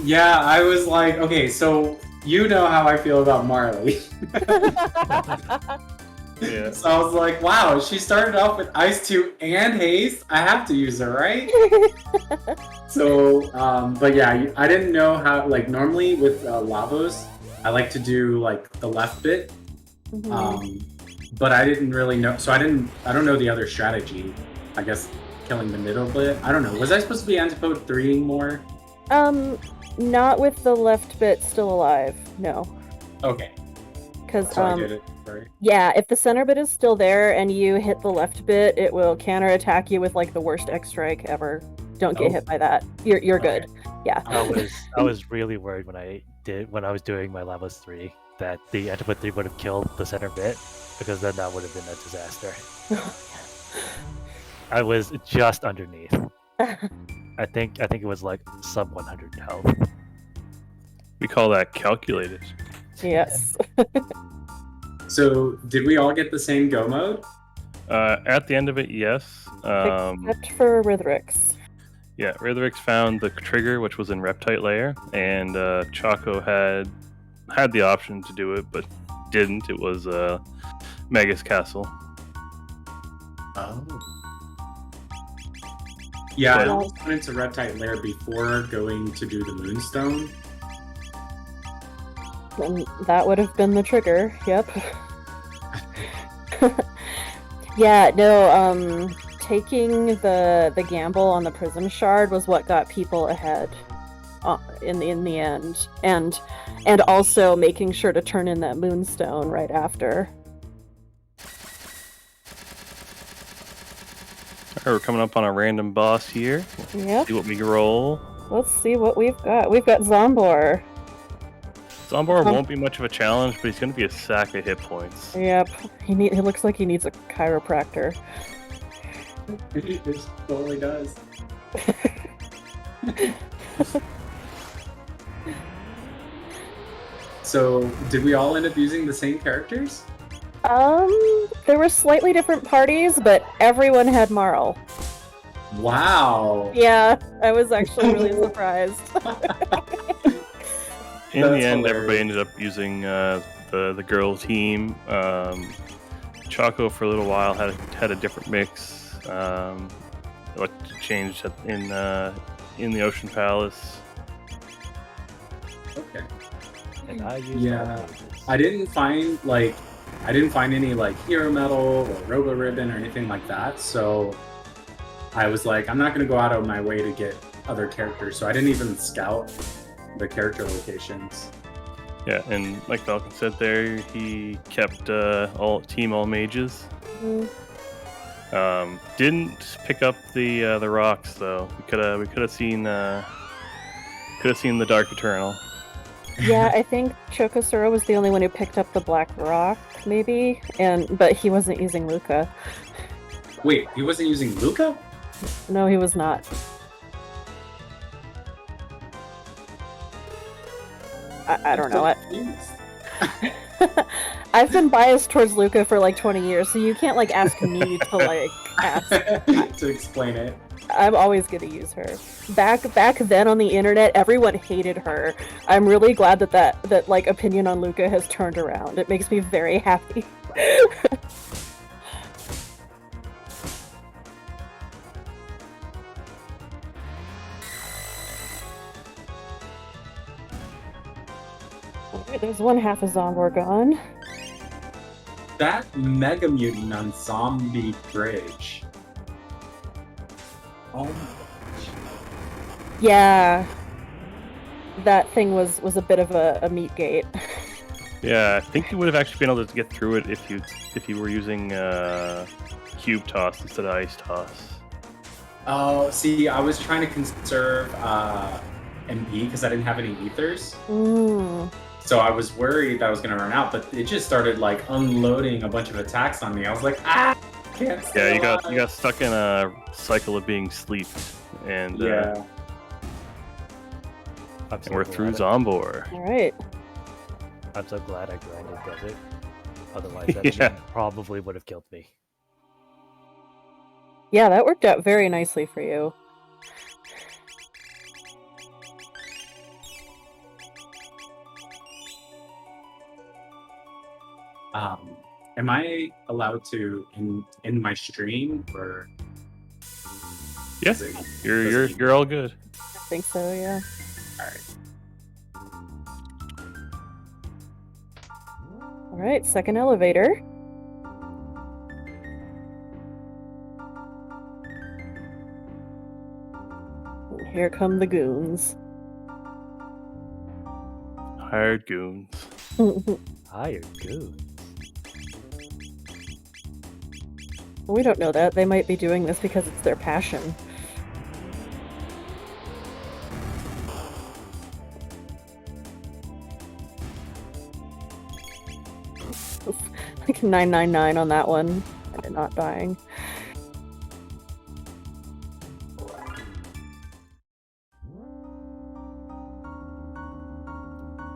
yeah, I was like, okay, so you know how I feel about Marley. Yeah. So I was like, wow, she started off with Ice 2 and Haste. I have to use her, right? So, but yeah, I didn't know how, like, normally with Lavos, I like to do, like, the left bit. Mhm. But I didn't really know, so I don't know the other strategy. I guess killing the middle bit. I don't know. Was I supposed to be Antipode 3 more? Not with the left bit still alive, no. Okay. Because, So I did it. Sorry. yeah, if the center bit is still there and you hit the left bit, it will counterattack you with, like, the worst X strike ever. Don't get Oh. hit by that. You're good. Okay. Yeah. I was really worried when I was doing my levels 3 that the Antipode 3 would have killed the center bit, because then that would have been a disaster. I was just underneath. I think it was like sub 100 health. We call that calculated. Yes. So, did we all get the same go mode? At the end of it, yes. Except for Rythyrix. Yeah, Rythyrix found the trigger, which was in Reptite Layer, and Choco had the option to do it, but didn't. It was Magus Castle. Oh. Yeah, I But- almost went into Reptite Lair before going to do the Moonstone. And that would have been the trigger. Yep. Yeah, no, taking the gamble on the Prism Shard was what got people ahead in the end. And also making sure to turn in that Moonstone right after. Alright, we're coming up on a random boss here. Yep. See what we can roll. Let's see what we've got. We've got Zombor. Zombor won't be much of a challenge, but he's going to be a sack of hit points. Yep. He looks like he needs a chiropractor. It totally does. So, did we all end up using the same characters? There were slightly different parties, but everyone had Marl. Wow. Yeah, I was actually really surprised. In the That's end, hilarious. everybody ended up using the girl team. Choco for a little while had a different mix. What changed in the Ocean Palace. Okay. And I used Yeah. all mages. I didn't find any like hero medal or robo ribbon or anything like that. So I was like, I'm not gonna go out of my way to get other characters. So I didn't even scout the character locations. Yeah, and like Falcon said there, he kept all mages. Mm, Didn't pick up the rocks though. We could have seen the Dark Eternal. yeah, I think Chocosura was the only one who picked up the Black Rock, maybe, but he wasn't using Luca. Wait, he wasn't using Luca? No, he was not. I don't know. I've been biased towards Luca for like 20 years, so you can't like ask me to like ask. To explain it. I'm always gonna use her. Back then on the internet, everyone hated her. I'm really glad that like opinion on Luca has turned around. It makes me very happy. Alright, there's one half of Zombor gone. That Mega Mutant on Zombie Bridge. Oh my gosh. Yeah. That thing was a bit of a meat gate. Yeah, I think you would have actually been able to get through it if you were using cube toss instead of ice toss. Oh, see, I was trying to conserve MP because I didn't have any ethers. Mm. So I was worried that I was going to run out, but it just started like unloading a bunch of attacks on me. I was like, can't stay Yeah, you alive. got stuck in a cycle of being sleeped, and Yeah. I'm so we're through glad Zombor. Alright. I'm so glad I grinded desert. Otherwise, that Yeah. shit probably would have killed me. Yeah, that worked out very nicely for you. Am I allowed to in my stream or? Yeah, is it- you're all good. I think so, yeah. Alright, second elevator. And here come the goons. Hired goons. Hired goons. We don't know that. They might be doing this because it's their passion. Like 999 on that one, and not dying.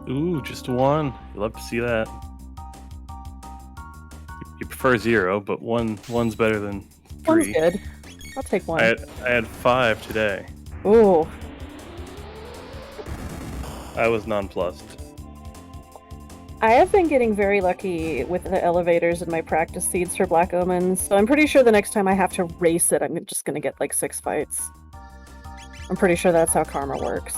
Ooh, just one. You love to see that. You prefer 0, but one's better than 3. One's good. I'll take one. I had 5 today. Ooh. I was nonplussed. I have been getting very lucky with the elevators and my practice seeds for Black Omens, so I'm pretty sure the next time I have to race it, I'm just gonna get like 6 fights. I'm pretty sure that's how karma works.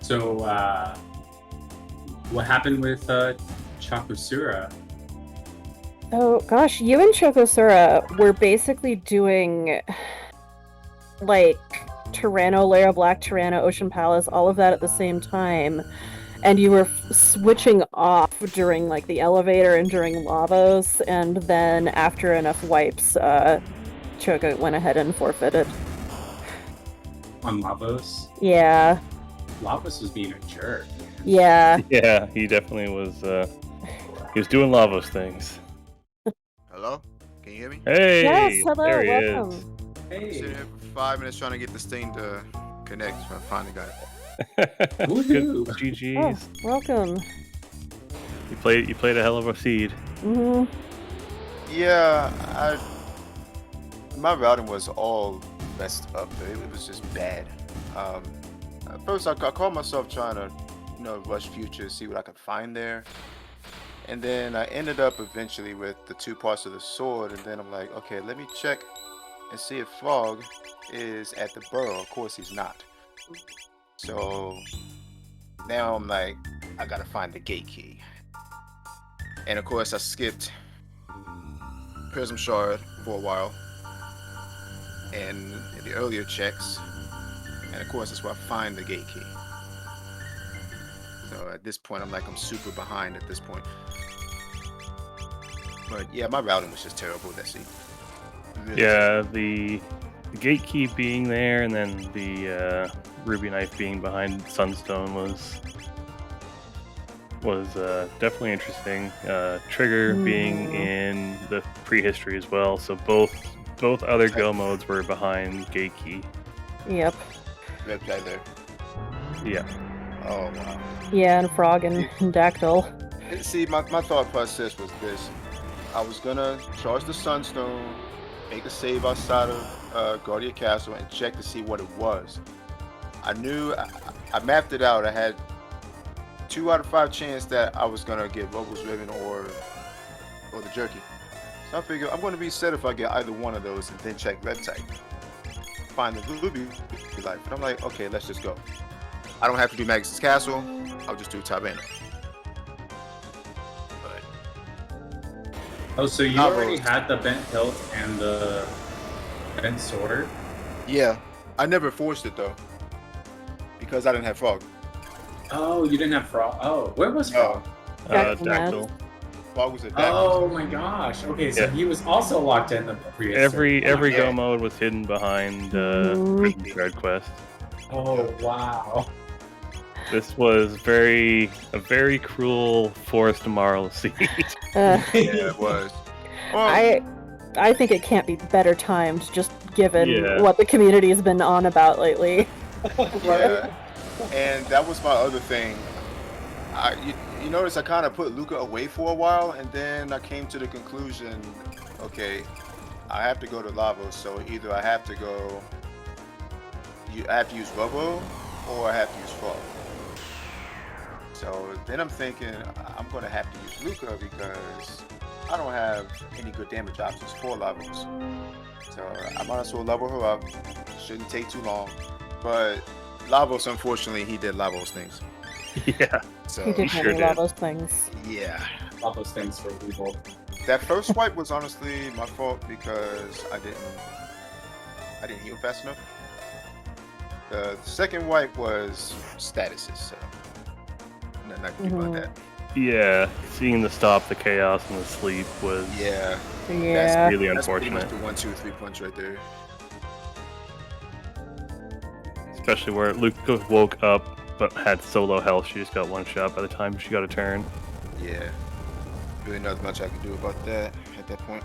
So, what happened with Chocosura? Oh gosh, you and Chocosura were basically doing like Tyranno, Lair of Black, Tyranno, Ocean Palace, all of that at the same time, and you were switching off during like the elevator and during Lavos, and then after enough wipes, Choco went ahead and forfeited. On Lavos? Yeah. Lavos was being a jerk. Yeah. Yeah, he definitely was. He was doing Lavos things. Hello? Can you hear me? Hey, Yes, hello, there he welcome. is. Sitting Hey. here for 5 minutes trying to get this thing to connect. So I finally got it. Good Woohoo. GG's. Oh, welcome. You played a hell of a seed. Hmm. Yeah, my routing was all messed up. It was just bad. At first, I called myself trying to, rush future, see what I could find there. And then I ended up eventually with the 2 parts of the sword. And then I'm like, okay, let me check and see if Frog is at the burrow. Of course, he's not. So now I'm like, I gotta find the gate key. And of course, I skipped Prism Shard for a while. And in the earlier checks. And of course, that's where I find the gate key. So at this point, I'm super behind at this point. But yeah, my routing was just terrible. That's it. Really Yeah, the gate key being there, and then the ruby knife being behind Sunstone was definitely interesting. Trigger being in the prehistory as well, so both other go modes were behind gate key. Yep. Red guy there. Yeah. Oh wow. Yeah, and Frog and Dactyl. See, my thought process was this: I was gonna charge the Sunstone, make a save outside of Guardia Castle, and check to see what it was. I knew I mapped it out. I had 2 out of 5 chance that I was gonna get Rogue's Ribbon or the Jerky. So I figured I'm gonna be set if I get either one of those, and then check Red type. Find the Ruby Life, and I'm like, okay, let's just go. I don't have to do Magus' Castle. I'll just do Tabena. But Oh, so you Lavos. already had the bent hilt and the bent sword? yeah, I never forced it though, because I didn't have Frog. Oh, you didn't have Frog. Oh, where was Frog? Dactyl. Frog was a Oh my gosh. Okay, so Yeah. he was also locked in the previous. Every yeah. go mode was hidden behind Prison Shard quest. Oh wow. This was a very cruel forced moral siege. Uh, Yeah, it was. Well, I think it can't be better timed, just given Yeah. what the community has been on about lately. yeah. And that was my other thing. You notice I kind of put Luca away for a while, and then I came to the conclusion, okay, I have to go to Lavos, so either I have to use Robo, or I have to use Frog. So then I'm thinking I'm going to have to use Luca because I don't have any good damage options for Lavos. So I might as well level her up. Shouldn't take too long. But Lavos, unfortunately, he did Lavos things. Yeah. So He did sure handle all did. those things. yeah. All those things were evil. That first swipe was honestly my fault because I didn't heal fast enough. The second wipe was statuses, so nothing I can do about that. Yeah, seeing the stop, the chaos, and the sleep was Yeah, Yeah. really that's pretty much unfortunate. the 1, 2, 3 punch right there. Especially where Luca woke up but had so low health, she just got one shot by the time she got a turn. Yeah, really not much I can do about that at that point.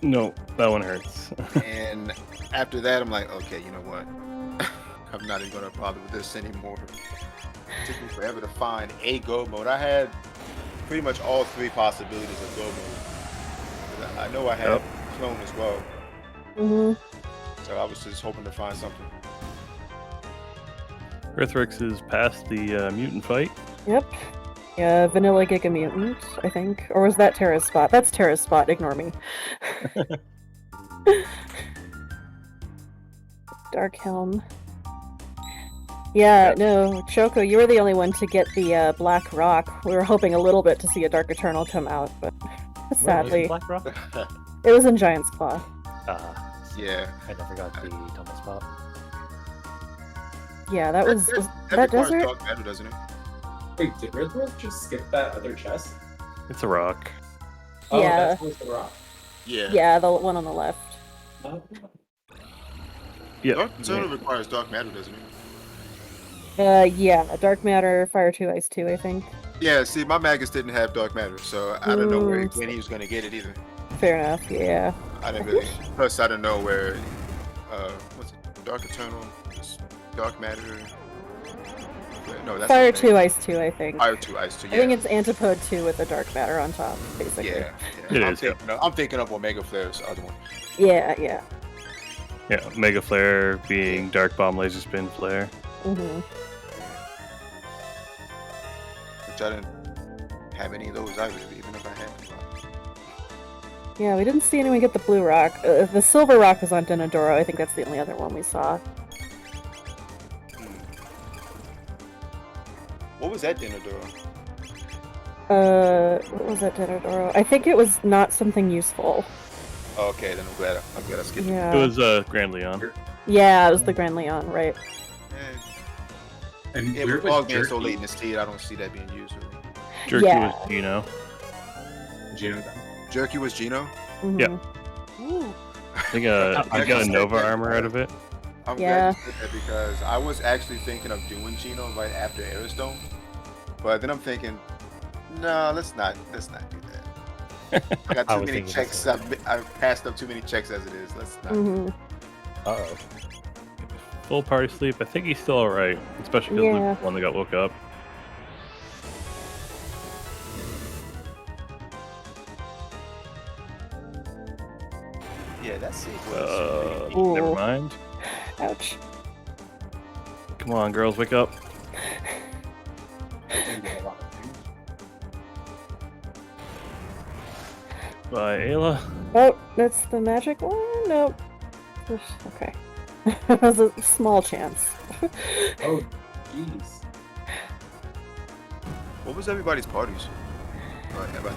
No, that one hurts. And after that, I'm like, okay, you know what? I'm not even gonna bother with this anymore. It took me forever to find a go mode. I had pretty much all 3 possibilities of go mode. I know I had Yep. clone as well, hmm so I was just hoping to find something. Rythyrix is past the mutant fight. Yep. Yeah, Vanilla Giga Mutant, I think. Or was that Terra's Spot? That's Terra's Spot, ignore me. Dark Helm. Yeah, no, Choco, you were the only one to get the Black Rock. We were hoping a little bit to see a Dark Eternal come out, but sadly, Black Rock? it was in Giant's Claw. Yeah, I never got the tunnel spot. Yeah, that was that requires desert? dark matter, doesn't it? Wait, did Rythyrix just skip that other chest? It's a rock. Oh, Yeah. that's what's the rock. Yeah. Yeah, the one on the left. Oh. Yeah. Dark Eternal requires dark matter, doesn't it? Yeah, Dark Matter, Fire 2, Ice 2, I think. Yeah, see, my Magus didn't have dark matter, so I don't know when he was gonna get it either. Fair enough, yeah. I didn't really. Plus, I don't know where. What's it? Dark Eternal, dark matter. No, that's Fire the name. 2, Ice 2, I think. Fire 2, Ice 2. Yeah. I think it's Antipode 2 with the Dark Matter on top, basically. Yeah. It I'm is, yeah. I'm thinking of Omega Flare's other one. Yeah, yeah. Yeah, Mega Flare being Dark Bomb Laser Spin Flare. hmm Which I didn't have any of those either, even if I had them. Yeah, we didn't see anyone get the blue rock. The silver rock was on Denadoro. I think that's the only other one we saw. What was that Denadoro? What was that Denadoro? I think it was not something useful. Oh, okay, then I'm glad I skipped it. Yeah. It was Grand Leon. Yeah, it was the Grand Leon, right? And Yeah, where with was Fog being so Jerky? late in the seed, I don't see that being used really. Jerky Yeah. was Gino. Gino. Jerky was Gino? Mhm. Yeah. Ooh. I think I got a Nova armor out of it. I'm Yeah. glad you said that because I was actually thinking of doing Gino right after Airstone. But then I'm thinking, no, let's not do that. I got I too was many thinking the checks. same. I've passed up too many checks as it is. Let's not. Mhm. Uh-oh. Full party sleep. I think he's still alright, especially because Yeah. Luke's the one that got woke up. Yeah, that's it. Ooh. Never mind. Ouch. Come on, girls, wake up. Bye, Ayla. Oh, that's the magic one? Nope. Okay. That was a small chance. Oh, jeez. What was everybody's parties? About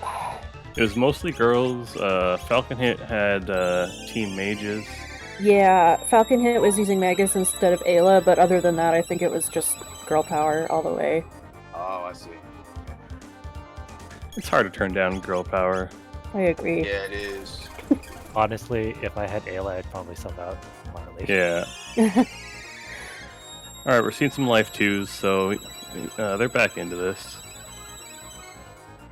that? It was mostly girls. FalconHit had Team Mages. Yeah, FalconHit was using Magus instead of Ayla, but other than that, I think it was just girl power all the way. Oh, I see. It's hard to turn down girl power. I agree. Yeah, it is. Honestly, if I had Ayla, I'd probably sub out Marley. Yeah. Alright, we're seeing some life twos, so they're back into this.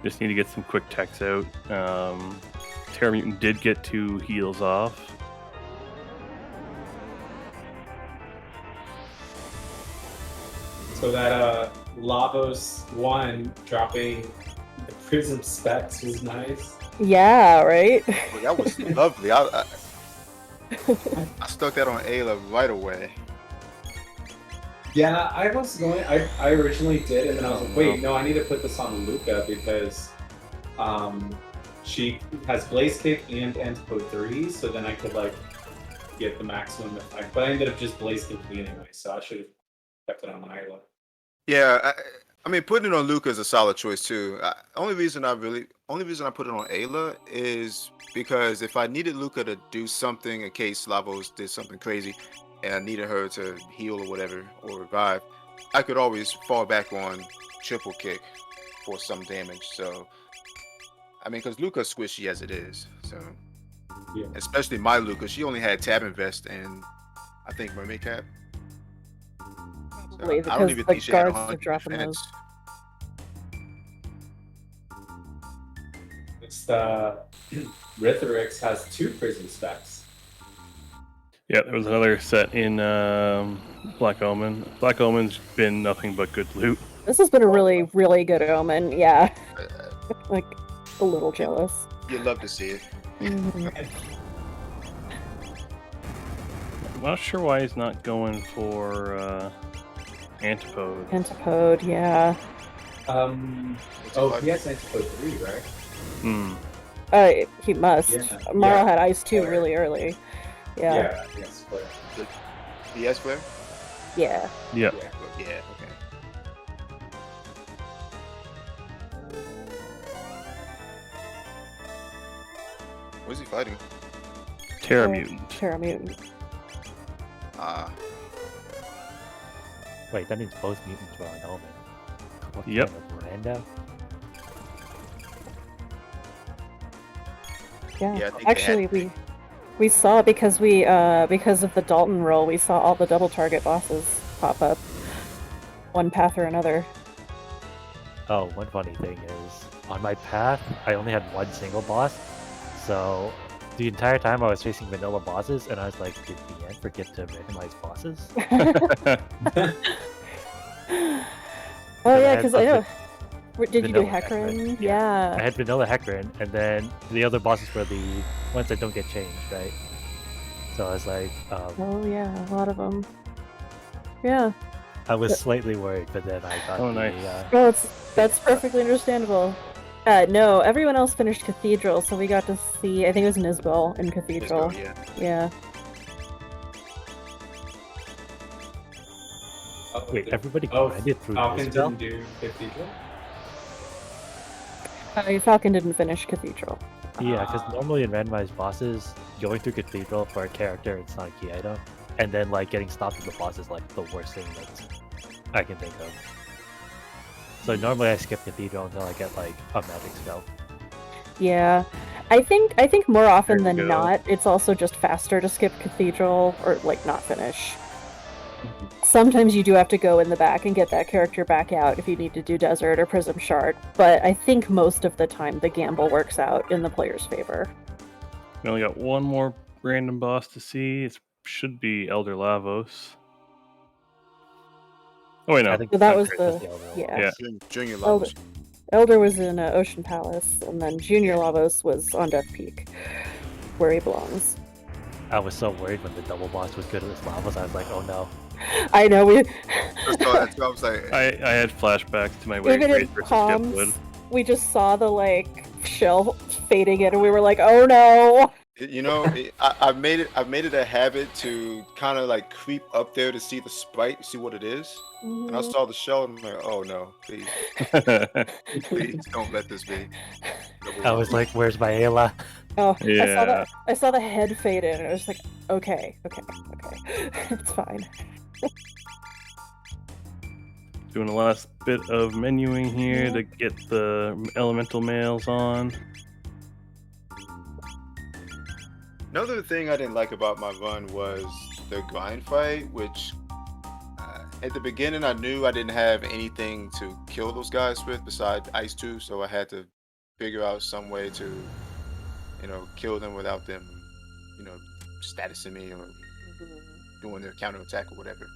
Just need to get some quick techs out. Terra Mutant did get 2 heals off. So that Lavos 1 dropping the Prism Specs was nice. Yeah, right? Well, that was lovely. I stuck that on Ayla right away. Yeah, I was going. I originally did, and then I was Oh, like, wait, no, I need to put this on Luca because she has Blaze Kick and Antipode 3, so then I could like get the maximum effect. But I ended up just Blaze Kicking anyway, so I should have kept it on Isla. Yeah, I mean, putting it on Luca is a solid choice too. Only reason I put it on Ayla is because if I needed Luca to do something in case Lavos did something crazy, and I needed her to heal or whatever, or revive, I could always fall back on triple kick for some damage. So, I mean, because Luca's squishy as it is, so Yeah. especially my Luca, she only had Tab Invest and I think Mermaid Cap. So Probably I don't because even the think she had guards are 100 dropping defense. those. It's the Rythyrix has 2 prison specs. Yeah, there was another set in Black Omen. Black Omen's been nothing but good loot. This has been a really, really good omen. Yeah, Uh, like a little jealous. You'd love to see it. Mhm. I'm not sure why he's not going for Antipode. Antipode, yeah. He has Antipode 3, right? Hmm. He must. Yeah. Marl Yeah. had Ice 2 Flare. really early. Yeah. Yes, but DS Flare? Yeah. Yeah. Yeah, okay. What is he fighting? Terra Mutant. Terra Mutant. Ah, Wait, that means both mutants were on Omen. What Yep. kind of Rando? Yeah. Yeah, I think they Actually, we saw because because of the Dalton roll, we saw all the double target bosses pop up, one path or another. Oh, one funny thing is, on my path, I only had one single boss, so the entire time I was facing vanilla bosses, and I was like, did the end forget to randomize bosses? Oh I yeah, had because I know. Did you do vanilla Hecarim? Hecarim, I Yeah. had vanilla Hecarim, and then the other bosses were the ones that don't get changed, right? So I was like, Oh yeah, a lot of them. Yeah. I was slightly worried, but then I got Oh, the, nice. Well, that's perfectly understandable. No, everyone else finished Cathedral, so we got to see. I think it was Nisbel in Cathedral. yeah. Yeah. wait, everybody Oh, grinded through Falcon this didn't do Cathedral? Falcon didn't finish Cathedral. Yeah, because Ah. normally in randomized bosses, going through Cathedral for a character, it's not a key item. And then, like, getting stopped at the boss is, like, the worst thing that I can think of. So normally I skip Cathedral until I get, like, a magic spell. Yeah, I think more often There than you go. not, it's also just faster to skip Cathedral or like not finish. Sometimes you do have to go in the back and get that character back out if you need to do Desert or Prism Shard, but I think most of the time the gamble works out in the player's favor. We only got one more random boss to see. It should be Elder Lavos. Oh wait, no. I think So that I'm was correct, the- that's other yeah. one. Yeah. Junior Elder, levels. Elder was in Ocean Palace, and then Junior Lavos was on Death Peak, where he belongs. I was so worried when the double boss was good at this levels. I was like, oh no. I know we That's what I was like, I had flashbacks to my even in Rage versus Skipwood. comms, we just saw the like shell fading in, and we were like, "Oh no!" you know, I've made it a habit to kind of like creep up there to see the sprite, see what it is. And I Mhm. saw the shell, and I'm like, oh no, please, please don't let this be. I was like, where's my Ayla? Oh, Yeah. I saw the head fade in, and I was like, "Okay, it's fine." Doing a last bit of menuing here to get the elemental males on. Another thing I didn't like about my run was the grind fight, which at the beginning I knew I didn't have anything to kill those guys with besides Ice 2, so I had to figure out some way to, kill them without them, statusing me or doing their counterattack or whatever.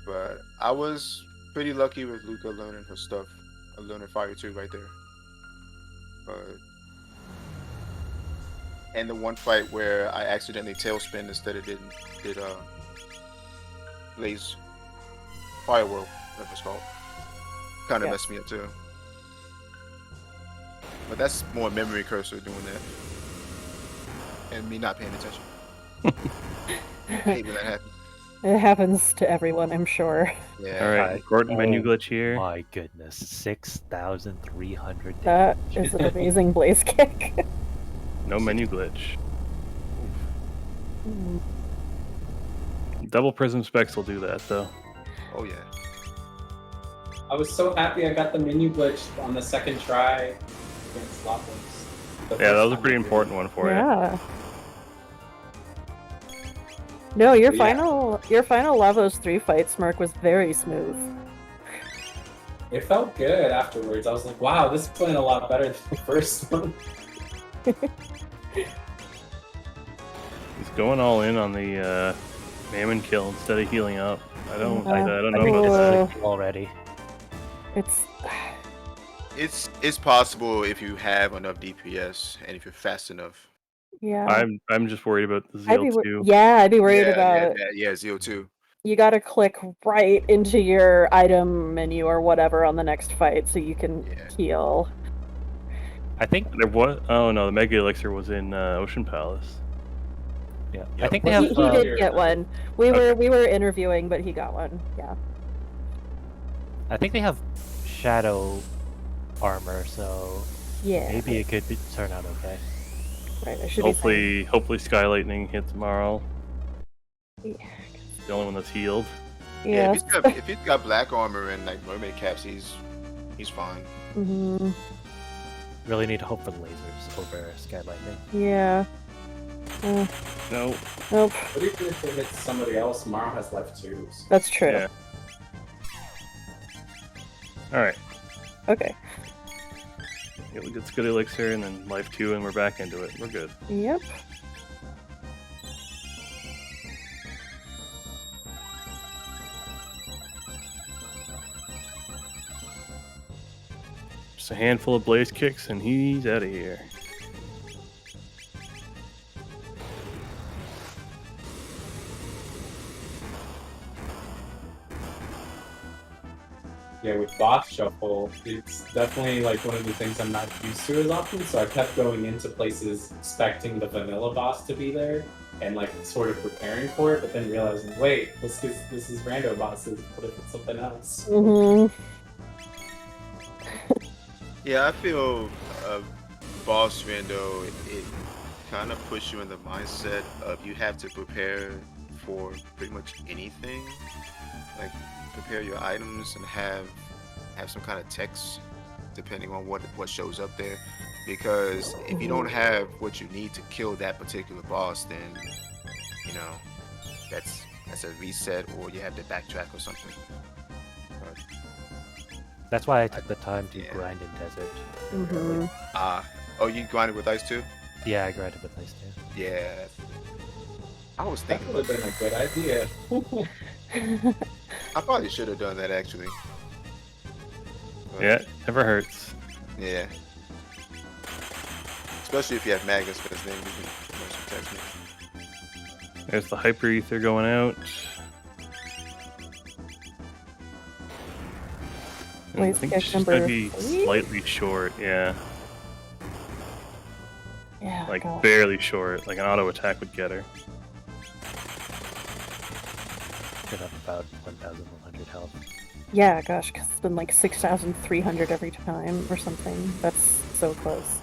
But I was pretty lucky with Luca learning her stuff, learning Fire 2 right there. And the one fight where I accidentally tailspin instead of did Blaze Firewall, whatever it's called. Kind of Yeah. messed me up too. But that's more memory cursor doing that. And me not paying attention. I hate when that happens. It happens to everyone, I'm sure. Yeah. All right, Alright. Gordon menu Oh glitch here. My goodness, 6,300 That damage. is an amazing blaze kick. No menu glitch. Mm. Double prism specs will do that though. Oh yeah. I was so happy I got the menu glitch on the second try against Lavos. Yeah, that was a pretty important one for you. Yeah. No, your Yeah. final Lavos 3 fight, Smirk, was very smooth. It felt good afterwards. I was like, wow, this is playing a lot better than the first one. He's going all in on the Mammon kill instead of healing up. I don't know I about think that. it's already. It's It's possible if you have enough DPS and if you're fast enough. yeah. I'm just worried about the Zeal too. I'd be worried yeah, about yeah, Zeo too. you gotta click right into your item menu or whatever on the next fight so you can heal. I think. There was oh no, the Mega Elixir was in Ocean Palace. Yeah. Yeah, I think they he- have. He did get one. We Okay. were interviewing, but he got one. Yeah. I think they have shadow armor, so Yeah. maybe it could turn out okay. Right. I should be fine. Hopefully Sky Lightning hits tomorrow. Yeah. The only one that's healed. Yeah, Yes. if he's got black armor and like mermaid caps, he's fine. Mhm. Really need to hope for the lasers over Sky Lightning. Yeah. No. Nope. But even if it hits somebody else, Maro has life too. So. That's true. Yeah. Alright. Okay. It gets good elixir and then life 2 and we're back into it. We're good. Yep. Just a handful of blaze kicks and he's out of here. Yeah, with boss shuffle, it's definitely like one of the things I'm not used to as often. So I kept going into places expecting the vanilla boss to be there and like sort of preparing for it, but then realizing, wait, this is rando bosses. What if it's something else? Mhm. Yeah, I feel boss rando, it kind of puts you in the mindset of you have to prepare for pretty much anything. Like prepare your items and have some kind of text depending on what shows up there. Because if you don't have what you need to kill that particular boss, then you know that's a reset or you have to backtrack or something. But, That's why I took the time to Yeah. grind in desert. Mhm. oh, you grinded with ice too? Yeah, I grinded with ice too. Yeah. I was That thinking would have been a good idea. I probably should have done that actually. But, Yeah, never hurts. Yeah. Especially if you have Magus, because then you can motion text me. There's the Hyper Ether going out. And I Blaze think kick she's number gonna be 3? slightly short, yeah. Yeah. Like gosh. barely short. Like an auto attack would get her. Should have about 1,100 health. Yeah, gosh, 'cause it's been like 6,300 every time or something. That's so close.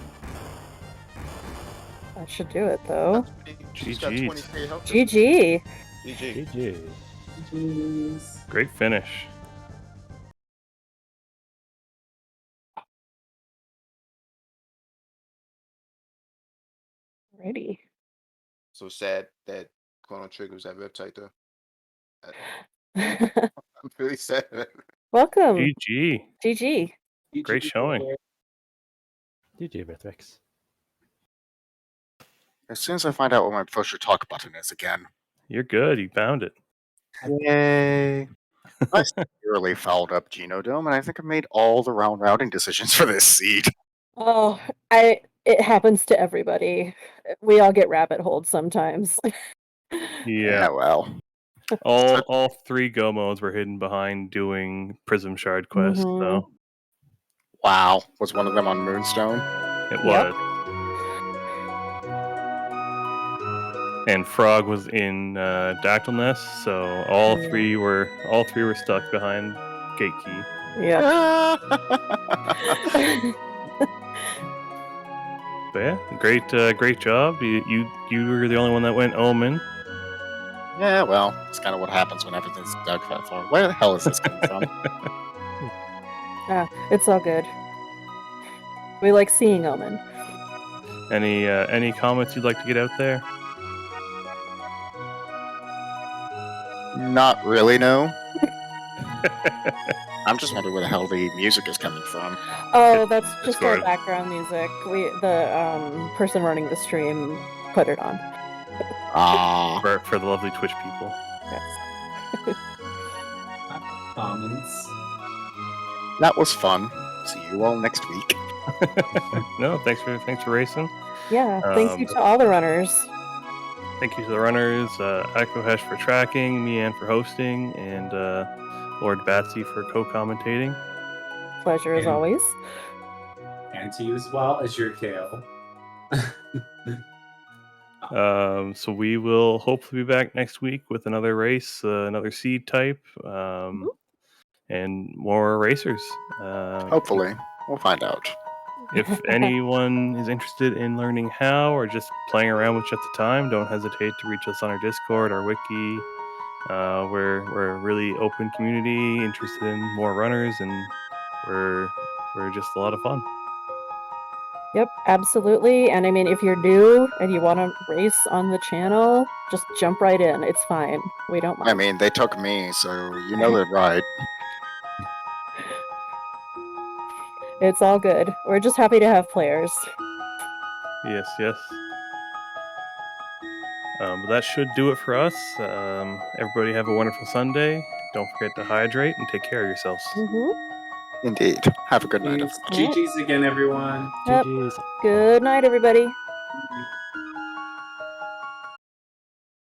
That should do it though. She's got GG's. 20k health. GG. GG. GG. Jeez. Great finish. Alrighty. So sad that Chrono Trigger was at Riptide though. I'm really sad. Welcome. GG. GG. Great showing. GG, Rythyrix. As soon as I find out what my push or talk button is again. You're good. You found it. Yay. I severely fouled up Genodome, and I think I made all the round routing decisions for this seed. Oh, it happens to everybody. We all get rabbit holed sometimes. Yeah. Well. All 3 Go modes were hidden behind doing Prism Shard quest, Mhm. so Wow. Was one of them on Moonstone? it Yep. was. And Frog was in Dactyl Nest, so all three were stuck behind Gate Key. Yeah. But yeah, great job. You were the only one that went Omen. Yeah, well, it's kind of what happens when everything's dug that far. Where the hell is this coming from? It's all good. We like seeing Omen. Any comments you'd like to get out there? Not really, no. I'm just wondering where the hell the music is coming from. Oh, that's just our Discord. background music. The person running the stream put it on. Ah, For the lovely Twitch people. Yes. Comments. that was fun. See you all next week. No, thanks for racing. Yeah. Thank you to all the runners. Thank you to the runners, akuheish for tracking, Mian for hosting, and lordbatsy for co-commentating. Pleasure as And- always. And to you as well as your kale. So we will hopefully be back next week with another race, another seed type, and more racers. Hopefully, we'll find out. If anyone is interested in learning how or just playing around with Jets of Time, don't hesitate to reach us on our Discord, our wiki. We're a really open community, interested in more runners, and we're just a lot of fun. Yep, absolutely. And I mean, if you're new and you want to race on the channel, just jump right in. It's fine. We don't mind. I mean, they took me, so you know they're right. It's all good. We're just happy to have players. Yes. But that should do it for us. Everybody have a wonderful Sunday. Don't forget to hydrate and take care of yourselves. Indeed. Have a good night, Thanks. everybody. GG's again, everyone. Yep. GG's. Good night, everybody. Good night.